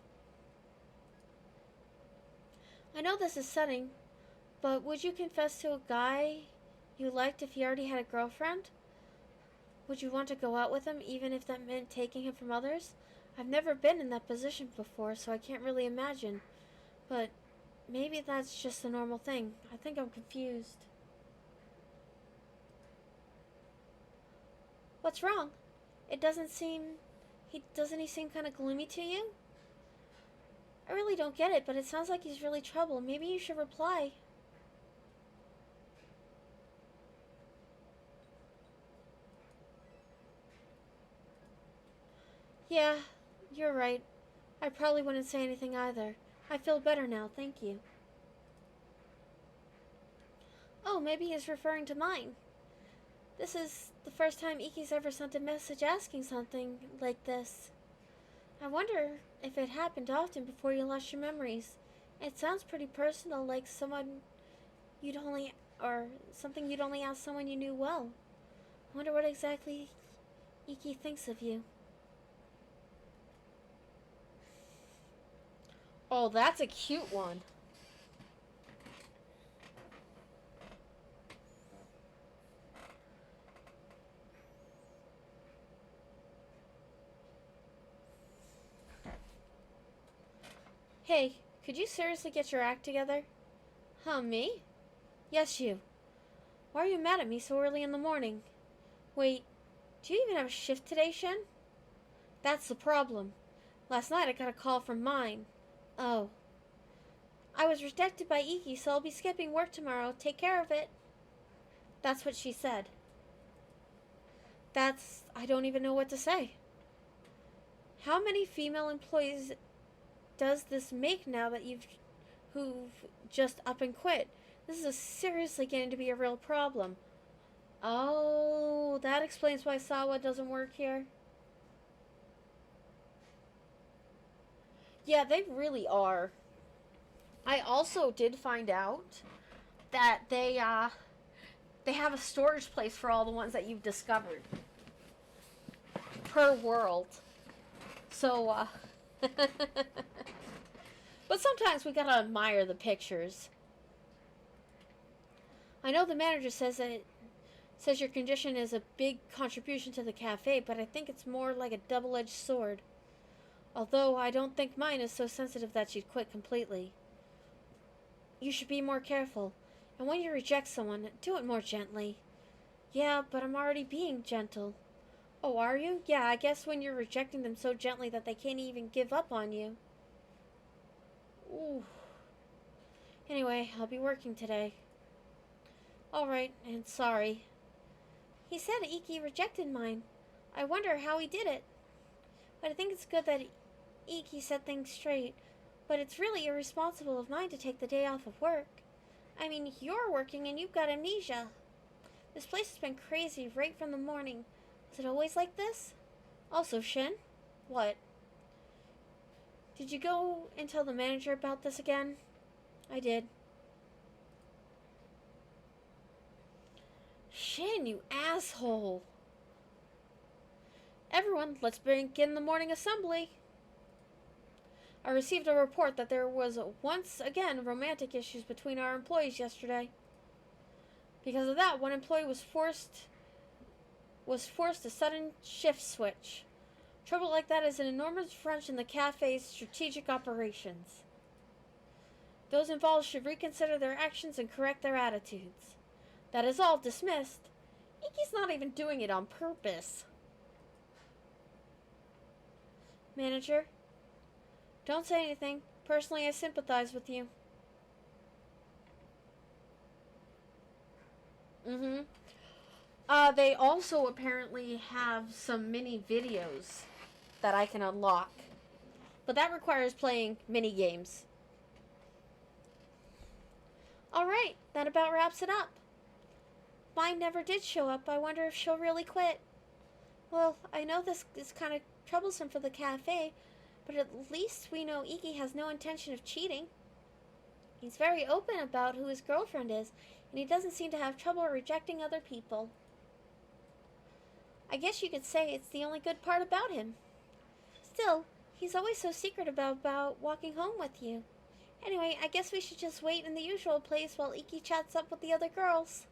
I know this is sudden, but would you confess to a guy you liked if he already had a girlfriend? Would you want to go out with him even if that meant taking him from others? I've never been in that position before, so I can't really imagine. But maybe that's just a normal thing. I think I'm confused. What's wrong? It doesn't seem... Doesn't he seem kind of gloomy to you? I really don't get it, but it sounds like he's really troubled. Maybe you should reply. Yeah, you're right. I probably wouldn't say anything either. I feel better now, thank you. Oh, maybe he's referring to mine. This is the first time Iki's ever sent a message asking something like this. I wonder if it happened often before you lost your memories. It sounds pretty personal, like you'd only, or something you'd only ask someone you knew well. I wonder what exactly Iki thinks of you. Oh, that's a cute one. Hey, could you seriously get your act together? Huh, me? Yes, you. Why are you mad at me so early in the morning? Wait, do you even have a shift today, Shin? That's the problem. Last night I got a call from mine. Oh. I was rejected by Iki, so I'll be skipping work tomorrow. Take care of it. That's what she said. I don't even know what to say. How many female employees does this make now that who've just up and quit? This is seriously getting to be a real problem. Oh, that explains why Sawa doesn't work here. Yeah, they really are. I also did find out that they have a storage place for all the ones that you've discovered per world. So but sometimes we gotta admire the pictures. I know the manager says your condition is a big contribution to the cafe, but I think it's more like a double-edged sword. Although I don't think mine is so sensitive that she'd quit completely. You should be more careful. And when you reject someone, do it more gently. Yeah, but I'm already being gentle. Oh, are you? Yeah, I guess when you're rejecting them so gently that they can't even give up on you. Ooh. Anyway, I'll be working today. Alright, and sorry. He said Iki rejected mine. I wonder how he did it. But I think it's good that Iki set things straight. But it's really irresponsible of mine to take the day off of work. I mean, you're working and you've got amnesia. This place has been crazy right from the morning. Is it always like this? Also, Shin? What? Did you go and tell the manager about this again? I did. Shin, you asshole. Everyone, let's begin the morning assembly. I received a report that there was once again romantic issues between our employees yesterday. Because of that, one employee was forced a sudden shift switch. Trouble like that is an enormous wrench in the cafe's strategic operations. Those involved should reconsider their actions and correct their attitudes. That is all dismissed. Iki's not even doing it on purpose. Manager, don't say anything. Personally, I sympathize with you. Mm-hmm. They also apparently have some mini videos that I can unlock. But that requires playing mini games. Alright, that about wraps it up. Mine never did show up. I wonder if she'll really quit. Well, I know this is kind of troublesome for the cafe, but at least we know Iki has no intention of cheating. He's very open about who his girlfriend is, and he doesn't seem to have trouble rejecting other people. I guess you could say it's the only good part about him. Still, he's always so secret about walking home with you. Anyway, I guess we should just wait in the usual place while Iki chats up with the other girls.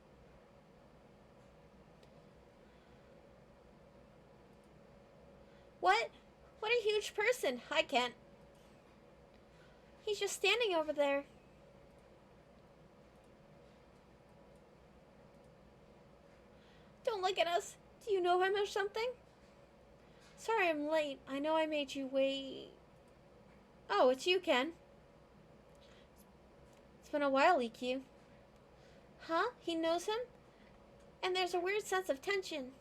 What? What a huge person. Hi, Kent. He's just standing over there. Don't look at us. Do you know him or something? Sorry I'm late. I know I made you wait. Oh, it's you, Ken. It's been a while, EQ. Huh? He knows him? And there's a weird sense of tension.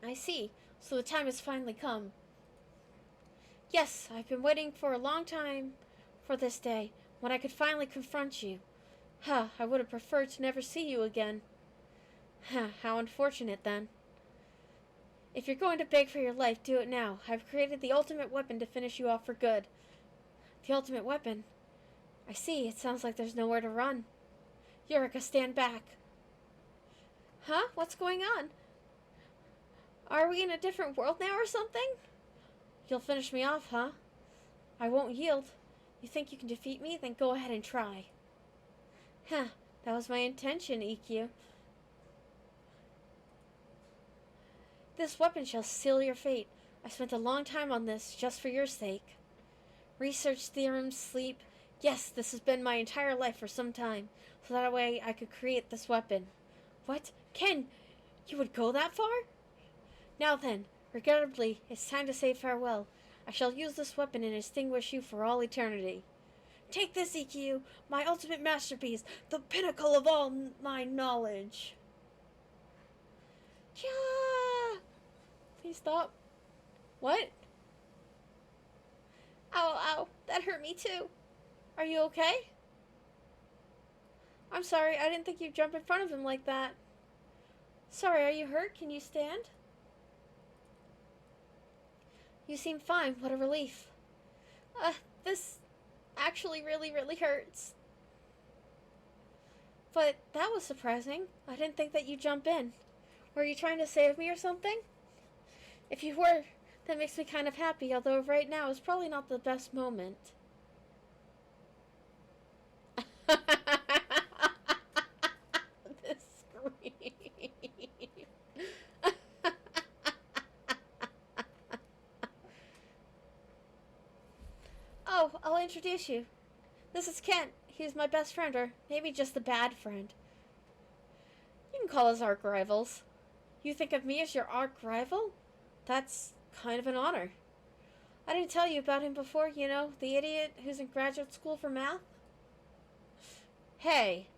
I see. So the time has finally come. Yes, I've been waiting for a long time for this day, when I could finally confront you. I would have preferred to never see you again. How unfortunate, then. If you're going to beg for your life, do it now. I've created the ultimate weapon to finish you off for good. The ultimate weapon? I see, it sounds like there's nowhere to run. Eureka, stand back. Huh? What's going on? Are we in a different world now or something? You'll finish me off, huh? I won't yield. You think you can defeat me? Then go ahead and try. That was my intention, EQ. This weapon shall seal your fate. I spent a long time on this, just for your sake. Research, theorems, sleep. Yes, this has been my entire life for some time, so that way I could create this weapon. What? Ken, you would go that far? Now then, regrettably, it's time to say farewell. I shall use this weapon and extinguish you for all eternity. Take this, EQ, my ultimate masterpiece, the pinnacle of all my knowledge. Yeah! Please stop. What? Ow, ow, that hurt me too. Are you okay? I'm sorry, I didn't think you'd jump in front of him like that. Sorry, are you hurt? Can you stand? You seem fine. What a relief. This actually really, really hurts. But that was surprising. I didn't think that you'd jump in. Were you trying to save me or something? If you were, that makes me kind of happy, although right now is probably not the best moment. This scream. Oh, I'll introduce you. This is Kent. He's my best friend, or maybe just the bad friend. You can call us arch rivals. You think of me as your arch rival? That's kind of an honor. I didn't tell you about him before, you know, the idiot who's in graduate school for math. Hey,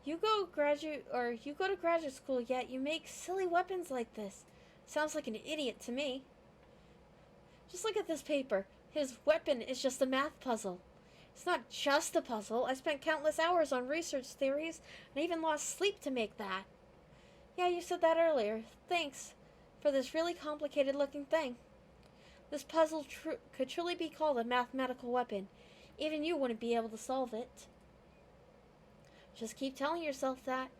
you go to graduate school, yet you make silly weapons like this. Sounds like an idiot to me. Just look at this paper. His weapon is just a math puzzle. It's not just a puzzle. I spent countless hours on research theories and I even lost sleep to make that. Yeah, you said that earlier. Thanks for this really complicated looking thing. This puzzle could truly be called a mathematical weapon. Even you wouldn't be able to solve it. Just keep telling yourself that.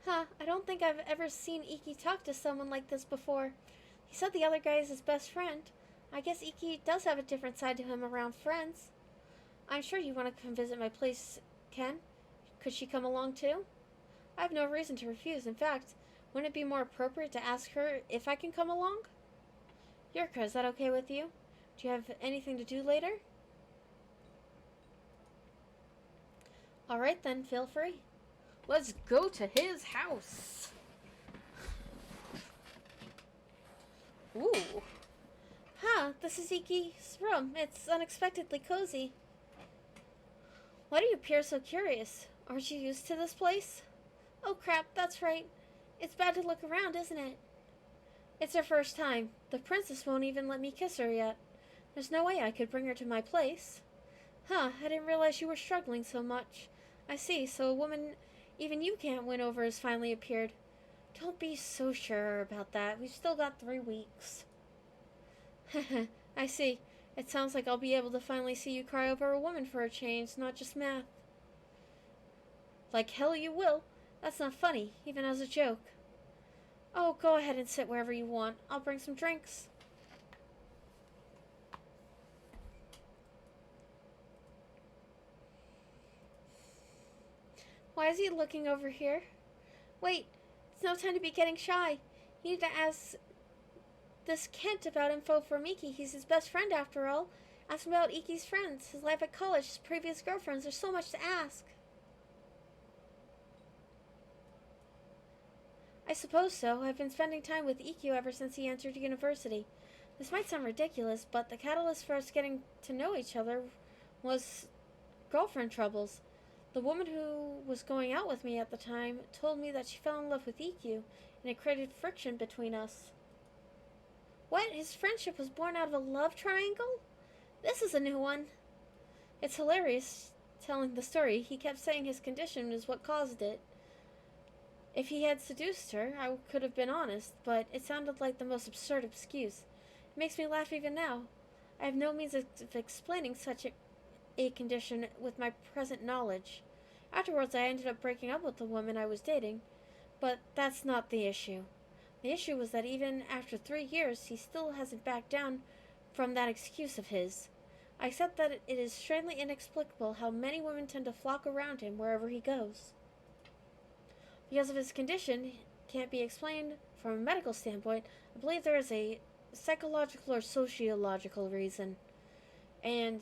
I don't think I've ever seen Iki talk to someone like this before. He said the other guy is his best friend. I guess Iki does have a different side to him around friends. I'm sure you want to come visit my place, Ken. Could she come along too? I have no reason to refuse. In fact, wouldn't it be more appropriate to ask her if I can come along? Yurka, is that okay with you? Do you have anything to do later? Alright then, feel free. Let's go to his house. Ooh. This is Iki's room. It's unexpectedly cozy. Why do you appear so curious? Aren't you used to this place? Oh crap, that's right. It's bad to look around, isn't it? It's her first time. The princess won't even let me kiss her yet. There's no way I could bring her to my place. I didn't realize you were struggling so much. I see, so a woman even you can't win over has finally appeared. Don't be so sure about that. We've still got 3 weeks. I see. It sounds like I'll be able to finally see you cry over a woman for a change, not just math. Like hell you will. That's not funny, even as a joke. Oh, go ahead and sit wherever you want. I'll bring some drinks. Why is he looking over here? Wait, it's no time to be getting shy. You need to ask this Kent about info for Miki. He's his best friend after all. Ask him about Iki's friends, his life at college, his previous girlfriends. There's so much to ask. I suppose so. I've been spending time with Ikkyu ever since he entered university. This might sound ridiculous, but the catalyst for us getting to know each other was girlfriend troubles. The woman who was going out with me at the time told me that she fell in love with Ikkyu, and it created friction between us. What? His friendship was born out of a love triangle? This is a new one. It's hilarious telling the story. He kept saying his condition is what caused it. If he had seduced her, I could have been honest, but it sounded like the most absurd excuse. It makes me laugh even now. I have no means of explaining such a condition with my present knowledge. Afterwards, I ended up breaking up with the woman I was dating, but that's not the issue. The issue was that even after 3 years, he still hasn't backed down from that excuse of his. I accept that it is strangely inexplicable how many women tend to flock around him wherever he goes. Because of his condition can't be explained from a medical standpoint, I believe there is a psychological or sociological reason. And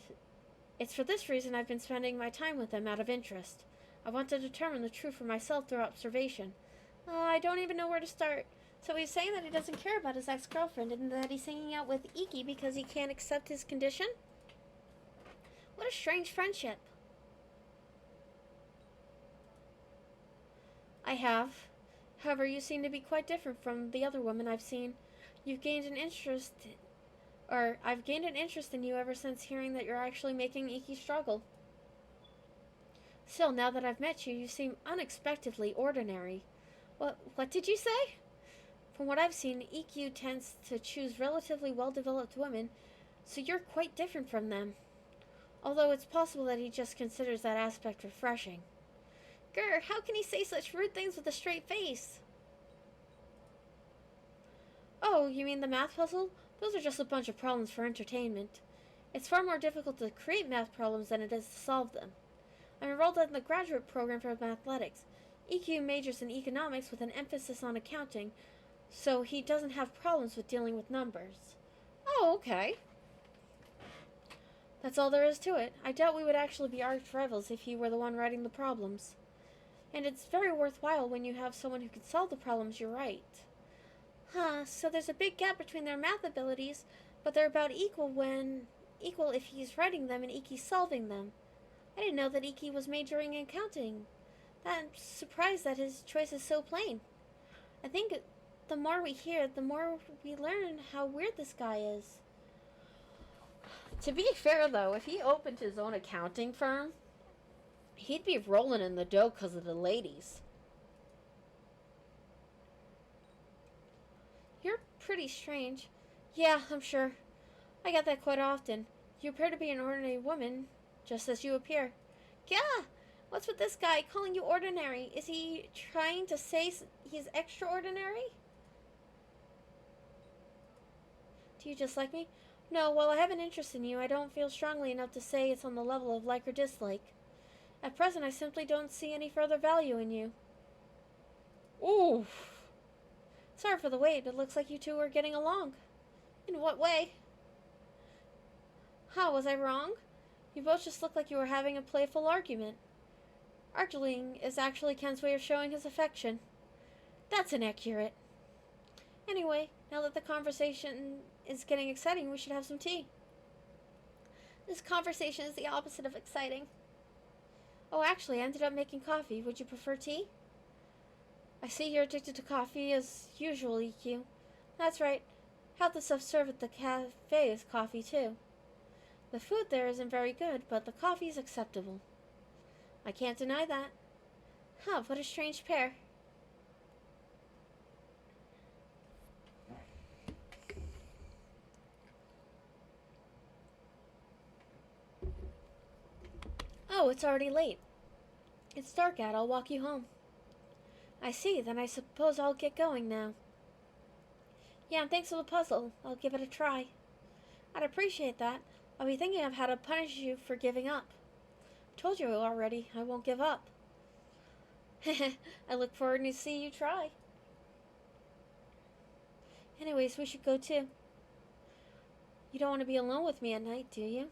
it's for this reason I've been spending my time with him out of interest. I want to determine the truth for myself through observation. I don't even know where to start. So he's saying that he doesn't care about his ex-girlfriend and that he's hanging out with Iki because he can't accept his condition? What a strange friendship. I have. However, you seem to be quite different from the other women I've seen. You've gained an interest, or I've gained an interest in you ever since hearing that you're actually making Iki struggle. Still, now that I've met you, you seem unexpectedly ordinary. What did you say? From what I've seen, EQ tends to choose relatively well-developed women, so you're quite different from them. Although it's possible that he just considers that aspect refreshing. Grr, how can he say such rude things with a straight face? Oh, you mean the math puzzle? Those are just a bunch of problems for entertainment. It's far more difficult to create math problems than it is to solve them. I'm enrolled in the graduate program for athletics. EQ majors in economics with an emphasis on accounting, so he doesn't have problems with dealing with numbers. Oh, okay. That's all there is to it. I doubt we would actually be arch rivals if he were the one writing the problems. And it's very worthwhile when you have someone who can solve the problems you write. So there's a big gap between their math abilities, but they're about equal if he's writing them and Iki's solving them. I didn't know that Iki was majoring in accounting. I'm surprised that his choice is so plain. I think the more we hear, the more we learn how weird this guy is. To be fair, though, if he opened his own accounting firm, he'd be rolling in the dough because of the ladies. You're pretty strange. Yeah, I'm sure. I get that quite often. You appear to be an ordinary woman, just as you appear. Yeah! What's with this guy calling you ordinary? Is he trying to say he's extraordinary? Do you dislike me? No, while I have an interest in you, I don't feel strongly enough to say it's on the level of like or dislike. At present, I simply don't see any further value in you. Oof. Sorry for the wait. It looks like you two are getting along. In what way? How, was I wrong? You both just look like you were having a playful argument. Arguing is actually Ken's way of showing his affection. That's inaccurate. Anyway, now that the conversation is getting exciting, we should have some tea. This conversation is the opposite of exciting. Oh, actually, I ended up making coffee. Would you prefer tea? I see you're addicted to coffee as usual, EQ. That's right. Half the stuff served at the cafe is coffee, too. The food there isn't very good, but the coffee is acceptable. I can't deny that. What a strange pair. Oh, it's already late. It's dark out. I'll walk you home. I see. Then I suppose I'll get going now. Yeah, and thanks for the puzzle. I'll give it a try. I'd appreciate that. I'll be thinking of how to punish you for giving up. Told you already, I won't give up. I look forward to see you try. Anyways, we should go too. You don't want to be alone with me at night, do you?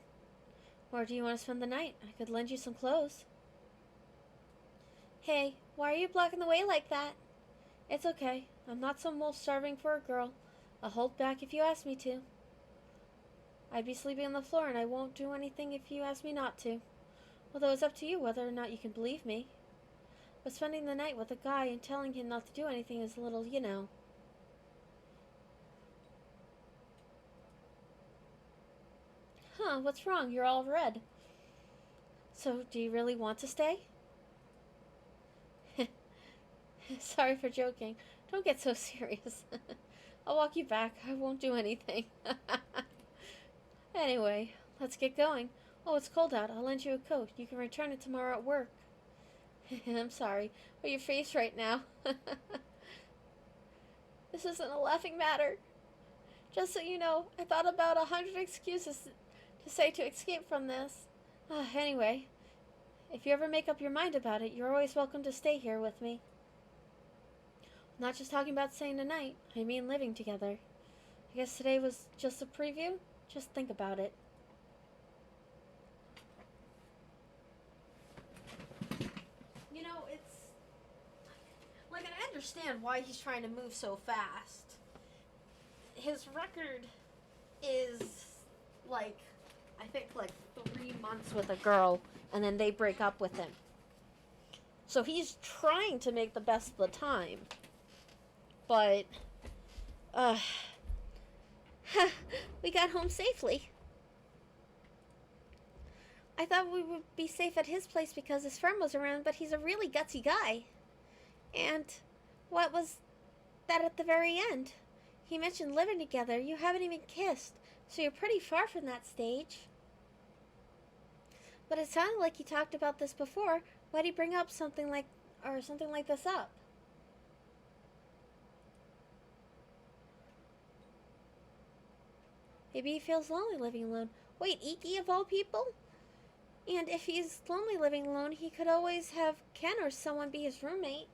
Or do you want to spend the night? I could lend you some clothes. Hey, why are you blocking the way like that? It's okay. I'm not some wolf starving for a girl. I'll hold back if you ask me to. I'd be sleeping on the floor and I won't do anything if you ask me not to. Although it's up to you whether or not you can believe me. But spending the night with a guy and telling him not to do anything is a little, Huh, what's wrong? You're all red. So, do you really want to stay? Sorry for joking. Don't get so serious. I'll walk you back. I won't do anything. Anyway, let's get going. Oh, it's cold out. I'll lend you a coat. You can return it tomorrow at work. I'm sorry, but your face right now. This isn't a laughing matter. Just so you know, I thought about 100 excuses to say to escape from this. Anyway, if you ever make up your mind about it, you're always welcome to stay here with me. I'm not just talking about staying tonight, I mean living together. I guess today was just a preview? Just think about it. You know, it's... like, I understand why he's trying to move so fast. His record is, like, I think, like 3 months with a girl, and then they break up with him. So he's trying to make the best of the time. But, we got home safely. I thought we would be safe at his place because his friend was around, but he's a really gutsy guy. And what was that at the very end? He mentioned living together. You haven't even kissed, so you're pretty far from that stage. But it sounded like he talked about this before. Why'd he bring up something like this up? Maybe he feels lonely living alone. Wait, Iki of all people? And if he's lonely living alone, he could always have Ken or someone be his roommate.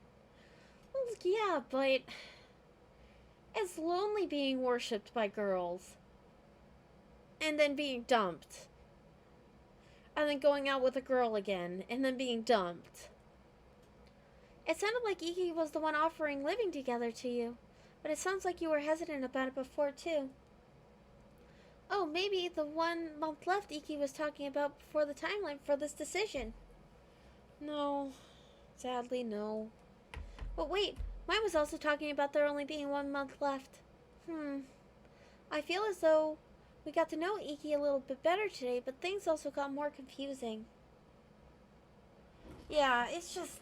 Well, yeah, but it's lonely being worshipped by girls. And then being dumped. And then going out with a girl again. And then being dumped. It sounded like Iki was the one offering living together to you. But it sounds like you were hesitant about it before, too. Oh, maybe the 1 month left Iki was talking about before the timeline for this decision. No. Sadly, no. But wait, mine was also talking about there only being 1 month left. I feel as though we got to know Iki a little bit better today, but things also got more confusing. Yeah, it's just...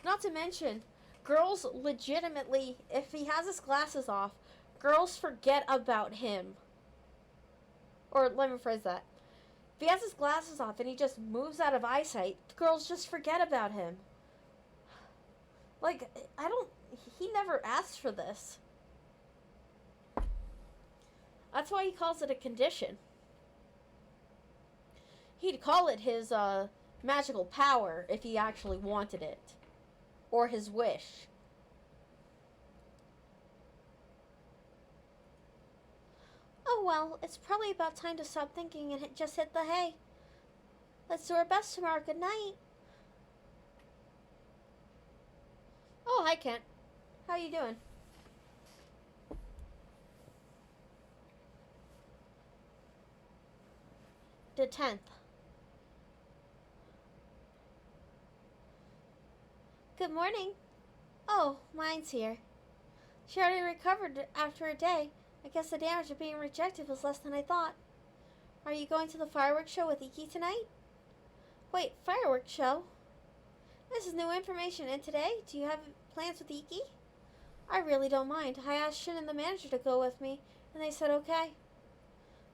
Not to mention, girls legitimately, if he has his glasses off, girls forget about him. Or let me phrase that. If he has his glasses off and he just moves out of eyesight, girls just forget about him. Like, he never asked for this. That's why he calls it a condition. He'd call it his magical power if he actually wanted it. Or his wish. Oh well, it's probably about time to stop thinking and just hit the hay. Let's do our best tomorrow. Good night. Oh, hi Kent. How you doing? The 10th. Good morning. Oh, mine's here. She already recovered after a day. I guess the damage of being rejected was less than I thought. Are you going to the fireworks show with Iki tonight? Wait, fireworks show? This is new information. And today, do you have plans with Iki? I really don't mind. I asked Shin and the manager to go with me, and they said okay.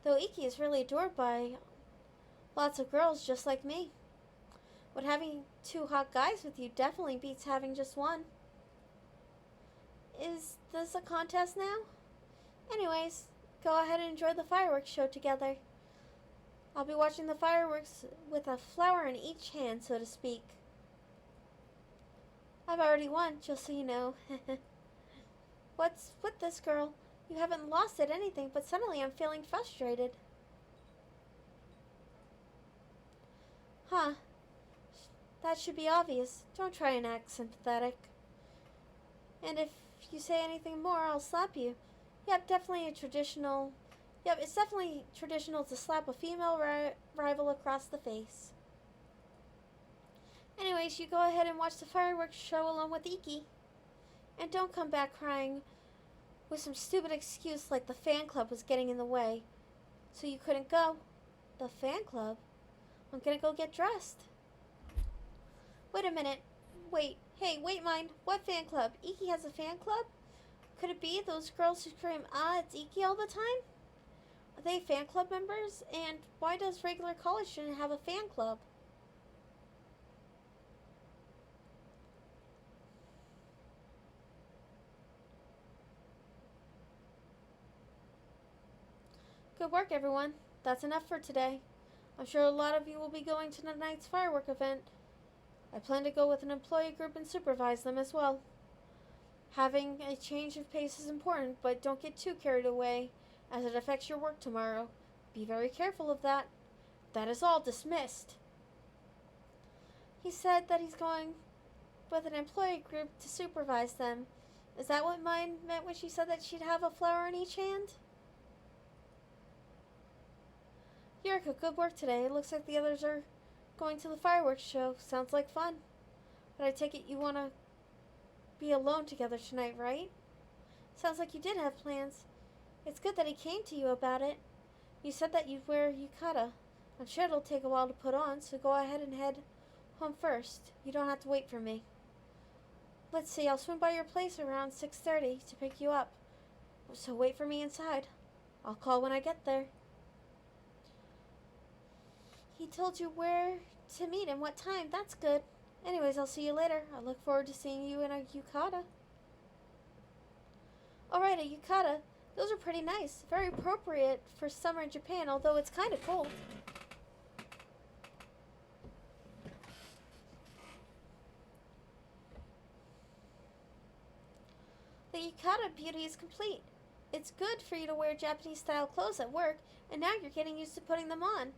Though Iki is really adored by lots of girls just like me. But having 2 hot guys with you definitely beats having just one. Is this a contest now? Anyways, go ahead and enjoy the fireworks show together. I'll be watching the fireworks with a flower in each hand, so to speak. I've already won, just so you know. What's with this girl? You haven't lost at anything, but suddenly I'm feeling frustrated. Huh. That should be obvious. Don't try and act sympathetic. And if you say anything more, I'll slap you. It's definitely traditional to slap a female rival across the face. Anyways, you go ahead and watch the fireworks show along with Iki. And don't come back crying with some stupid excuse like the fan club was getting in the way. So you couldn't go? The fan club? I'm gonna go get dressed. Wait a minute. Wait. Hey, wait, mind. What fan club? Iki has a fan club? Could it be those girls who scream, ah, it's Iki all the time? Are they fan club members? And why does regular college student have a fan club? Good work, everyone. That's enough for today. I'm sure a lot of you will be going to tonight's firework event. I plan to go with an employee group and supervise them as well. Having a change of pace is important, but don't get too carried away, as it affects your work tomorrow. Be very careful of that. That is all dismissed. He said that he's going with an employee group to supervise them. Is that what mine meant when she said that she'd have a flower in each hand? Yurika, good work today. It looks like the others are going to the fireworks show. Sounds like fun. But I take it you want to be alone together tonight, right? Sounds like you did have plans. It's good that he came to you about it. You said that you'd wear yukata. I'm sure it'll take a while to put on, so go ahead and head home first. You don't have to wait for me. Let's see, I'll swing by your place around 6:30 to pick you up. So wait for me inside. I'll call when I get there. He told you where to meet and what time. That's good. Anyways, I'll see you later. I look forward to seeing you in a yukata. Alright, a yukata. Those are pretty nice. Very appropriate for summer in Japan, although it's kind of cold. The yukata beauty is complete. It's good for you to wear Japanese-style clothes at work, and now you're getting used to putting them on.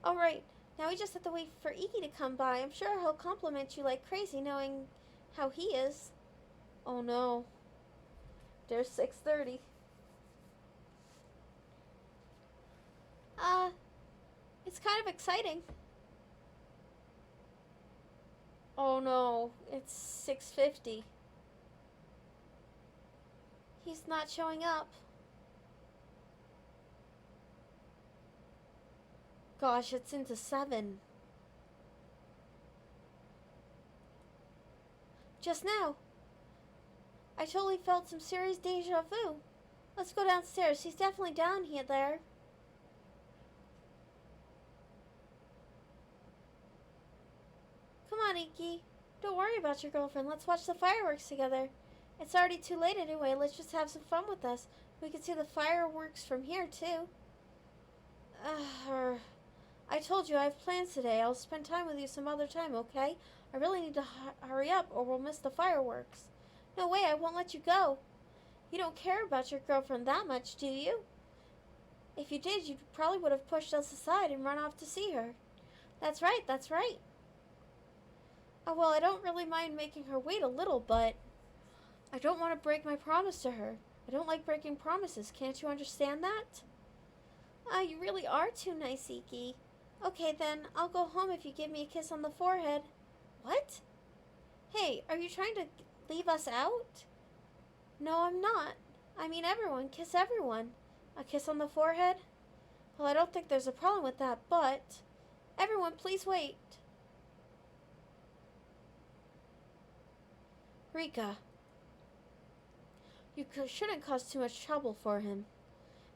Alright, now we just have to wait for Iki to come by. I'm sure he'll compliment you like crazy, knowing how he is. Oh no. There's 6:30. It's kind of exciting. Oh no, it's 6:50. He's not showing up. Gosh, it's into 7. Just now, I totally felt some serious deja vu. Let's go downstairs. He's definitely down here there. Come on, Iki. Don't worry about your girlfriend. Let's watch the fireworks together. It's already too late anyway. Let's just have some fun with us. We can see the fireworks from here, too. I told you I have plans today. I'll spend time with you some other time, okay? I really need to hurry up or we'll miss the fireworks. No way, I won't let you go. You don't care about your girlfriend that much, do you? If you did, you probably would have pushed us aside and run off to see her. That's right, that's right. Oh, well, I don't really mind making her wait a little, but I don't want to break my promise to her. I don't like breaking promises. Can't you understand that? You really are too nice, Iki. Okay, then, I'll go home if you give me a kiss on the forehead. What? Hey, are you trying to leave us out? No, I'm not. I mean everyone. Kiss everyone. A kiss on the forehead? Well, I don't think there's a problem with that, but everyone, please wait. Rika, you shouldn't cause too much trouble for him.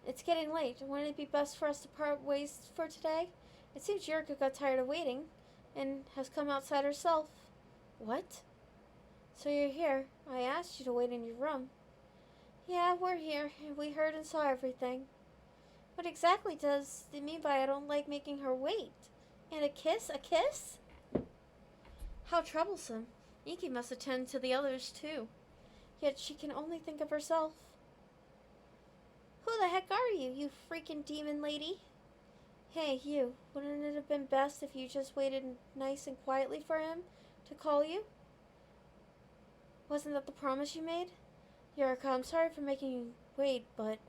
It's getting late. Wouldn't it be best for us to part ways for today? It seems Yurika got tired of waiting and has come outside herself. What? So you're here. I asked you to wait in your room. Yeah, we're here. We heard and saw everything. What exactly does it mean by I don't like making her wait? And a kiss? A kiss? How troublesome. Iki must attend to the others, too. Yet she can only think of herself. Who the heck are you, you freaking demon lady? Hey, you. Wouldn't it have been best if you just waited nice and quietly for him to call you? Wasn't that the promise you made? Yurika, I'm sorry for making you wait, but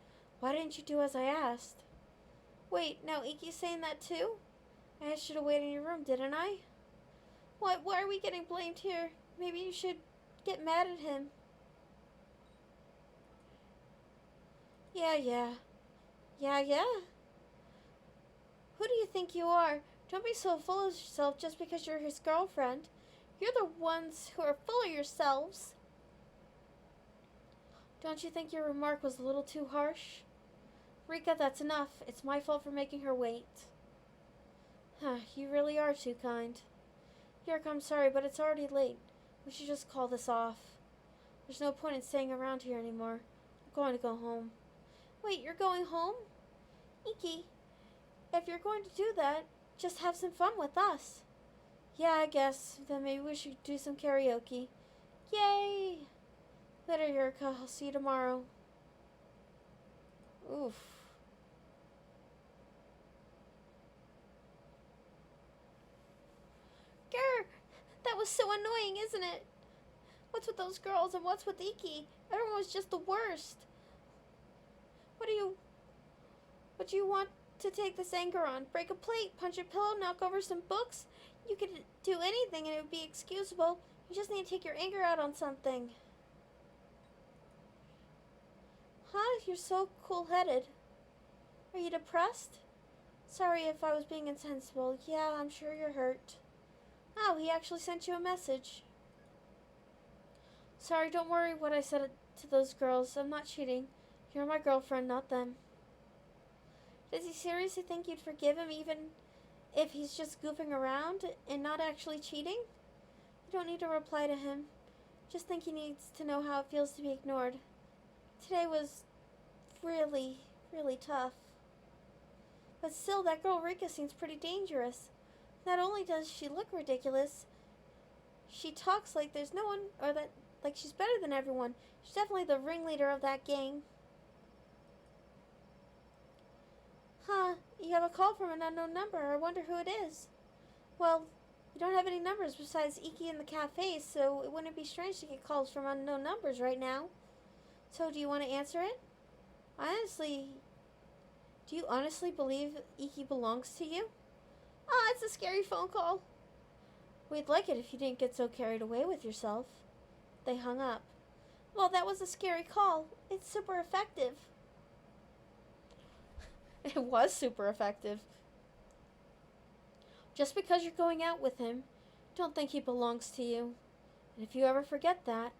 why didn't you do as I asked? Wait, now Iki's saying that too? I asked you to wait in your room, didn't I? What? Why are we getting blamed here? Maybe you should get mad at him. Yeah. Who do you think you are? Don't be so full of yourself just because you're his girlfriend. You're the ones who are full of yourselves. Don't you think your remark was a little too harsh? Rika, that's enough. It's my fault for making her wait. You really are too kind. Yerk, I'm sorry, but it's already late. We should just call this off. There's no point in staying around here anymore. I'm going to go home. Wait, you're going home? Iki, if you're going to do that, just have some fun with us. Yeah, I guess. Then maybe we should do some karaoke. Yay! Later, Yurika. I'll see you tomorrow. Oof. Grr! That was so annoying, isn't it? What's with those girls and what's with Iki? Everyone was just the worst. What do you want to take this anger on? Break a plate, punch a pillow, knock over some books? You could do anything and it would be excusable. You just need to take your anger out on something. Huh? You're so cool-headed. Are you depressed? Sorry if I was being insensible. Yeah, I'm sure you're hurt. Oh, he actually sent you a message. Sorry, don't worry what I said to those girls. I'm not cheating. You're my girlfriend, not them. Does he seriously think you'd forgive him even if he's just goofing around and not actually cheating? You don't need to reply to him. Just think he needs to know how it feels to be ignored. Today was really, really tough. But still, that girl Rika seems pretty dangerous. Not only does she look ridiculous, she talks like there's no one, or that like she's better than everyone. She's definitely the ringleader of that gang. Huh, you have a call from an unknown number. I wonder who it is. Well, you don't have any numbers besides Iki in the cafe, so it wouldn't be strange to get calls from unknown numbers right now. So, do you want to answer it? Do you honestly believe Iki belongs to you? Ah, it's a scary phone call. We'd like it if you didn't get so carried away with yourself. They hung up. Well, that was a scary call. It's super effective. It was super effective. Just because you're going out with him, don't think he belongs to you. And if you ever forget that...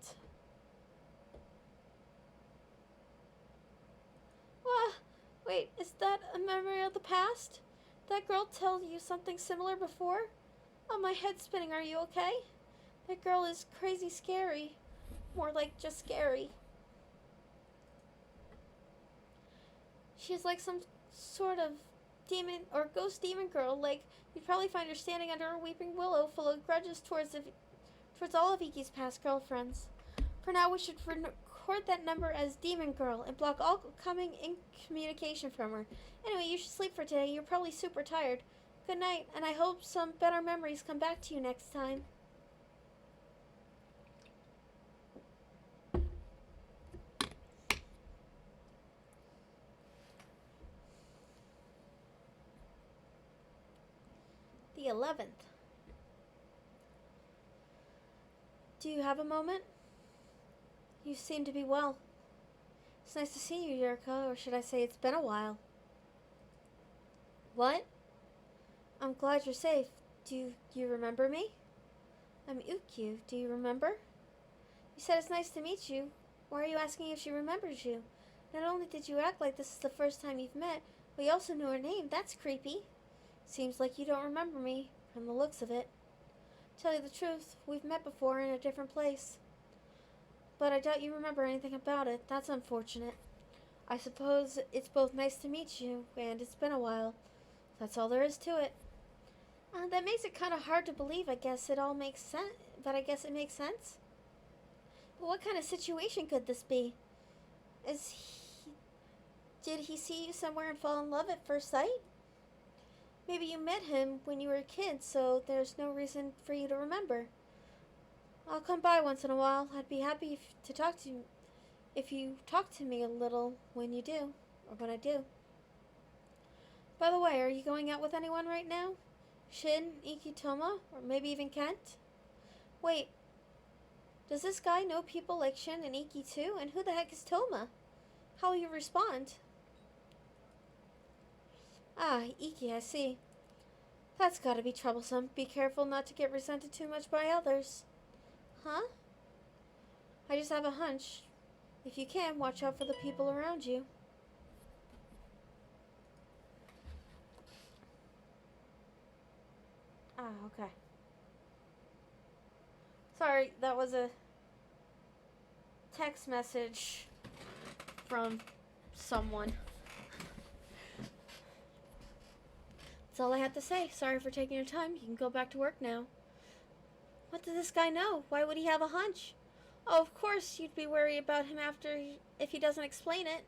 Wait, is that a memory of the past? Did that girl tell you something similar before? Oh, my head's spinning. Are you okay? That girl is crazy scary. More like just scary. She's like some sort of demon or ghost demon girl. Like, you'd probably find her standing under a weeping willow full of grudges towards all of Iki's past girlfriends. For now, we should record that number as Demon Girl and block all coming in communication from her. Anyway, you should sleep for today. You're probably super tired. Good night, and I hope some better memories come back to you next time. The 11th. Do you have a moment? You seem to be well. It's nice to see you, Yurika, or should I say it's been a while. What? I'm glad you're safe. Do you remember me? I'm Ukyu. Do you remember? You said it's nice to meet you. Why are you asking if she remembers you? Not only did you act like this is the first time you've met, but you also knew her name. That's creepy. Seems like you don't remember me, from the looks of it. Tell you the truth, we've met before in a different place. But I doubt you remember anything about it. That's unfortunate. I suppose it's both nice to meet you, and it's been a while. That's all there is to it. That makes it kind of hard to believe. I guess it all makes sense. But I guess it makes sense. But what kind of situation could this be? Did he see you somewhere and fall in love at first sight? Maybe you met him when you were a kid, so there's no reason for you to remember. I'll come by once in a while. I'd be happy to talk to you if you talk to me a little when you do, or when I do. By the way, are you going out with anyone right now? Shin, Iki, Toma, or maybe even Kent? Wait, does this guy know people like Shin and Iki too? And who the heck is Toma? How will you respond? Ah, Iki, I see. That's gotta be troublesome. Be careful not to get resented too much by others. Huh? I just have a hunch. If you can, watch out for the people around you. Ah, okay. Sorry, that was a text message from someone. That's all I had to say. Sorry for taking your time. You can go back to work now. What does this guy know? Why would he have a hunch? Oh, of course you'd be worried about him if he doesn't explain it.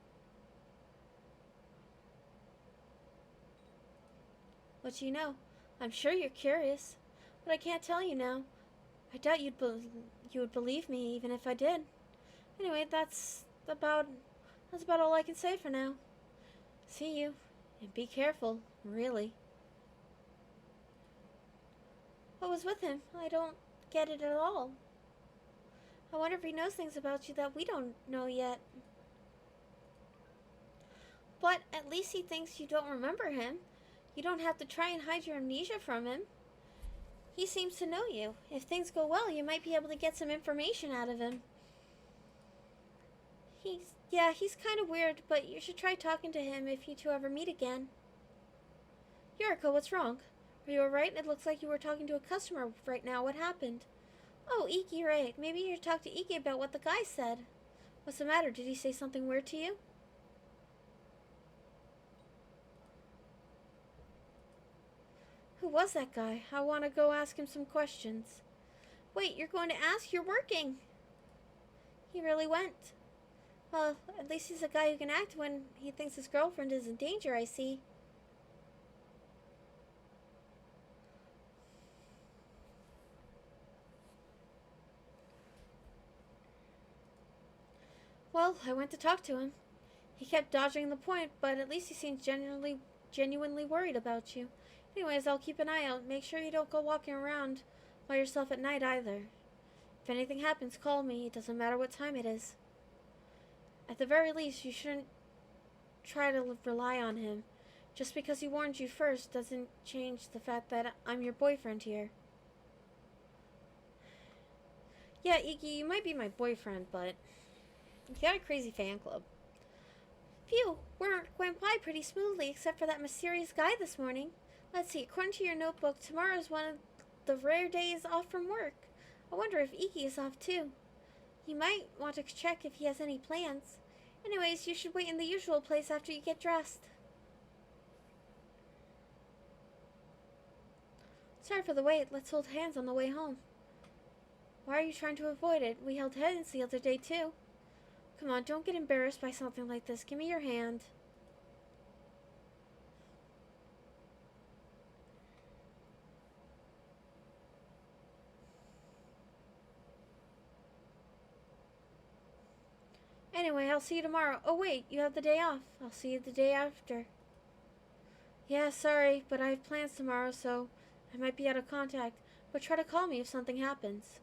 What do you know? I'm sure you're curious, but I can't tell you now. I doubt you would believe me even if I did. Anyway, that's about all I can say for now. See you, and be careful, really. What was with him? I don't get it at all. I wonder if he knows things about you that we don't know yet. But at least he thinks you don't remember him. You don't have to try and hide your amnesia from him. He seems to know you. If things go well, you might be able to get some information out of him. He's kind of weird, but you should try talking to him if you two ever meet again. Yuriko, what's wrong? Are you alright? It looks like you were talking to a customer right now. What happened? Oh, Iki, right. Maybe you should talk to Iki about what the guy said. What's the matter? Did he say something weird to you? Who was that guy? I want to go ask him some questions. Wait, you're going to ask? You're working. He really went. Well, at least he's a guy who can act when he thinks his girlfriend is in danger, I see. Well, I went to talk to him. He kept dodging the point, but at least he seems genuinely worried about you. Anyways, I'll keep an eye out. Make sure you don't go walking around by yourself at night either. If anything happens, call me. It doesn't matter what time it is. At the very least, you shouldn't try to rely on him. Just because he warned you first doesn't change the fact that I'm your boyfriend here. Yeah, Iki, you might be my boyfriend, but you got a crazy fan club. Phew, work went by pretty smoothly except for that mysterious guy this morning. Let's see, according to your notebook, tomorrow is one of the rare days off from work. I wonder if Iki is off too. You might want to check if he has any plans. Anyways, you should wait in the usual place after you get dressed. Sorry for the wait. Let's hold hands on the way home. Why are you trying to avoid it? We held hands the other day too. Come on, don't get embarrassed by something like this. Give me your hand. Anyway, I'll see you tomorrow. Oh wait, you have the day off. I'll see you the day after. Yeah, sorry, but I have plans tomorrow, so I might be out of contact. But try to call me if something happens.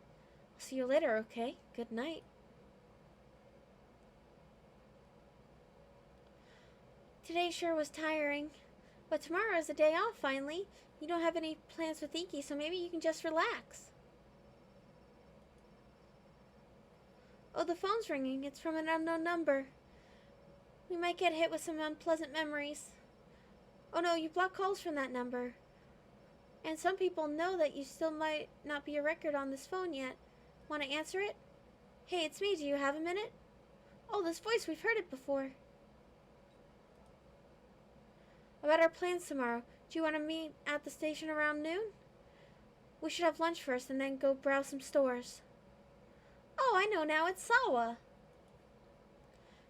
I'll see you later, okay? Good night. Today sure was tiring. But tomorrow is a day off, finally. You don't have any plans with Iki, so maybe you can just relax. Oh, the phone's ringing. It's from an unknown number. We might get hit with some unpleasant memories. Oh no, you block calls from that number. And some people know that you still might not be a record on this phone yet. Want to answer it? Hey, it's me. Do you have a minute? Oh, this voice. We've heard it before. About our plans tomorrow. Do you want to meet at the station around noon? We should have lunch first and then go browse some stores. Oh, I know now. It's Sawa.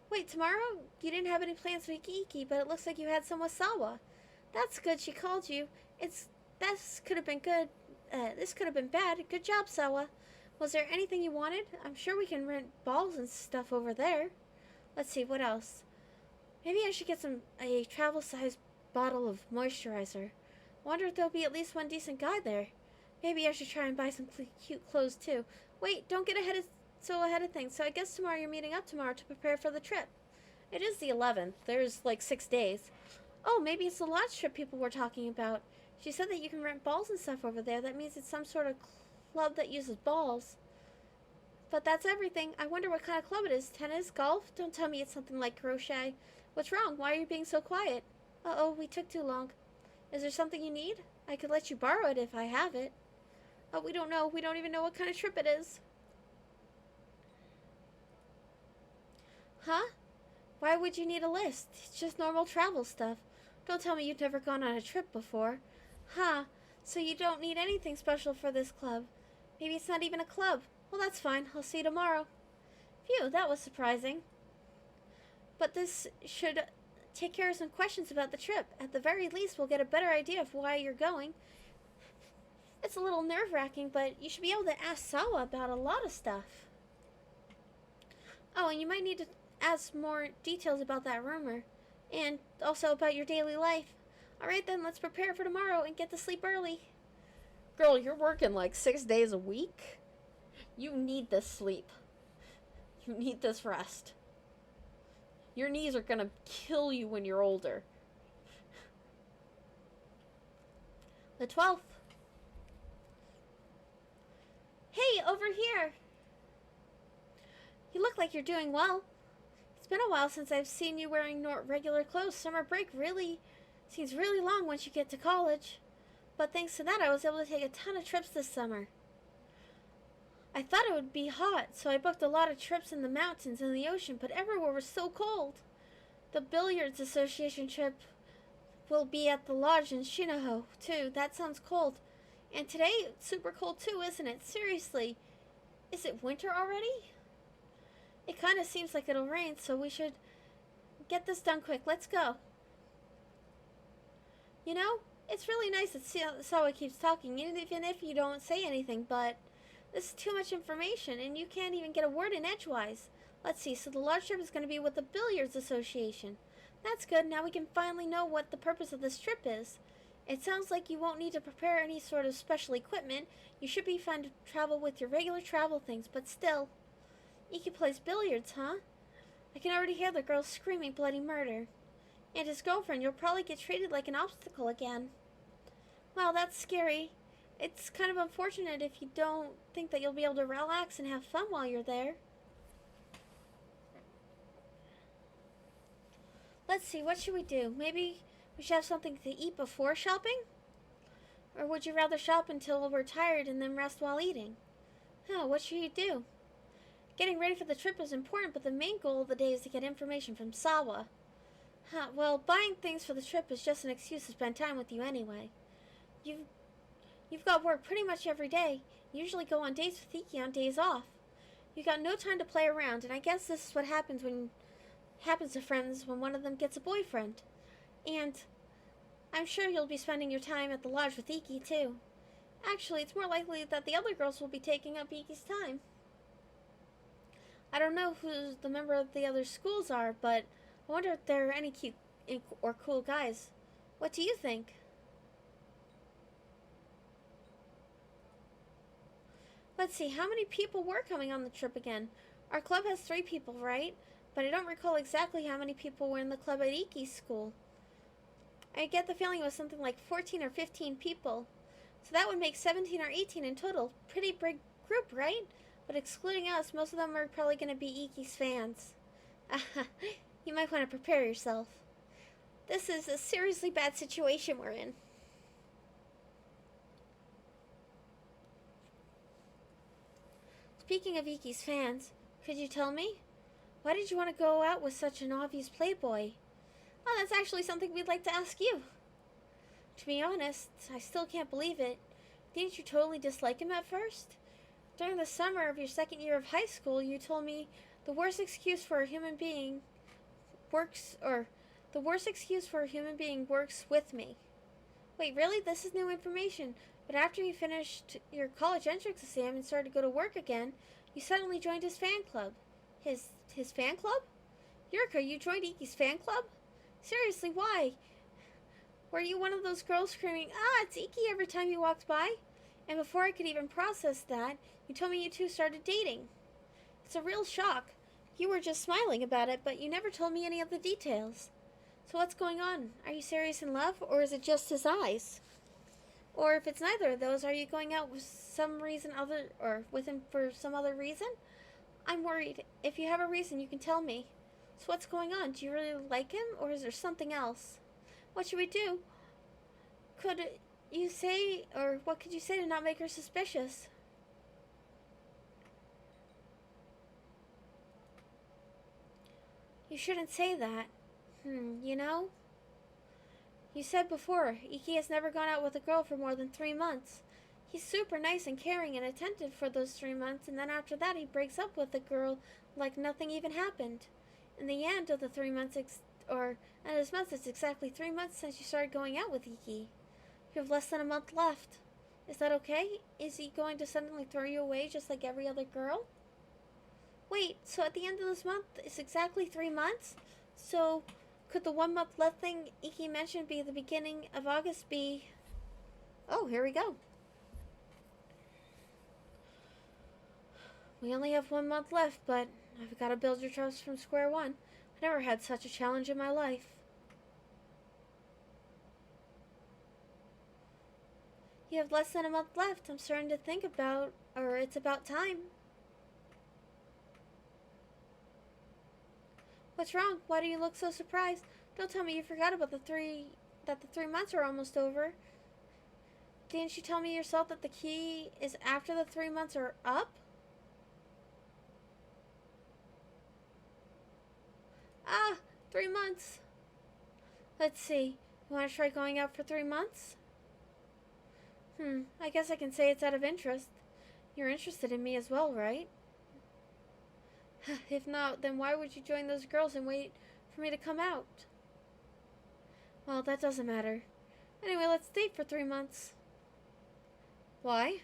Wait, tomorrow? You didn't have any plans with Iki, but it looks like you had some with Sawa. That's good she called you. This could have been good. This could have been bad. Good job, Sawa. Was there anything you wanted? I'm sure we can rent balls and stuff over there. Let's see, what else? Maybe I should get a travel-sized bottle of moisturizer. Wonder if there'll be at least one decent guy there. Maybe I should try and buy some cute clothes too. Wait, don't get ahead of things. So I guess tomorrow you're meeting up tomorrow to prepare for the trip. It is the 11th. There's like 6 days. Oh, maybe it's the lodge trip people were talking about. She said that you can rent balls and stuff over there. That means it's some sort of club that uses balls. But that's everything. I wonder what kind of club it is. Tennis? Golf? Don't tell me it's something like crochet. What's wrong? Why are you being so quiet? Uh-oh, we took too long. Is there something you need? I could let you borrow it if I have it. Oh, we don't know. We don't even know what kind of trip it is. Huh? Why would you need a list? It's just normal travel stuff. Don't tell me you've never gone on a trip before. Huh? So you don't need anything special for this club. Maybe it's not even a club. Well, that's fine. I'll see you tomorrow. Phew, that was surprising. But this should take care of some questions about the trip. At the very least, we'll get a better idea of why you're going. It's a little nerve-wracking, but you should be able to ask Sawa about a lot of stuff. Oh, and you might need to ask more details about that rumor. And also about your daily life. Alright then, let's prepare for tomorrow and get to sleep early. Girl, you're working like 6 days a week? You need this sleep. You need this rest. Your knees are gonna kill you when you're older. The 12th. Hey, over here! You look like you're doing well. It's been a while since I've seen you wearing regular clothes. Summer break really seems really long once you get to college. But thanks to that, I was able to take a ton of trips this summer. I thought it would be hot, so I booked a lot of trips in the mountains and the ocean, but everywhere was so cold. The Billiards Association trip will be at the lodge in Shinoho, too. That sounds cold. And today, it's super cold, too, isn't it? Seriously. Is it winter already? It kind of seems like it'll rain, so we should get this done quick. Let's go. You know, it's really nice that Sawa keeps talking, even if you don't say anything, but this is too much information, and you can't even get a word in edgewise. Let's see, so the lodge trip is going to be with the Billiards Association. That's good. Now we can finally know what the purpose of this trip is. It sounds like you won't need to prepare any sort of special equipment. You should be fine to travel with your regular travel things, but still. Iki plays billiards, huh? I can already hear the girls screaming bloody murder. And his girlfriend, you'll probably get treated like an obstacle again. Well, that's scary. It's kind of unfortunate if you don't think that you'll be able to relax and have fun while you're there. Let's see, what should we do? Maybe we should have something to eat before shopping? Or would you rather shop until we're tired and then rest while eating? Huh, what should you do? Getting ready for the trip is important, but the main goal of the day is to get information from Sawa. Huh, well, buying things for the trip is just an excuse to spend time with you anyway. You've got work pretty much every day. You usually go on dates with Iki on days off. You got no time to play around, and I guess this is what happens to friends when one of them gets a boyfriend. And I'm sure you'll be spending your time at the lodge with Iki too. Actually, it's more likely that the other girls will be taking up Iki's time. I don't know who the member of the other schools are, but I wonder if there are any cute or cool guys. What do you think? Let's see, how many people were coming on the trip again? Our club has 3 people, right? But I don't recall exactly how many people were in the club at Iki's school. I get the feeling it was something like 14 or 15 people. So that would make 17 or 18 in total. Pretty big group, right? But excluding us, most of them are probably going to be Iki's fans. You might want to prepare yourself. This is a seriously bad situation we're in. Speaking of Iki's fans, could you tell me? Why did you want to go out with such an obvious playboy? Oh, that's actually something we'd like to ask you. To be honest, I still can't believe it. Didn't you totally dislike him at first? During the summer of your second year of high school, you told me the worst excuse for a human being works with me. Wait, really? This is new information. But after you finished your college entrance exam and started to go to work again, you suddenly joined his fan club. His fan club? Yurika, you joined Iki's fan club? Seriously, why? Were you one of those girls screaming, "Ah, it's Iki," every time you walked by? And before I could even process that, you told me you two started dating. It's a real shock. You were just smiling about it, but you never told me any of the details. So what's going on? Are you serious in love, or is it just his eyes? Or if it's neither of those, are you going out with some reason other, or with him for some other reason? I'm worried. If you have a reason, you can tell me. So what's going on? Do you really like him, or is there something else? What should we do? Could you say, or what could you say to not make her suspicious? You shouldn't say that. You know? You said before, Iki has never gone out with a girl for more than 3 months. He's super nice and caring and attentive for those 3 months, and then after that he breaks up with the girl like nothing even happened. In the end of the 3 months, or and this month, it's exactly 3 months since you started going out with Iki. You have less than a month left. Is that okay? Is he going to suddenly throw you away just like every other girl? Wait, so at the end of this month, it's exactly 3 months? So, could the 1 month left thing Iki mentioned be the beginning of August be... Oh, here we go. We only have 1 month left, but I've got to build your trust from square one. I never had such a challenge in my life. You have less than a month left. I'm starting to think about, or it's about time. What's wrong? Why do you look so surprised? Don't tell me you forgot about that the 3 months are almost over. Didn't you tell me yourself that the key is after the 3 months are up? Ah, 3 months. Let's see. You want to try going out for 3 months? I guess I can say it's out of interest. You're interested in me as well, right? If not, then why would you join those girls and wait for me to come out? Well, that doesn't matter. Anyway, let's date for 3 months. Why?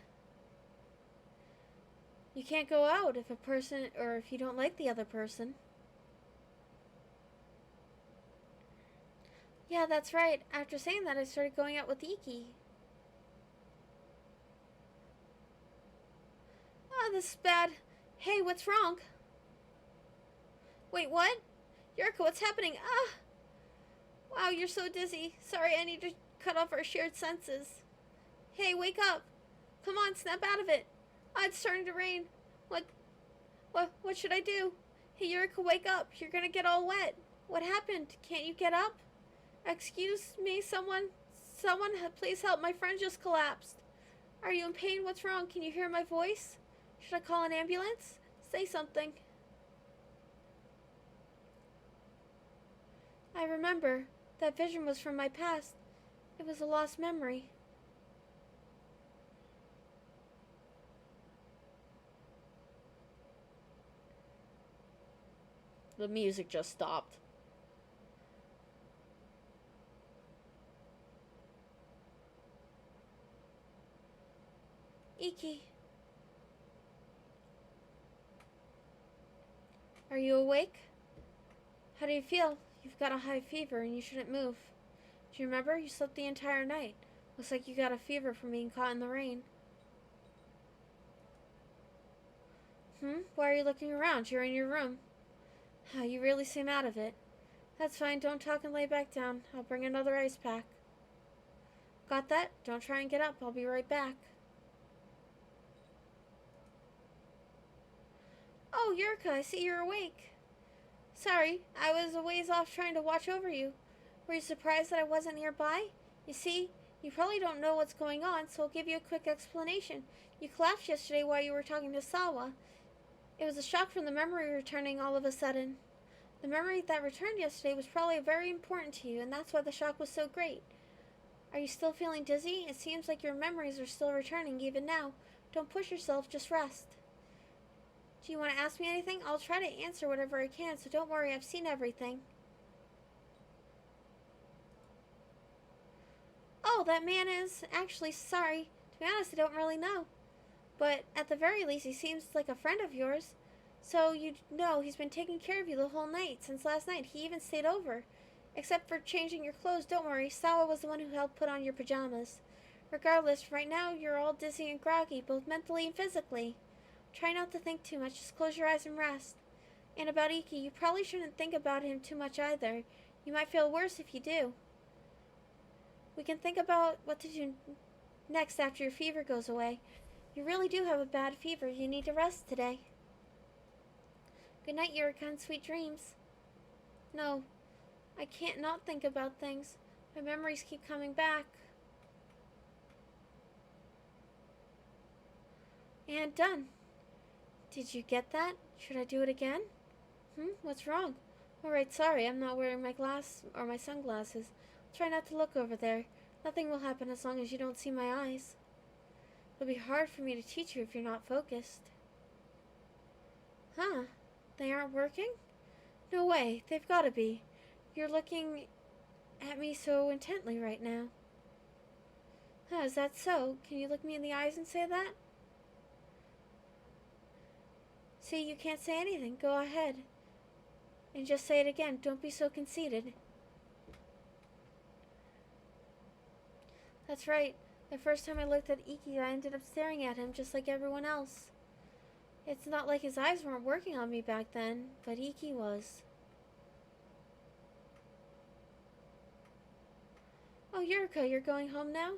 You can't go out if a person, or if you don't like the other person. Yeah, that's right. After saying that, I started going out with Iki. Oh, this is bad. Hey, what's wrong? Wait, what? Yurika, what's happening? Ah! Wow, you're so dizzy. Sorry, I need to cut off our shared senses. Hey, wake up. Come on, snap out of it. Ah, it's starting to rain. What should I do? Hey, Yurika, wake up. You're gonna get all wet. What happened? Can't you get up? Excuse me, someone, please help. My friend just collapsed. Are you in pain? What's wrong? Can you hear my voice? Should I call an ambulance? Say something. I remember. That vision was from my past. It was a lost memory. The music just stopped. Iki. Are you awake? How do you feel? You've got a high fever and you shouldn't move. Do you remember? You slept the entire night. Looks like you got a fever from being caught in the rain. Why are you looking around? You're in your room. You really seem out of it. That's fine. Don't talk and lay back down. I'll bring another ice pack. Got that? Don't try and get up. I'll be right back. Oh, Yurika, I see you're awake. Sorry, I was a ways off trying to watch over you. Were you surprised that I wasn't nearby? You see, you probably don't know what's going on, so I'll give you a quick explanation. You collapsed yesterday while you were talking to Sawa. It was a shock from the memory returning all of a sudden. The memory that returned yesterday was probably very important to you, and that's why the shock was so great. Are you still feeling dizzy? It seems like your memories are still returning even now. Don't push yourself, just rest. Do you want to ask me anything? I'll try to answer whatever I can, so don't worry, I've seen everything. Oh, that man is... Actually, sorry. To be honest, I don't really know. But at the very least, he seems like a friend of yours. So you know he's been taking care of you the whole night, since last night. He even stayed over. Except for changing your clothes, don't worry. Sawa was the one who helped put on your pajamas. Regardless, right now you're all dizzy and groggy, both mentally and physically. Try not to think too much. Just close your eyes and rest. And about Iki, you probably shouldn't think about him too much either. You might feel worse if you do. We can think about what to do next after your fever goes away. You really do have a bad fever. You need to rest today. Good night, Eureka, and sweet dreams. No, I can't not think about things. My memories keep coming back. And done. Did you get that? Should I do it again? What's wrong? Alright, sorry, I'm not wearing my sunglasses. Try not to look over there. Nothing will happen as long as you don't see my eyes. It'll be hard for me to teach you if you're not focused. Huh? They aren't working? No way, they've gotta be. You're looking at me so intently right now. Huh, is that so? Can you look me in the eyes and say that? See, you can't say anything. Go ahead. And just say it again. Don't be so conceited. That's right. The first time I looked at Iki, I ended up staring at him just like everyone else. It's not like his eyes weren't working on me back then, but Iki was. Oh, Eureka, you're going home now?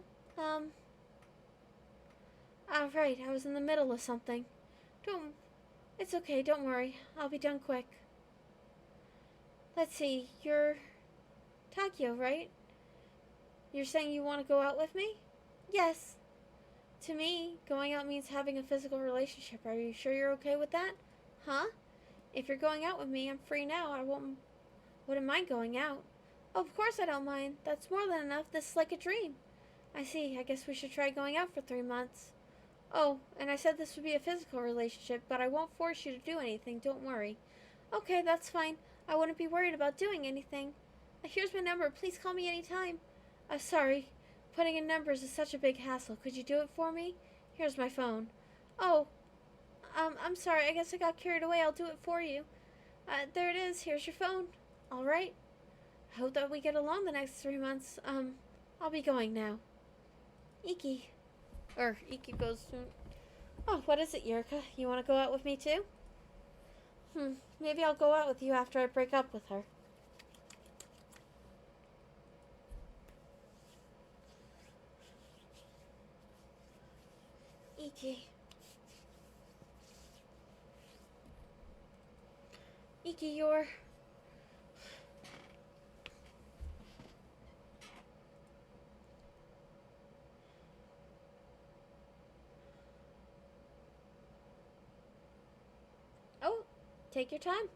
Right, I was in the middle of something. It's okay, don't worry. I'll be done quick. Let's see, you're Takio, right? You're saying you want to go out with me? Yes. To me, going out means having a physical relationship. Are you sure you're okay with that? Huh? If you're going out with me, I'm free now. Wouldn't mind going out. Oh, of course I don't mind. That's more than enough. This is like a dream. I see. I guess we should try going out for 3 months. Oh, and I said this would be a physical relationship, but I won't force you to do anything. Don't worry. Okay, that's fine. I wouldn't be worried about doing anything. Here's my number. Please call me anytime. Sorry. Putting in numbers is such a big hassle. Could you do it for me? Here's my phone. Oh, I'm sorry. I guess I got carried away. I'll do it for you. There it is. Here's your phone. All right. I hope that we get along the next 3 months. I'll be going now. Iki. Iki goes to... Oh, what is it, Eureka? You want to go out with me too? Maybe I'll go out with you after I break up with her. Iki. Iki, you're... Oh, take your time.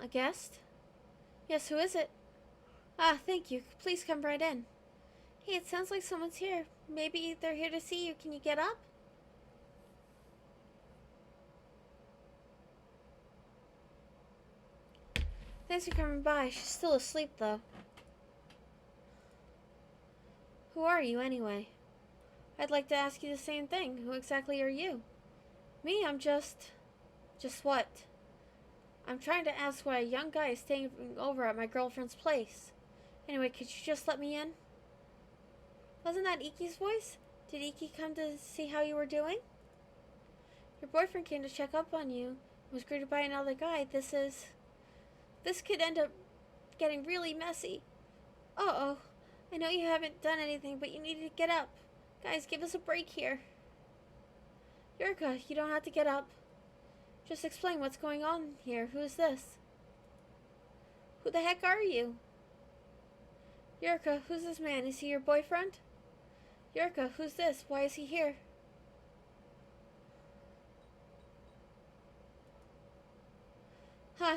A guest? Yes, who is it? Ah, thank you. Please come right in. Hey, it sounds like someone's here. Maybe they're here to see you. Can you get up? Thanks for coming by. She's still asleep, though. Who are you, anyway? I'd like to ask you the same thing. Who exactly are you? Me, I'm just... Just what? I'm trying to ask why a young guy is staying over at my girlfriend's place. Anyway, could you just let me in? Wasn't that Iki's voice? Did Iki come to see how you were doing? Your boyfriend came to check up on you. Was greeted by another guy. This could end up getting really messy. Uh-oh. I know you haven't done anything, but you need to get up. Guys, give us a break here. Eureka, you don't have to get up. Just explain what's going on here. Who's this? Who the heck are you? Eureka, who's this man? Is he your boyfriend? Eureka, who's this? Why is he here?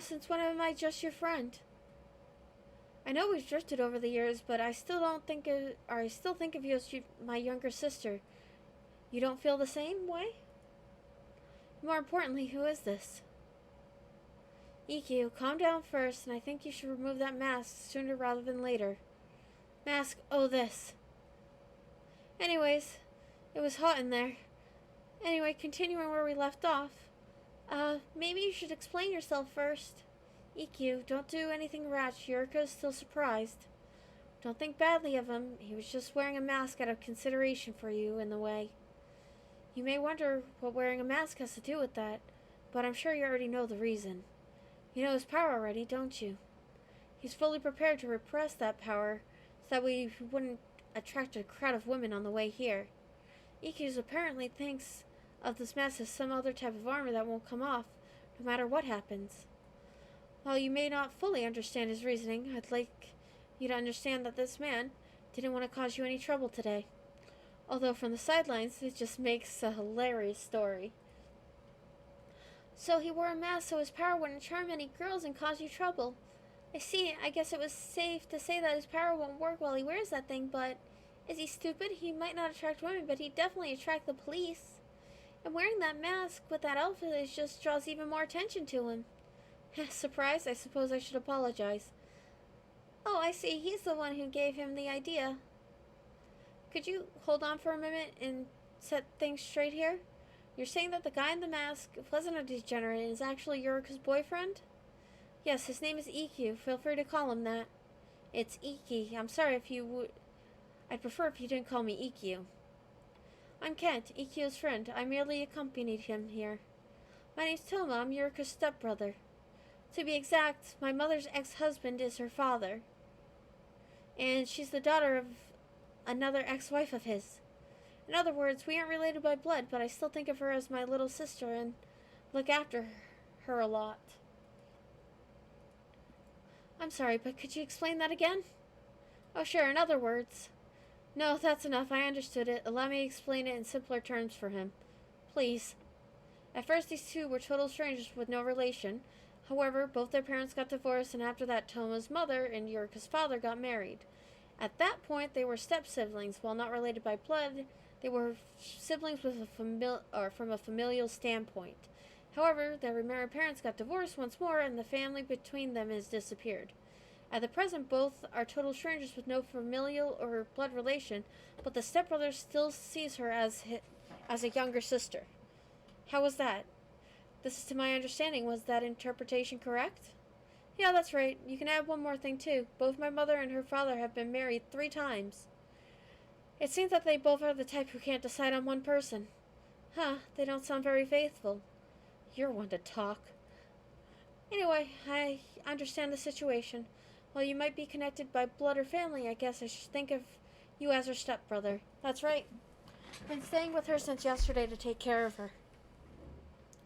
Since when am I just your friend? I know we've drifted over the years, but I still think of you as my younger sister. You don't feel the same way? More importantly, who is this? EQ, calm down first, and I think you should remove that mask sooner rather than later. Mask, oh this. Anyways, it was hot in there. Anyway, continuing where we left off. Maybe you should explain yourself first. EQ, don't do anything rash. Eureka is still surprised. Don't think badly of him. He was just wearing a mask out of consideration for you, in the way. You may wonder what wearing a mask has to do with that, but I'm sure you already know the reason. You know his power already, don't you? He's fully prepared to repress that power so that we wouldn't attract a crowd of women on the way here. EQ's apparently thinks of this mask as some other type of armor that won't come off, no matter what happens. While you may not fully understand his reasoning, I'd like you to understand that this man didn't want to cause you any trouble today. Although from the sidelines, it just makes a hilarious story. So he wore a mask so his power wouldn't charm any girls and cause you trouble. I see. I guess it was safe to say that his power won't work while he wears that thing, but is he stupid? He might not attract women, but he'd definitely attract the police. And wearing that mask with that outfit just draws even more attention to him. Surprise? I suppose I should apologize. Oh, I see. He's the one who gave him the idea. Could you hold on for a minute and set things straight here? You're saying that the guy in the mask wasn't a degenerate and is actually Yurika's boyfriend? Yes, his name is EQ. Feel free to call him that. It's Iki. I'm sorry if you would... I'd prefer if you didn't call me EQ. I'm Kent, EQ's friend. I merely accompanied him here. My name's Toma. I'm Yurika's stepbrother. To be exact, my mother's ex-husband is her father. And she's the daughter of another ex-wife of his. In other words, we aren't related by blood, but I still think of her as my little sister and look after her a lot. I'm sorry, but could you explain that again? Oh, sure, in other words. No, that's enough. I understood it. Allow me to explain it in simpler terms for him. Please. At first, these two were total strangers with no relation. However, both their parents got divorced, and after that, Toma's mother and Yurika's father got married. At that point, they were step-siblings. While not related by blood, they were siblings with from a familial standpoint. However, their remarried parents got divorced once more, and the family between them has disappeared. At the present, both are total strangers with no familial or blood relation, but the stepbrother still sees her as a younger sister. How was that? This is to my understanding. Was that interpretation correct? Yeah, that's right. You can add one more thing, too. Both my mother and her father have been married 3 times. It seems that they both are the type who can't decide on one person. Huh, they don't sound very faithful. You're one to talk. Anyway, I understand the situation. While you might be connected by blood or family, I guess I should think of you as her stepbrother. That's right. Been staying with her since yesterday to take care of her.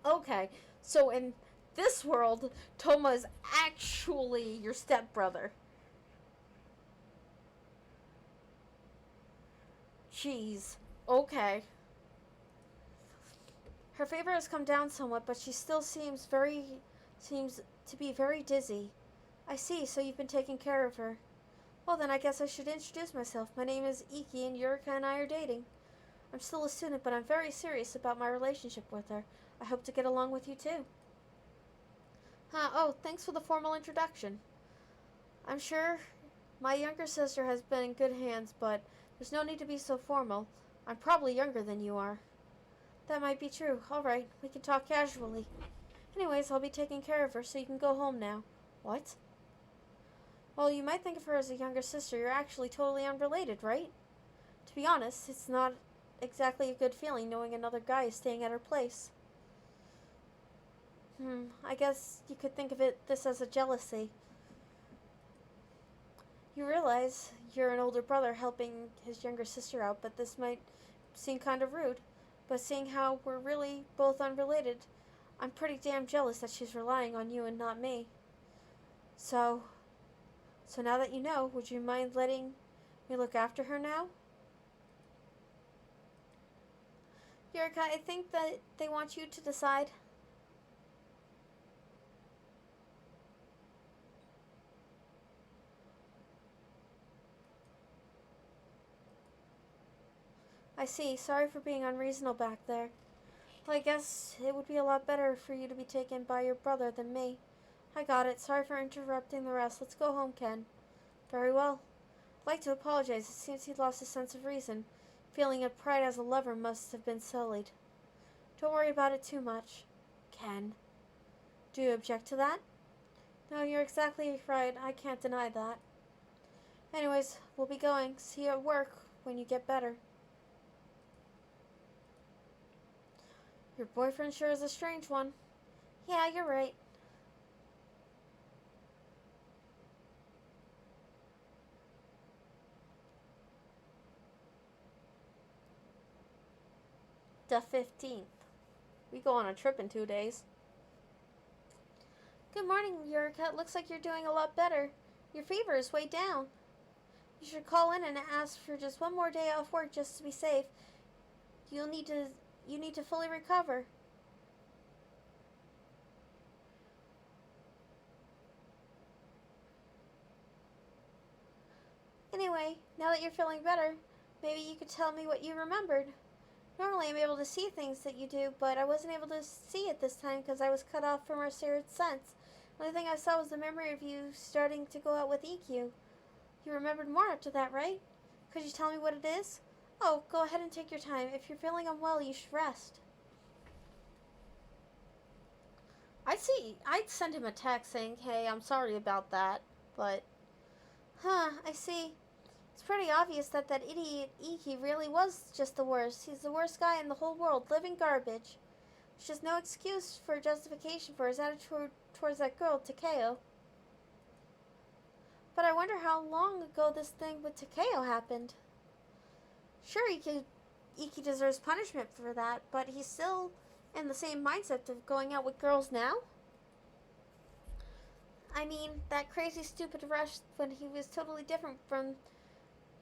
Okay, so in this world, Toma is actually your stepbrother. Jeez. Okay. Her fever has come down somewhat, but she still seems to be very dizzy. I see, so you've been taking care of her. Well then, I guess I should introduce myself. My name is Iki, and Yurika and I are dating. I'm still a student, but I'm very serious about my relationship with her. I hope to get along with you too. Oh, thanks for the formal introduction. I'm sure my younger sister has been in good hands, but there's no need to be so formal. I'm probably younger than you are. That might be true. All right, we can talk casually. Anyways, I'll be taking care of her, so you can go home now. What? Well, you might think of her as a younger sister. You're actually totally unrelated, right? To be honest, it's not exactly a good feeling knowing another guy is staying at her place. I guess you could think of this as a jealousy. You realize you're an older brother helping his younger sister out, but this might seem kind of rude. But seeing how we're really both unrelated, I'm pretty damn jealous that she's relying on you and not me. So now that you know, would you mind letting me look after her now? Yurika, I think that they want you to decide. I see. Sorry for being unreasonable back there. Well, I guess it would be a lot better for you to be taken by your brother than me. I got it. Sorry for interrupting the rest. Let's go home, Ken. Very well. I'd like to apologize. It seems he lost his sense of reason. Feeling of pride as a lover must have been sullied. Don't worry about it too much. Ken. Do you object to that? No, you're exactly right. I can't deny that. Anyways, we'll be going. See you at work when you get better. Your boyfriend sure is a strange one. Yeah, you're right. The 15th. We go on a trip in 2 days. Good morning, Eureka. It looks like you're doing a lot better. Your fever is way down. You should call in and ask for just one more day off work just to be safe. You need to fully recover. Anyway, now that you're feeling better, maybe you could tell me what you remembered. Normally I'm able to see things that you do, but I wasn't able to see it this time because I was cut off from our shared sense. The only thing I saw was the memory of you starting to go out with EQ. You remembered more after that, right? Could you tell me what it is? Oh, go ahead and take your time. If you're feeling unwell, you should rest. I'd send him a text saying, hey, I'm sorry about that, but... I see. It's pretty obvious that idiot Iki really was just the worst. He's the worst guy in the whole world, living garbage. There's just no excuse for justification for his attitude towards that girl, Takeo. But I wonder how long ago this thing with Takeo happened. Sure, Iki deserves punishment for that, but he's still in the same mindset of going out with girls now? I mean, that crazy stupid rush when he was totally different from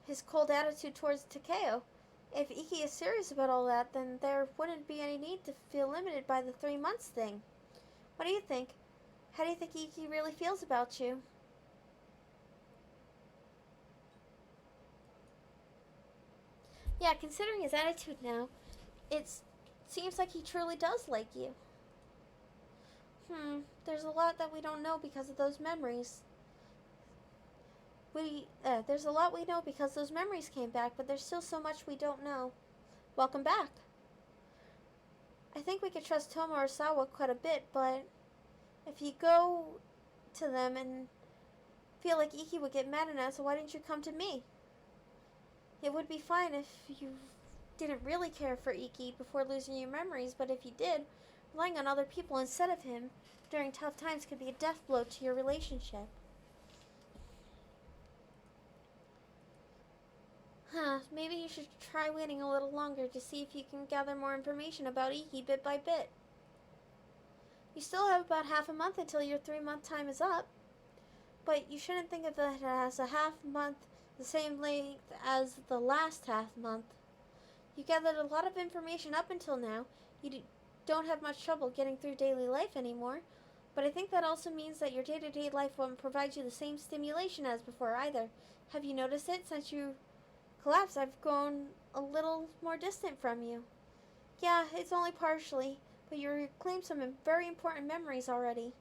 his cold attitude towards Takeo. If Iki is serious about all that, then there wouldn't be any need to feel limited by the 3 months thing. What do you think? How do you think Iki really feels about you? Yeah, considering his attitude now, it seems like he truly does like you. There's a lot that we don't know because of those memories. There's a lot we know because those memories came back, but there's still so much we don't know. Welcome back. I think we could trust Toma or Sawa quite a bit, but if you go to them and feel like Iki would get mad at us, why didn't you come to me? It would be fine if you didn't really care for Iki before losing your memories, but if you did, relying on other people instead of him during tough times could be a death blow to your relationship. Maybe you should try waiting a little longer to see if you can gather more information about Iki bit by bit. You still have about half a month until your 3-month time is up, but you shouldn't think of it as a half month the same length as the last half month. You gathered a lot of information up until now. You don't have much trouble getting through daily life anymore, but I think that also means that your day-to-day life won't provide you the same stimulation as before either. Have you noticed it? Since you collapsed, I've grown a little more distant from you. Yeah, it's only partially, but you reclaimed some very important memories already.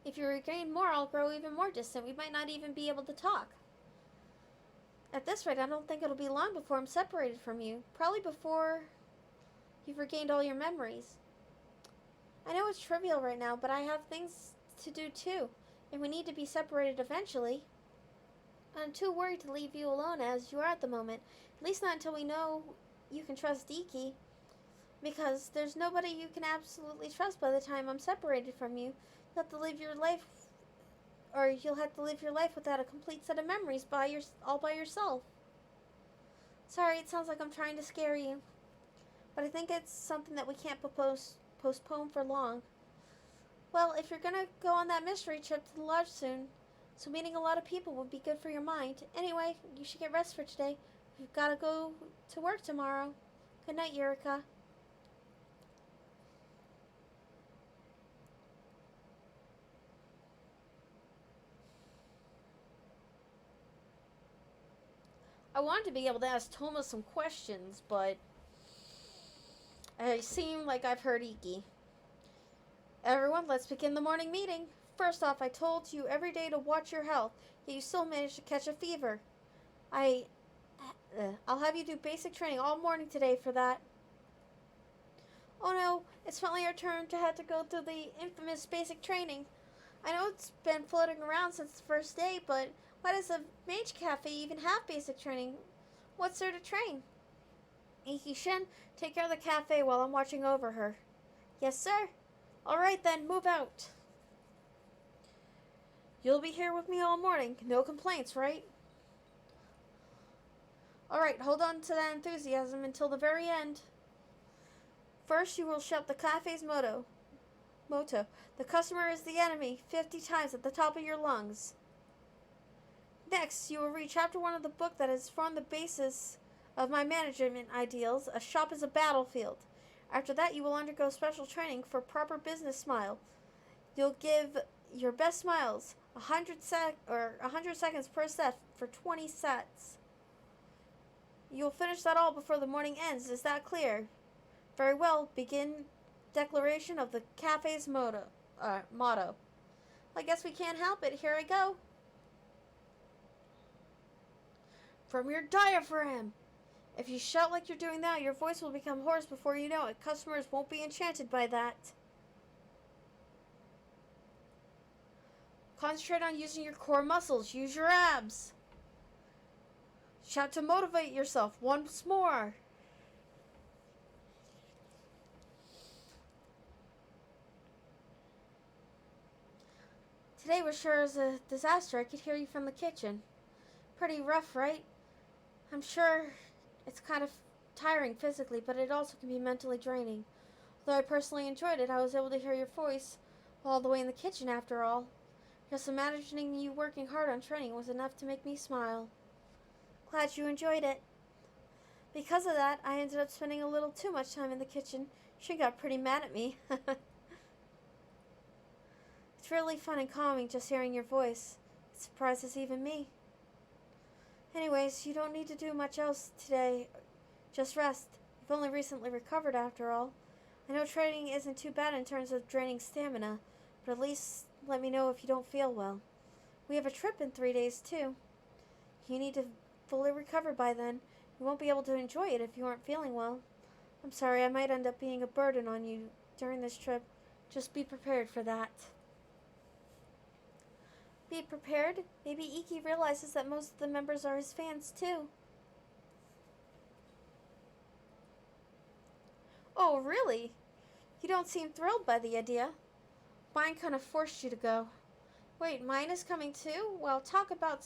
If you regain more, I'll grow even more distant. We might not even be able to talk. At this rate, I don't think it'll be long before I'm separated from you. Probably before you've regained all your memories. I know it's trivial right now, but I have things to do too, and we need to be separated eventually. I'm too worried to leave you alone as you are at the moment, at least not until we know you can trust Iki, because there's nobody you can absolutely trust by the time I'm separated from you. You'll have to live your life without a complete set of memories all by yourself. Sorry, it sounds like I'm trying to scare you, but I think it's something that we can't postpone for long. Well, if you're gonna go on that mystery trip to the lodge soon, so meeting a lot of people would be good for your mind. Anyway, you should get rest for today. You've got to go to work tomorrow. Good night, Eureka. I wanted to be able to ask Toma some questions, but I seem like I've heard Iki. Everyone, let's begin the morning meeting. First off, I told you every day to watch your health, yet you still managed to catch a fever. I'll have you do basic training all morning today for that. Oh no, it's finally our turn to have to go through the infamous basic training. I know it's been floating around since the first day, but Why does a mage cafe even have basic training? What's there to train? Iki Shin, take care of the cafe while I'm watching over her. Yes, sir. All right then, move out. You'll be here with me all morning. No complaints, right? All right, hold on to that enthusiasm until the very end. First, you will shout the cafe's motto. The customer is the enemy, 50 times at the top of your lungs. Next, you will read chapter 1 of the book that has formed the basis of my management ideals. A shop is a battlefield. After that, you will undergo special training for proper business smile. You'll give your best smiles, 100 seconds per set for 20 sets. You'll finish that all before the morning ends. Is that clear? Very well. Begin declaration of the cafe's motto. I guess we can't help it. Here I go. From your diaphragm. If you shout like you're doing that, your voice will become hoarse before you know it. Customers won't be enchanted by that. Concentrate on using your core muscles. Use your abs. Shout to motivate yourself once more. Today was sure as a disaster. I could hear you from the kitchen. Pretty rough, right? I'm sure it's kind of tiring physically, but it also can be mentally draining. Although I personally enjoyed it, I was able to hear your voice all the way in the kitchen after all. Just imagining you working hard on training was enough to make me smile. Glad you enjoyed it. Because of that, I ended up spending a little too much time in the kitchen. She got pretty mad at me. It's really fun and calming just hearing your voice. It surprises even me. Anyways, you don't need to do much else today. Just rest. You've only recently recovered after all. I know training isn't too bad in terms of draining stamina, but at least let me know if you don't feel well. We have a trip in 3 days too. You need to fully recover by then. You won't be able to enjoy it if you aren't feeling well. I'm sorry, I might end up being a burden on you during this trip. Just be prepared for that. Be prepared? Maybe Iki realizes that most of the members are his fans too. Oh, really? You don't seem thrilled by the idea. Mine kind of forced you to go. Wait, mine is coming too? Well, talk about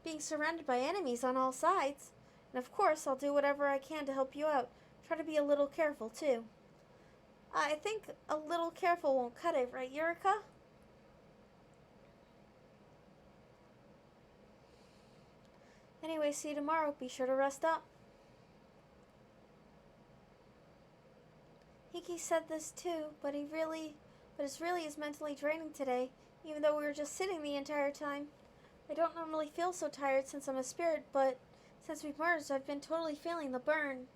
being surrounded by enemies on all sides. And of course, I'll do whatever I can to help you out. Try to be a little careful too. I think a little careful won't cut it, right, Yurika? Anyway, see you tomorrow. Be sure to rest up. Iki said this too, but it really is mentally draining today, even though we were just sitting the entire time. I don't normally feel so tired since I'm a spirit, but since we've merged, I've been totally feeling the burn.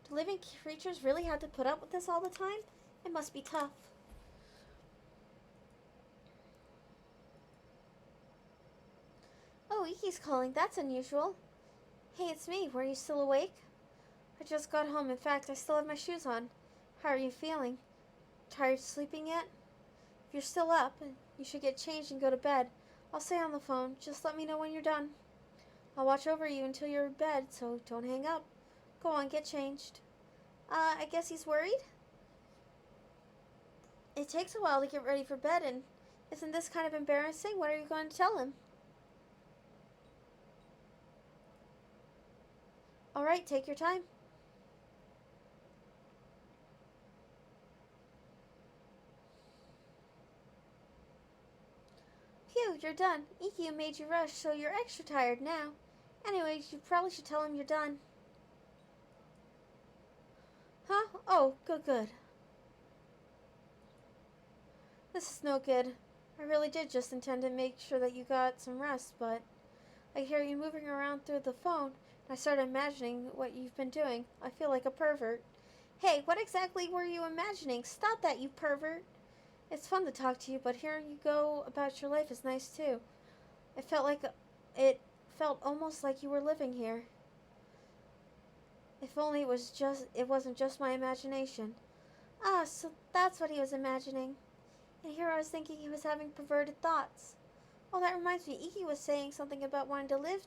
Do living creatures really have to put up with this all the time? It must be tough. Oh, Iki's calling. That's unusual. Hey, it's me. Were you still awake? I just got home. In fact, I still have my shoes on. How are you feeling? Tired sleeping yet? If you're still up, you should get changed and go to bed. I'll stay on the phone. Just let me know when you're done. I'll watch over you until you're in bed, so don't hang up. Go on, get changed. I guess he's worried? It takes a while to get ready for bed, and isn't this kind of embarrassing? What are you going to tell him? Alright, take your time. Phew, you're done. Iki made you rush, so you're extra tired now. Anyways, you probably should tell him you're done. Huh? Oh, good. This is no good. I really did just intend to make sure that you got some rest, but I hear you moving around through the phone, and I started imagining what you've been doing. I feel like a pervert. Hey, what exactly were you imagining? Stop that, you pervert. It's fun to talk to you, but hearing you go about your life is nice too. It felt almost like you were living here. If only it wasn't just my imagination. Ah, so that's what he was imagining. And here I was thinking he was having perverted thoughts. Oh, that reminds me, Iki was saying something about wanting to live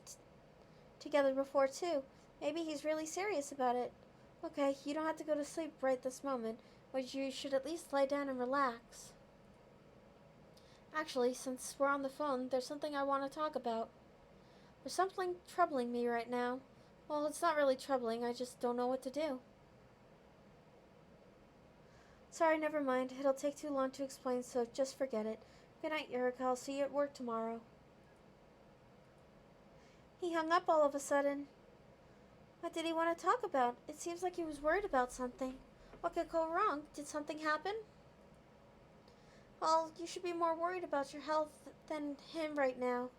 together before, too. Maybe he's really serious about it. Okay, you don't have to go to sleep right this moment, but you should at least lie down and relax. Actually, since we're on the phone, there's something I want to talk about. There's something troubling me right now. Well, it's not really troubling, I just don't know what to do. Sorry, never mind. It'll take too long to explain, so just forget it. Good night, Eureka. I'll see you at work tomorrow. He hung up all of a sudden. What did he want to talk about? It seems like he was worried about something. What could go wrong? Did something happen? Well, you should be more worried about your health than him right now.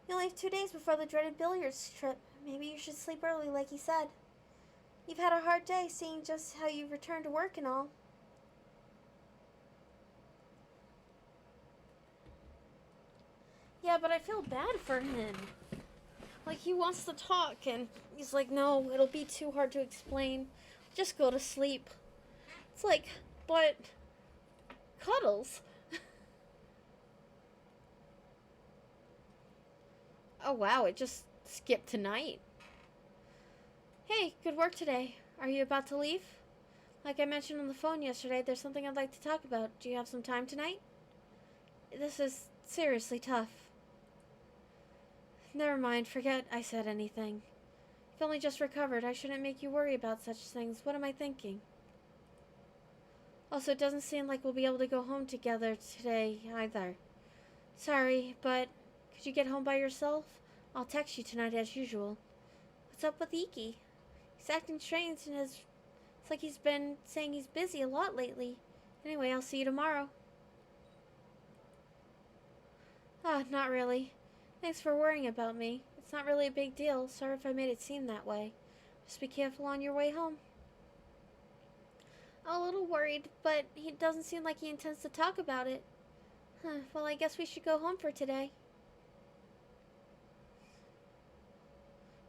You only have 2 days before the dreaded billiards trip. Maybe you should sleep early, like he said. You've had a hard day, seeing just how you returned to work and all. Yeah, but I feel bad for him. Like, he wants to talk, and he's like, no, it'll be too hard to explain. Just go to sleep. It's like, but cuddles. Oh, wow, it just skipped tonight. Hey, good work today. Are you about to leave? Like I mentioned on the phone yesterday, there's something I'd like to talk about. Do you have some time tonight? This is seriously tough. Never mind, forget I said anything. You've only just recovered. I shouldn't make you worry about such things. What am I thinking? Also, it doesn't seem like we'll be able to go home together today either. Sorry, but could you get home by yourself? I'll text you tonight as usual. What's up with Iki? He's acting strange and it's like he's been saying he's busy a lot lately. Anyway, I'll see you tomorrow. Ah, not really. Thanks for worrying about me. It's not really a big deal. Sorry if I made it seem that way. Just be careful on your way home. I'm a little worried, but he doesn't seem like he intends to talk about it. Well, I guess we should go home for today.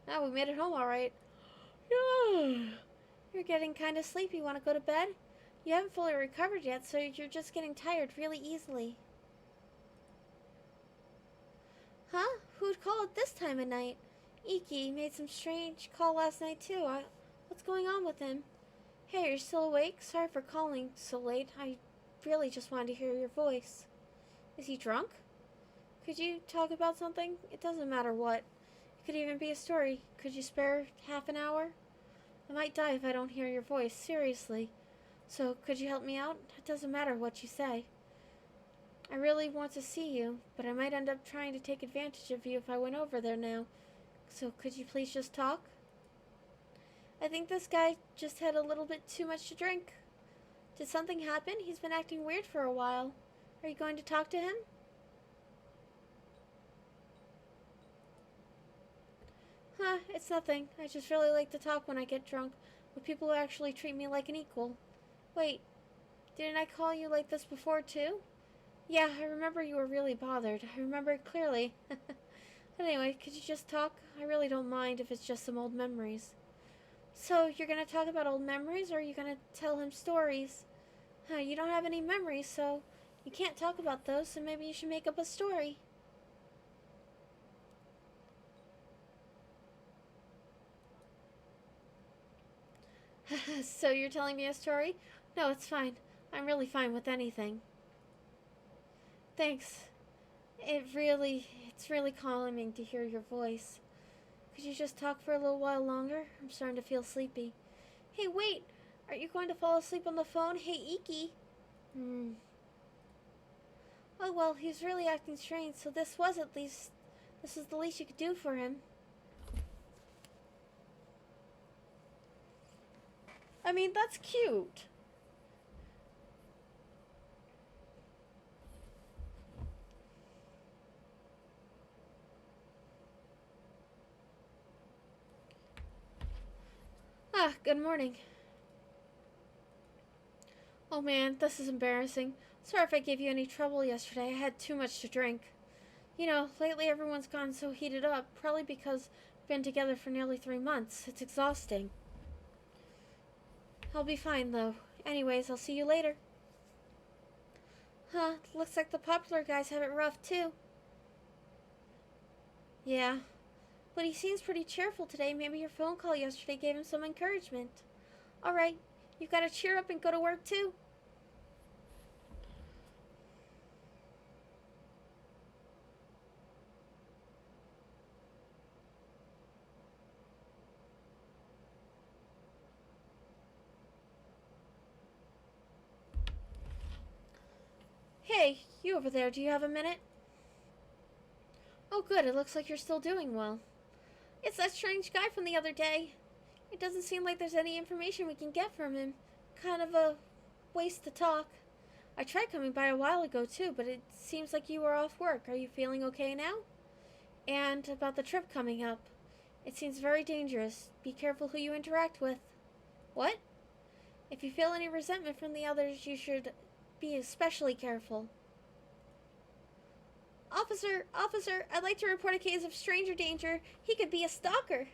Oh, we made it home all right. You're getting kind of sleepy. Want to go to bed? You haven't fully recovered yet, so you're just getting tired really easily. Huh? Who'd call at this time of night? Iki made some strange call last night, too. What's going on with him? Hey, you're still awake? Sorry for calling so late. I really just wanted to hear your voice. Is he drunk? Could you talk about something? It doesn't matter what. It could even be a story. Could you spare half an hour? I might die if I don't hear your voice, seriously. So, could you help me out? It doesn't matter what you say. I really want to see you, but I might end up trying to take advantage of you if I went over there now. So, could you please just talk? I think this guy just had a little bit too much to drink. Did something happen? He's been acting weird for a while. Are you going to talk to him? It's nothing. I just really like to talk when I get drunk with people who actually treat me like an equal. Wait, didn't I call you like this before too? Yeah, I remember you were really bothered. I remember it clearly. Anyway, could you just talk? I really don't mind if it's just some old memories. So, you're gonna talk about old memories, or are you gonna tell him stories? You don't have any memories, so you can't talk about those, so maybe you should make up a story. So you're telling me a story? No, it's fine. I'm really fine with anything. Thanks. It's really calming to hear your voice. Could you just talk for a little while longer? I'm starting to feel sleepy. Hey, wait! Are you going to fall asleep on the phone? Hey, Iki! Oh, well, he's really acting strange, so this is the least you could do for him. I mean, that's cute. Good morning. Oh man, this is embarrassing. Sorry if I gave you any trouble yesterday. I had too much to drink. You know, lately everyone's gone so heated up, probably because we've been together for nearly 3 months. It's exhausting. I'll be fine, though. Anyways, I'll see you later. Looks like the popular guys have it rough, too. Yeah, but he seems pretty cheerful today. Maybe your phone call yesterday gave him some encouragement. Alright, you've got to cheer up and go to work too. Hey, you over there, do you have a minute? Oh, good, it looks like you're still doing well. It's that strange guy from the other day. It doesn't seem like there's any information we can get from him. Kind of a waste to talk. I tried coming by a while ago too, but it seems like you were off work. Are you feeling okay now? And about the trip coming up. It seems very dangerous. Be careful who you interact with. What? If you feel any resentment from the others, you should be especially careful. Officer, I'd like to report a case of stranger danger. He could be a stalker.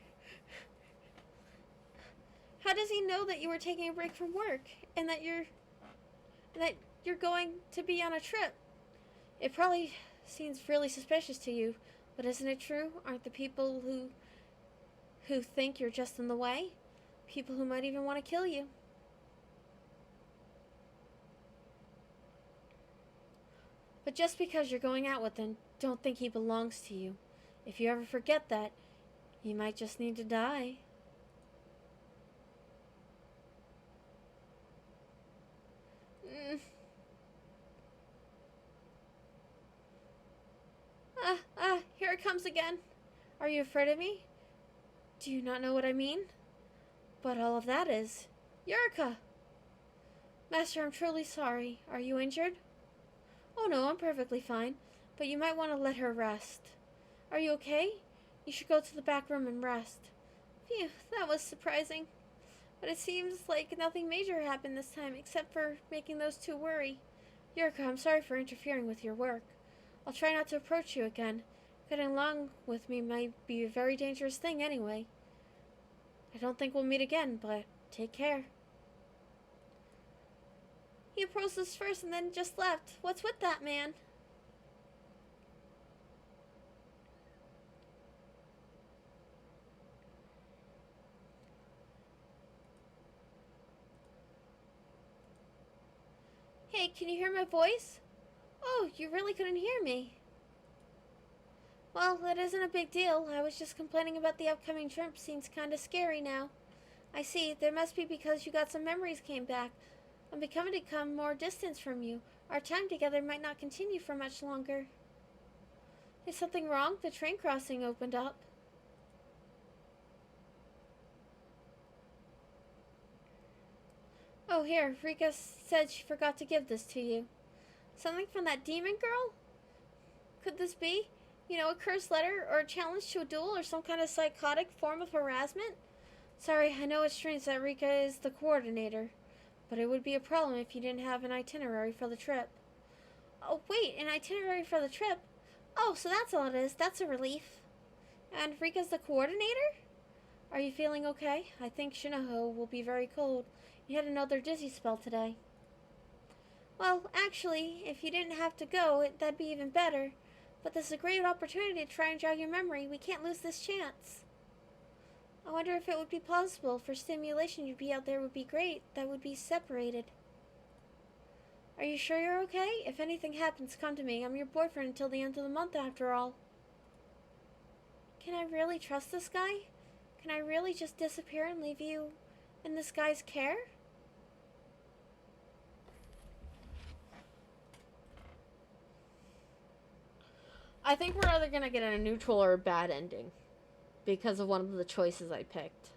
How does he know that you were taking a break from work and that you're going to be on a trip? It probably seems really suspicious to you, but isn't it true? Aren't the people who think you're just in the way people who might even want to kill you? But just because you're going out with him, don't think he belongs to you. If you ever forget that, you might just need to die. Mm. Here it comes again. Are you afraid of me? Do you not know what I mean? But all of that is Yurika! Master, I'm truly sorry. Are you injured? Oh no, I'm perfectly fine. But you might want to let her rest. Are you okay? You should go to the back room and rest. Phew, that was surprising. But it seems like nothing major happened this time, except for making those two worry. Yurika, I'm sorry for interfering with your work. I'll try not to approach you again. Getting along with me might be a very dangerous thing anyway. I don't think we'll meet again, but take care. He approached us first and then just left. What's with that man? Hey, can you hear my voice? Oh, you really couldn't hear me. Well, that isn't a big deal. I was just complaining about the upcoming trip. Seems kinda scary now. I see. There must be because you got some memories came back. I'm become more distant from you. Our time together might not continue for much longer. Is something wrong? The train crossing opened up. Oh, here. Rika said she forgot to give this to you. Something from that demon girl? Could this be? You know, a cursed letter or a challenge to a duel or some kind of psychotic form of harassment? Sorry, I know it's strange that Rika is the coordinator, but it would be a problem if you didn't have an itinerary for the trip. Oh, wait, an itinerary for the trip? Oh, so that's all it is. That's a relief. And Rika's the coordinator? Are you feeling okay? I think Shinoho will be very cold. You had another dizzy spell today. Well, actually, if you didn't have to go, that'd be even better. But this is a great opportunity to try and jog your memory. We can't lose this chance. I wonder if it would be possible for stimulation you'd be out there would be great. That would be separated. Are you sure you're okay? If anything happens, come to me. I'm your boyfriend until the end of the month after all. Can I really trust this guy? Can I really just disappear and leave you in this guy's care? I think we're either going to get a neutral or a bad ending because of one of the choices I picked.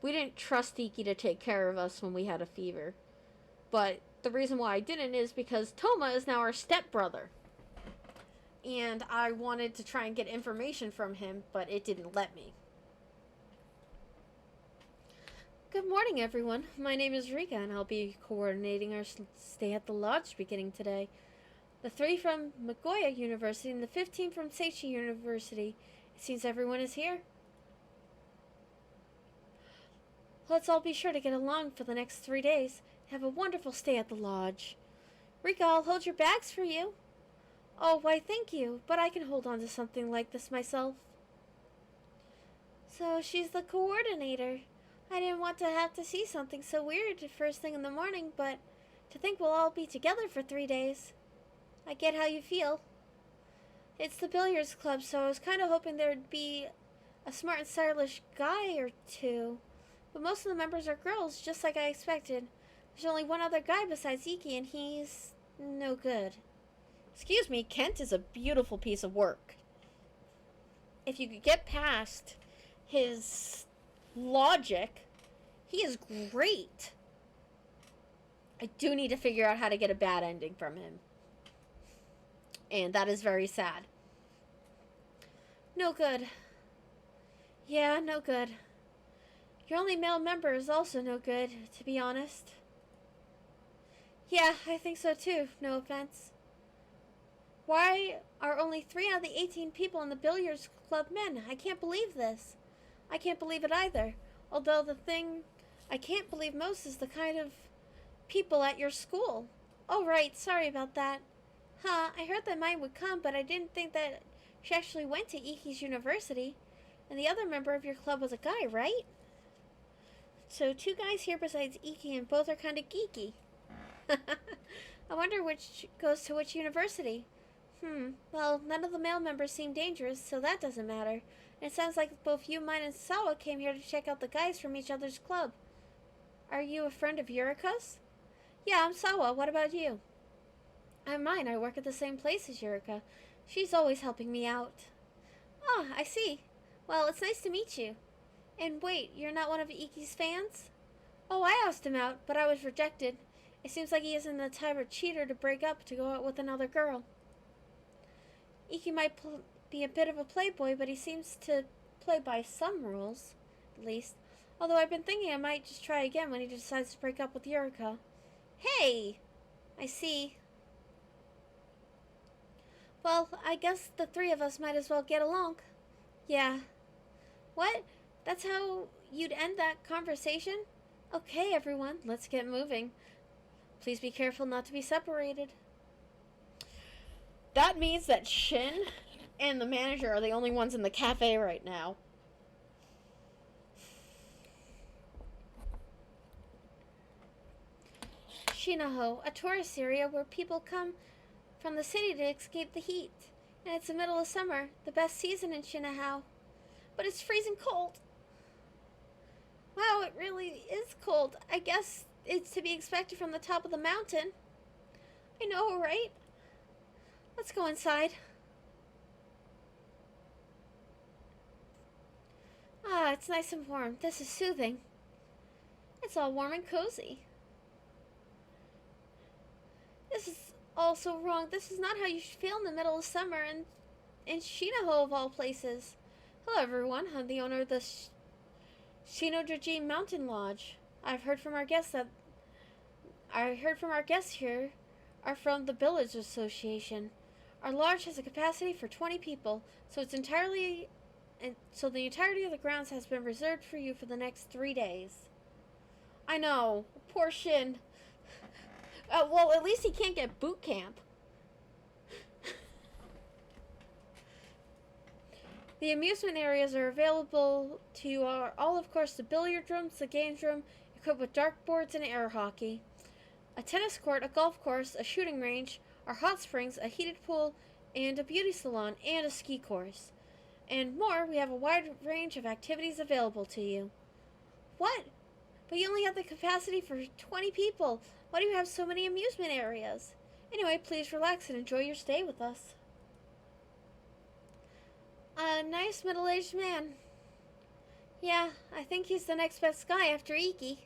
We didn't trust Iki to take care of us when we had a fever. But the reason why I didn't is because Toma is now our stepbrother. And I wanted to try and get information from him, but it didn't let me. Good morning, everyone. My name is Rika, and I'll be coordinating our stay at the lodge beginning today. The 3 from Nagoya University and the 15 from Seichi University. It seems everyone is here. Let's all be sure to get along for the next 3 days. Have a wonderful stay at the lodge. Rika, I'll hold your bags for you. Oh, why thank you, but I can hold on to something like this myself. So she's the coordinator. I didn't want to have to see something so weird first thing in the morning, but to think we'll all be together for 3 days. I get how you feel. It's the billiards club, so I was kind of hoping there'd be a smart and stylish guy or two. But most of the members are girls, just like I expected. There's only one other guy besides Iki, and he's no good. Excuse me, Kent is a beautiful piece of work. If you could get past his logic, he is great. I do need to figure out how to get a bad ending from him. And that is very sad. No good. Yeah, no good. Your only male member is also no good, to be honest. Yeah, I think so too, no offense. Why are only 3 out of the 18 people in the billiards club men? I can't believe this. I can't believe it either. Although the thing I can't believe most is the kind of people at your school. Oh, right, sorry about that. Huh, I heard that mine would come, but I didn't think that she actually went to Iki's university. And the other member of your club was a guy, right? So 2 guys here besides Iki, and both are kind of geeky. I wonder which goes to which university. Well, none of the male members seem dangerous, so that doesn't matter. And it sounds like both you, mine, and Sawa came here to check out the guys from each other's club. Are you a friend of Yurika's? Yeah, I'm Sawa. What about you? I'm mine. I work at the same place as Yurika. She's always helping me out. Oh, I see. Well, it's nice to meet you. And wait, you're not one of Iki's fans? Oh, I asked him out, but I was rejected. It seems like he isn't the type of cheater to break up to go out with another girl. Iki might be a bit of a playboy, but he seems to play by some rules, at least. Although I've been thinking I might just try again when he decides to break up with Yurika. Hey! I see. Well, I guess the 3 of us might as well get along. Yeah. What? That's how you'd end that conversation? Okay, everyone, let's get moving. Please be careful not to be separated. That means that Shin and the manager are the only ones in the cafe right now. Shinaho, a tourist area where people come from the city to escape the heat. And it's the middle of summer, the best season in Shinaho. But it's freezing cold. Wow, it really is cold. I guess it's to be expected from the top of the mountain. I know, right? Let's go inside. Ah, it's nice and warm. This is soothing. It's all warm and cozy. This is all so wrong. This is not how you should feel in the middle of summer and in Shinaho of all places. Hello everyone, I'm the owner of the Shinojoji Mountain Lodge. I heard from our guests here are from the Village Association. Our lodge has a capacity for 20 people, so the entirety of the grounds has been reserved for you for the next 3 days. I know, poor Shin. Well, at least he can't get boot camp. The amusement areas are available to you all, of course, the billiard rooms, the games room, equipped with dartboards and air hockey, a tennis court, a golf course, a shooting range, our hot springs, a heated pool, and a beauty salon, and a ski course. And more, we have a wide range of activities available to you. What? But you only have the capacity for 20 people. Why do you have so many amusement areas? Anyway, please relax and enjoy your stay with us. A nice middle-aged man. Yeah, I think he's the next best guy after Iki.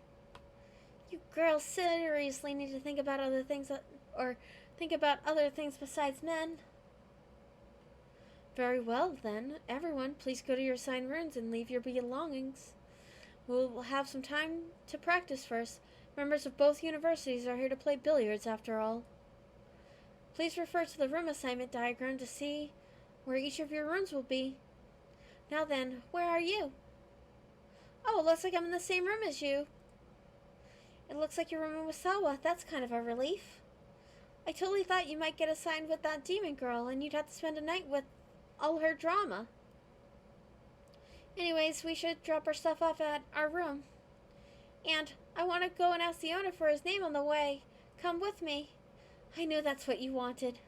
You girls seriously need to think about other things besides men. Very well, then. Everyone, please go to your assigned rooms and leave your belongings. We'll have some time to practice first. Members of both universities are here to play billiards, after all. Please refer to the room assignment diagram to see where each of your rooms will be. Now then, where are you? Oh, it looks like I'm in the same room as you. It looks like you're rooming with Sawa. That's kind of a relief. I totally thought you might get assigned with that demon girl and you'd have to spend a night with all her drama. Anyways, we should drop our stuff off at our room. And I want to go and ask the owner for his name on the way. Come with me. I knew that's what you wanted.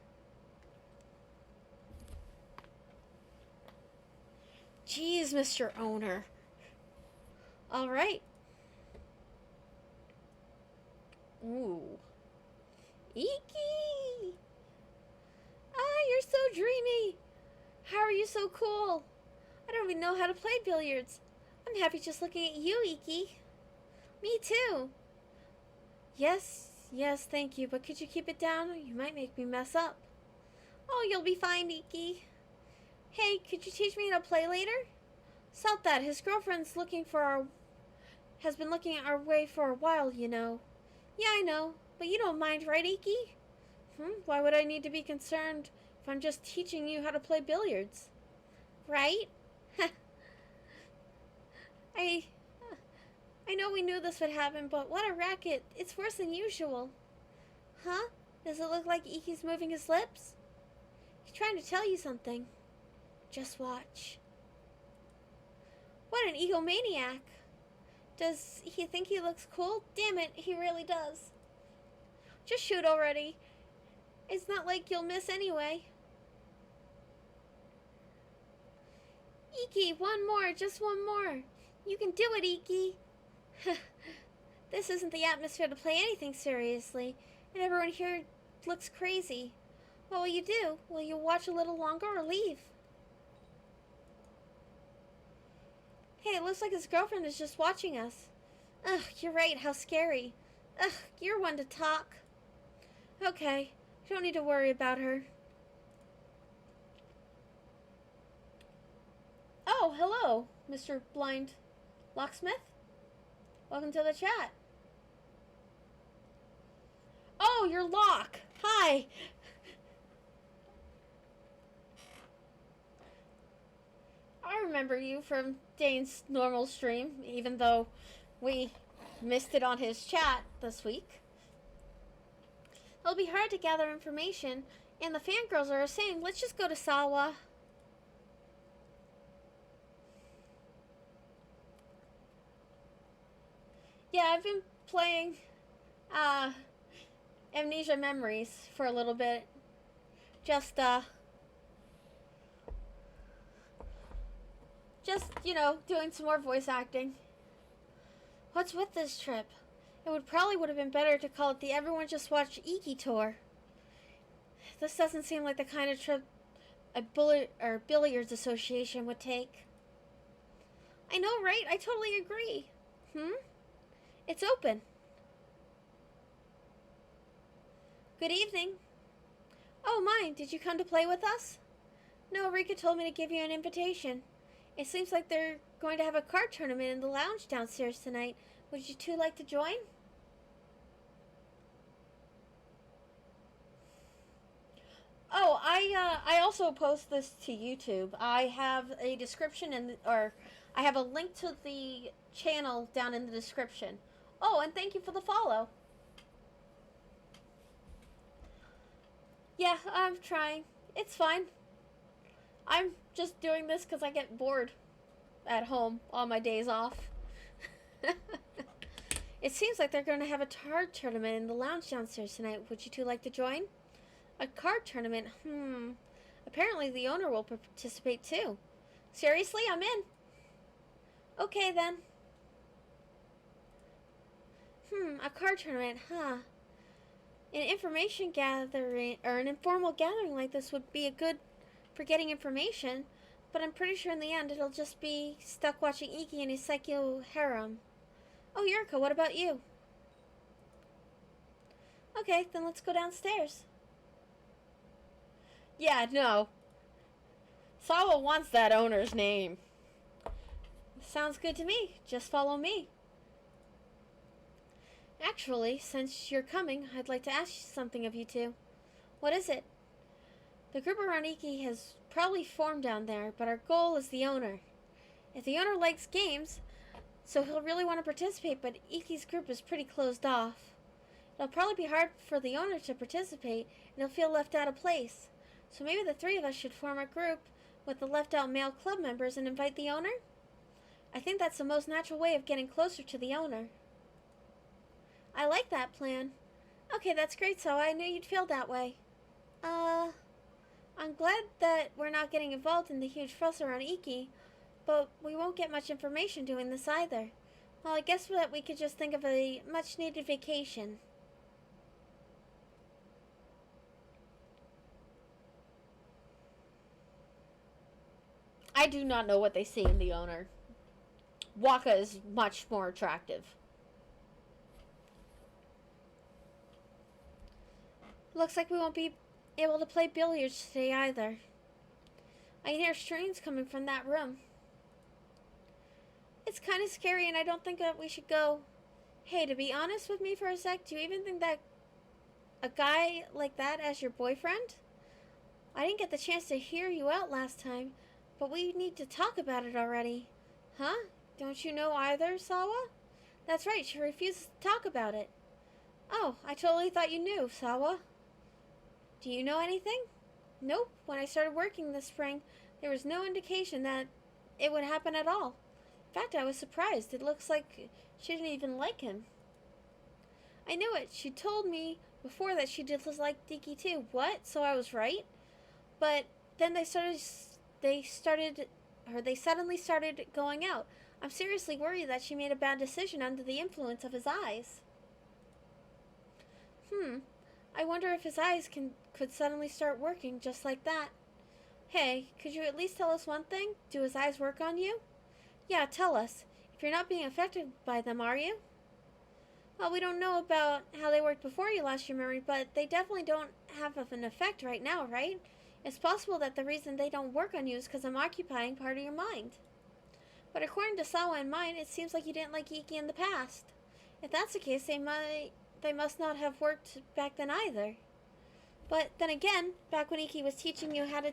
Jeez, Mr. Owner. All right. Ooh. Iki! Ah, you're so dreamy. How are you so cool? I don't even know how to play billiards. I'm happy just looking at you, Iki. Me too. Yes, thank you, but could you keep it down? You might make me mess up. Oh, you'll be fine, Iki. Hey, could you teach me how to play later? Salt that. His girlfriend's has been looking our way for a while, you know. Yeah, I know, but you don't mind, right, Iki? Why would I need to be concerned if I'm just teaching you how to play billiards? Right? I know we knew this would happen, but what a racket. It's worse than usual. Huh? Does it look like Iki's moving his lips? He's trying to tell you something. Just watch. What an egomaniac. Does he think he looks cool? Damn it, he really does. Just shoot already. It's not like you'll miss anyway. Iki, one more, just one more. You can do it, Iki. This isn't the atmosphere to play anything seriously, and everyone here looks crazy. What will you do? Will you watch a little longer or leave? Hey, it looks like his girlfriend is just watching us. Ugh, you're right, how scary. Ugh, you're one to talk. Okay, you don't need to worry about her. Oh, hello, Mr. Blind Locksmith. Welcome to the chat. Oh, you're Locke. Hi. I remember you from Dane's normal stream, even though we missed it on his chat this week. It'll be hard to gather information, and the fangirls are saying, let's just go to Sawa. Yeah, I've been playing Amnesia Memories for a little bit. Just, doing some more voice acting. What's with this trip? It probably would have been better to call it the Everyone Just Watch Iki Tour. This doesn't seem like the kind of trip a billiards association would take. I know, right? I totally agree. It's open. Good evening. Oh, my, did you come to play with us? No, Rika told me to give you an invitation. It seems like they're going to have a card tournament in the lounge downstairs tonight. Would you two like to join? Oh, I also post this to YouTube. I have a description or I have a link to the channel down in the description. Oh, and thank you for the follow. Yeah, I'm trying. It's fine. I'm just doing this because I get bored at home on my days off. It seems like they're going to have a card tournament in the lounge downstairs tonight. Would you two like to join? A card tournament? Apparently the owner will participate too. Seriously, I'm in. Okay then. A card tournament, huh? An information gathering, or an informal gathering like this would be a good for getting information, but I'm pretty sure in the end it'll just be stuck watching Iki and his psycho harem. Oh, Yurika, what about you? Okay, then let's go downstairs. Yeah, no. Sawa wants that owner's name. Sounds good to me. Just follow me. Actually, since you're coming, I'd like to ask something of you two. What is it? The group around Iki has probably formed down there, but our goal is the owner. If the owner likes games, so he'll really want to participate, but Iki's group is pretty closed off. It'll probably be hard for the owner to participate, and he'll feel left out of place. So maybe the three of us should form a group with the left out male club members and invite the owner? I think that's the most natural way of getting closer to the owner. I like that plan. Okay, that's great, so I knew you'd feel that way. I'm glad that we're not getting involved in the huge fuss around Iki, but we won't get much information doing this either. Well, I guess that we could just think of a much-needed vacation. I do not know what they see in the owner. Waka is much more attractive. Looks like we won't be able to play billiards today either. I can hear strains coming from that room. It's kind of scary and I don't think that we should go. Hey, to be honest with me for a sec, do you even think that a guy like that as your boyfriend? I didn't get the chance to hear you out last time, but we need to talk about it already. Huh? Don't you know either, Sawa? That's right, she refuses to talk about it. Oh, I totally thought you knew, Sawa. Do you know anything? Nope. When I started working this spring, there was no indication that it would happen at all. In fact, I was surprised. It looks like she didn't even like him. I knew it. She told me before that she disliked Diki too. What? So I was right? But then they suddenly started going out. I'm seriously worried that she made a bad decision under the influence of his eyes. I wonder if his eyes could suddenly start working just like that. Hey, could you at least tell us one thing? Do his eyes work on you? Yeah, tell us. If you're not being affected by them, are you? Well, we don't know about how they worked before you lost your memory, but they definitely don't have an effect right now, right? It's possible that the reason they don't work on you is because I'm occupying part of your mind. But according to Sawa and mine, it seems like you didn't like Iki in the past. If that's the case, they must not have worked back then either. But then again, back when Iki was teaching you how to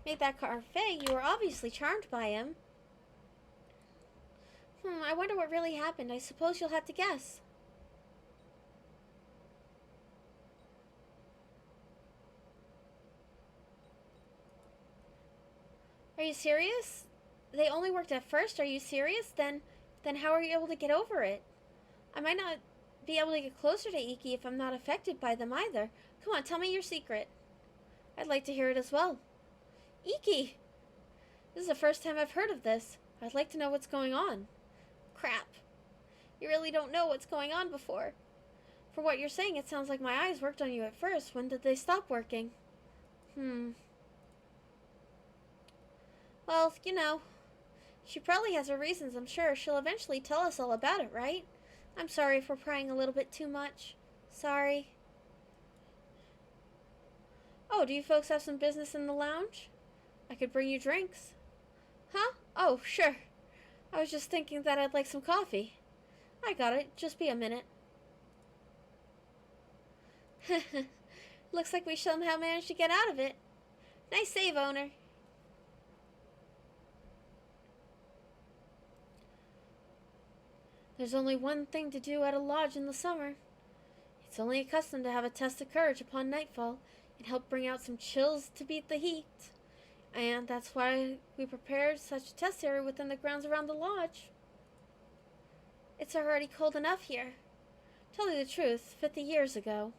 make that parfait, you were obviously charmed by him. I wonder what really happened. I suppose you'll have to guess. Are you serious? They only worked at first? Are you serious? Then how are you able to get over it? I might not be able to get closer to Iki if I'm not affected by them either. Come on, tell me your secret. I'd like to hear it as well. Iki! This is the first time I've heard of this. I'd like to know what's going on. Crap. You really don't know what's going on before. For what you're saying, it sounds like my eyes worked on you at first. When did they stop working? Well, she probably has her reasons, I'm sure. She'll eventually tell us all about it, right? I'm sorry if we're prying a little bit too much. Sorry. Oh, do you folks have some business in the lounge? I could bring you drinks. Huh? Oh, sure. I was just thinking that I'd like some coffee. I got it. Just be a minute. Looks like we somehow managed to get out of it. Nice save, owner. There's only one thing to do at a lodge in the summer. It's only a custom to have a test of courage upon nightfall and help bring out some chills to beat the heat. And that's why we prepared such a test area within the grounds around the lodge. It's already cold enough here. Tell you the truth, 50 years ago,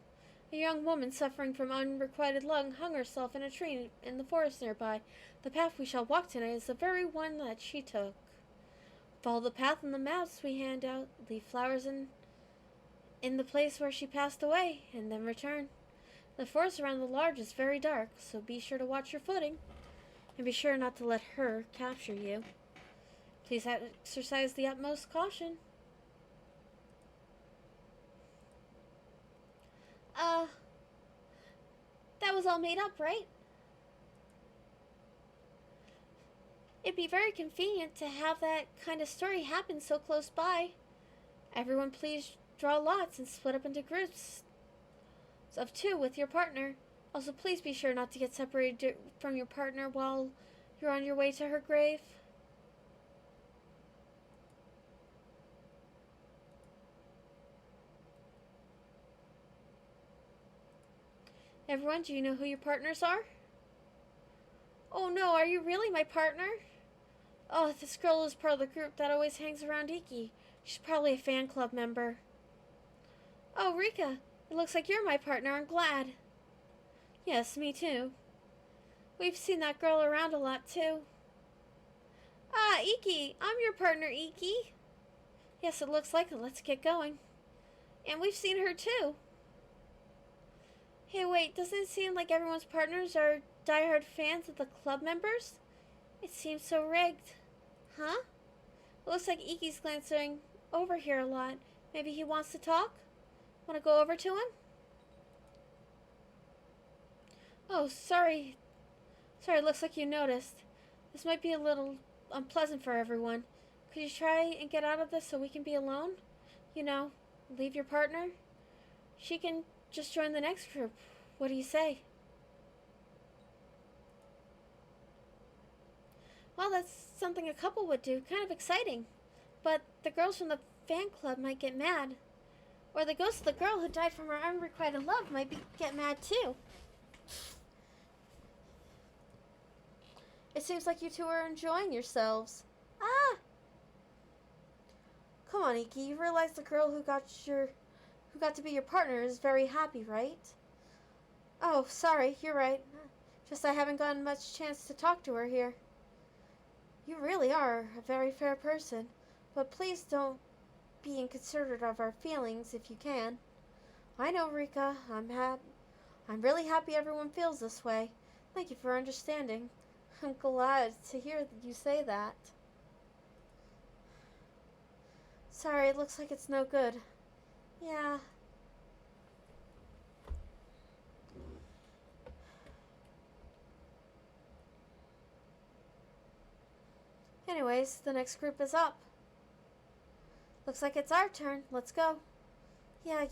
a young woman suffering from unrequited lung hung herself in a tree in the forest nearby. The path we shall walk tonight is the very one that she took. Follow the path in the maps we hand out, leave flowers in the place where she passed away, and then return. The forest around the lodge is very dark, so be sure to watch your footing. And be sure not to let her capture you. Please exercise the utmost caution. That was all made up, right? It'd be very convenient to have that kind of story happen so close by. Everyone please draw lots and split up into groups of 2 with your partner. Also, please be sure not to get separated from your partner while you're on your way to her grave. Everyone, do you know who your partners are? Oh no, are you really my partner? Oh, this girl is part of the group that always hangs around Iki. She's probably a fan club member. Oh, Rika, it looks like you're my partner. I'm glad. Yes, me too. We've seen that girl around a lot too. Ah, Iki, I'm your partner, Iki. Yes, it looks like it. Let's get going. And we've seen her too. Hey, wait, doesn't it seem like everyone's partners are diehard fans of the club members? It seems so rigged. Huh? It looks like Iki's glancing over here a lot. Maybe he wants to talk? Want to go over to him? Oh, sorry. Sorry, it looks like you noticed. This might be a little unpleasant for everyone. Could you try and get out of this so we can be alone? You know, leave your partner? She can just join the next group. What do you say? Well, that's something a couple would do. Kind of exciting. But the girls from the fan club might get mad. Or the ghost of the girl who died from her unrequited love might get mad too. It seems like you two are enjoying yourselves. Ah! Come on, Iki. You realize the girl who got to be your partner is very happy, right? Oh, sorry. You're right. Just I haven't gotten much chance to talk to her here. You really are a very fair person, but please don't be inconsiderate of our feelings if you can. I know, Rika. I'm really happy everyone feels this way. Thank you for understanding. I'm glad to hear that you say that. Sorry, it looks like it's no good. Yeah. Anyways, the next group is up. Looks like it's our turn. Let's go. Yeah.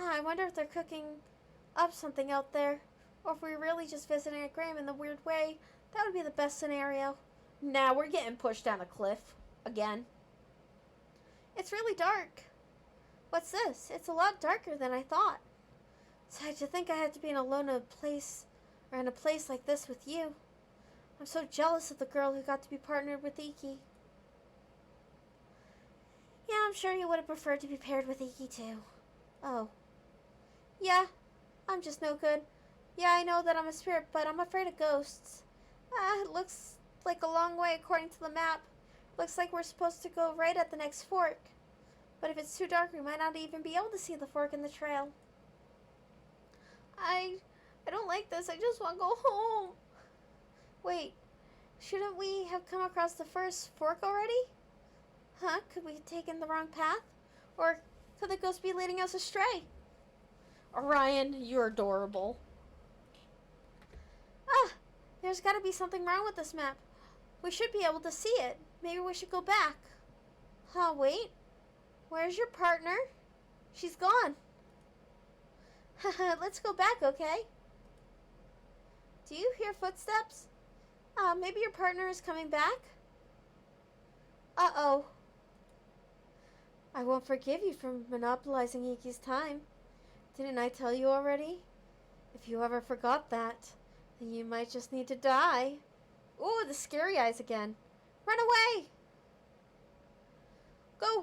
I wonder if they're cooking up something out there. Or if we're really just visiting a Graham in the weird way. That would be the best scenario. Now we're getting pushed down a cliff. Again. It's really dark. What's this? It's a lot darker than I thought. So to think I had to be in a place like this with you. I'm so jealous of the girl who got to be partnered with Iki. Yeah, I'm sure you would have preferred to be paired with Iki too. Oh. Yeah, I'm just no good. Yeah, I know that I'm a spirit, but I'm afraid of ghosts. It looks like a long way according to the map. Looks like we're supposed to go right at the next fork. But if it's too dark, we might not even be able to see the fork in the trail. I don't like this. I just want to go home. Wait, shouldn't we have come across the first fork already? Huh? Could we have taken the wrong path? Or could the ghost be leading us astray? Orion, you're adorable. There's got to be something wrong with this map. We should be able to see it. Maybe we should go back. Wait. Where's your partner? She's gone. Let's go back, okay? Do you hear footsteps? Maybe your partner is coming back? Uh-oh. I won't forgive you for monopolizing Iki's time. Didn't I tell you already? If you ever forgot that, then you might just need to die. Ooh, the scary eyes again. Run away!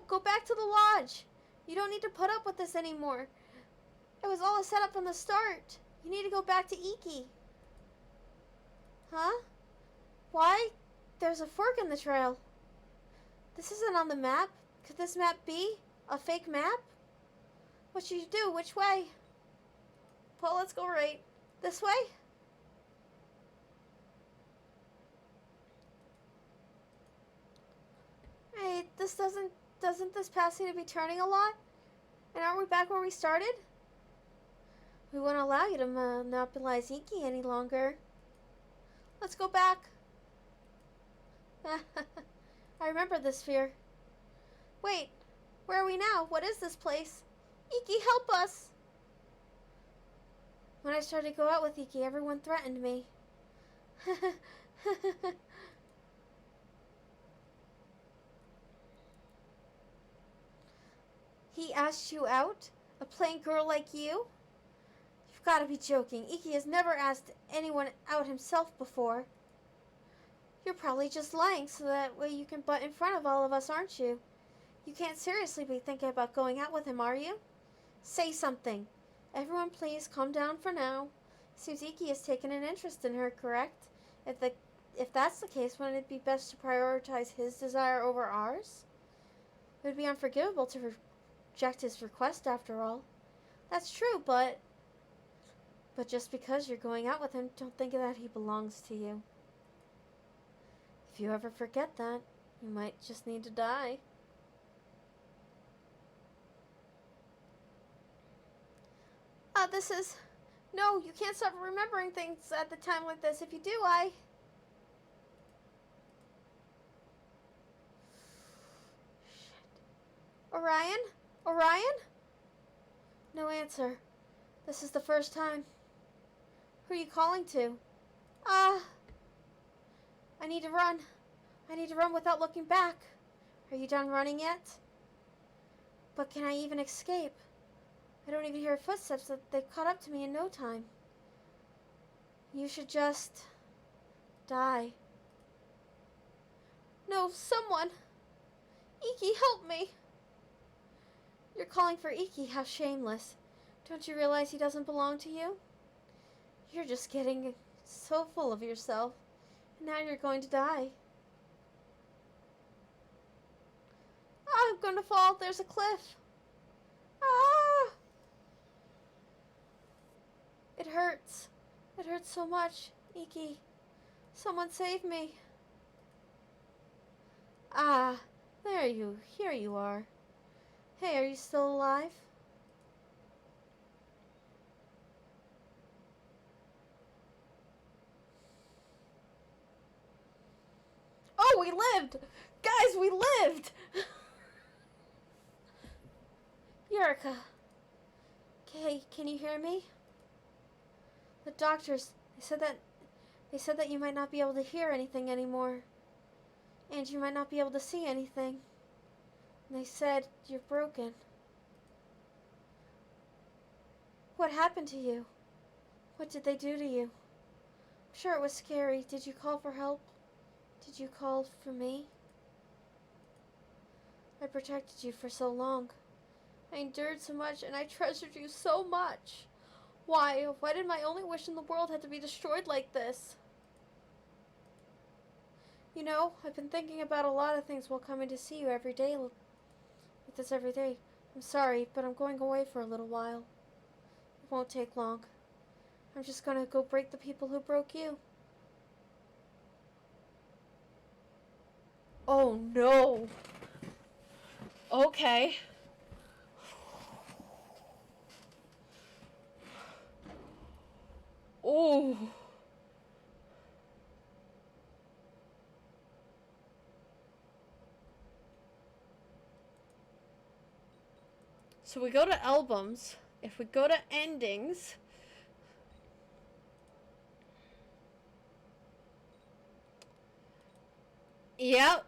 Go back to the lodge. You don't need to put up with this anymore. It was all a setup from the start. You need to go back to Iki. Huh? Why? There's a fork in the trail. This isn't on the map. Could this map be a fake map? What should you do? Which way? Well, let's go right. This way? Hey, doesn't this path seem to be turning a lot? And aren't we back where we started? We won't allow you to monopolize Iki any longer. Let's go back. I remember this fear. Wait, where are we now? What is this place? Iki, help us! When I started to go out with Iki, everyone threatened me. He asked you out? A plain girl like you? You've You've got to be joking. Iki has never asked anyone out himself before. You're probably just lying so that way you can butt in front of all of us, aren't you? You can't seriously be thinking about going out with him, are you? Say something. Everyone please calm down for now. Seems Iki has taken an interest in her, correct? If that's the case, wouldn't it be best to prioritize his desire over ours? It would be unforgivable to reject his request after all. That's true, but just because you're going out with him, don't think that he belongs to you. If you ever forget that, you might just need to die. No, you can't stop remembering things at the time like this. If you do, Orion? Orion? No answer. This is the first time. Who are you calling to? I need to run. I need to run without looking back. Are you done running yet? But can I even escape? I don't even hear footsteps. They've caught up to me in no time. You should just die. No, someone! Iki, help me! You're calling for Iki, how shameless. Don't you realize he doesn't belong to you? You're just getting so full of yourself. And now you're going to die. I'm going to fall. There's a cliff. Ah! It hurts. It hurts so much. Iki, someone save me. Ah, here you are. Hey, are you still alive? Oh, we lived! Guys, we lived! Yurika. Okay, can you hear me? The doctors, they said that you might not be able to hear anything anymore. And you might not be able to see anything. And they said you're broken. What happened to you? What did they do to you? I'm sure it was scary. Did you call for help? Did you call for me? I protected you for so long. I endured so much and I treasured you so much. Why? Why did my only wish in the world have to be destroyed like this? You know, I've been thinking about a lot of things while coming to see you every day. Like this every day. I'm sorry, but I'm going away for a little while. It won't take long. I'm just gonna go break the people who broke you. Oh no. Okay. Oh. So we go to albums. If we go to endings. Yep.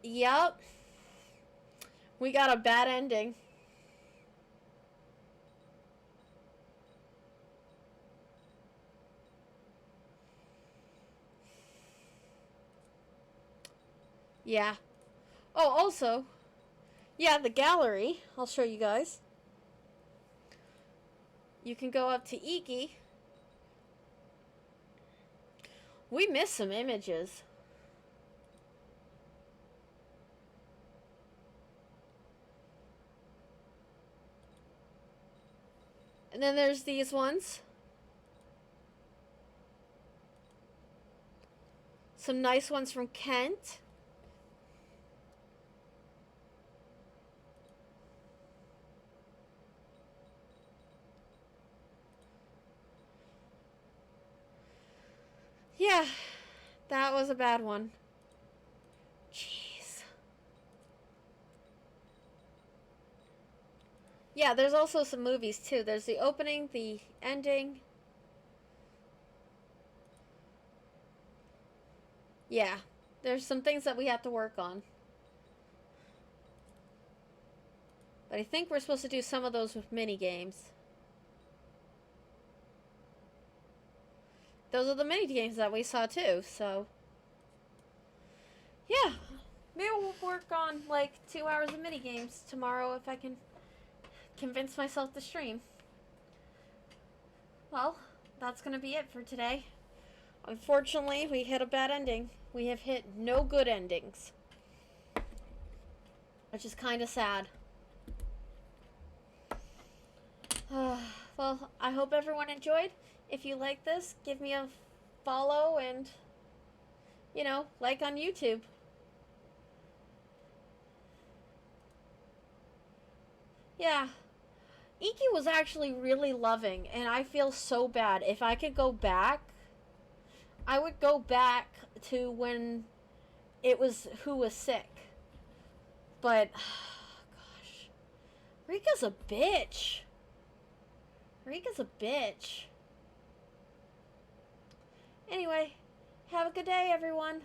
Yep. We got a bad ending. Yeah. Oh, also, yeah, the gallery. I'll show you guys. You can go up to Iki. We missed some images. And then there's these ones. Some nice ones from Kent. Yeah, that was a bad one. Jeez. Yeah, there's also some movies too. There's the opening, the ending. Yeah, there's some things that we have to work on. But But I think we're supposed to do some of those with mini games. Those are the mini games that we saw too, so yeah. Maybe we'll work on like 2 hours of mini games tomorrow if I can convince myself to stream. Well, that's gonna be it for today. Unfortunately, we hit a bad ending. We have hit no good endings, which is kind of sad. Well, I hope everyone enjoyed. If you like this, give me a follow and, like on YouTube. Yeah. Iki was actually really loving, and I feel so bad. If I could go back, I would go back to when it was who was sick. But, gosh. Rika's a bitch. Rika's a bitch. Anyway, have a good day, everyone.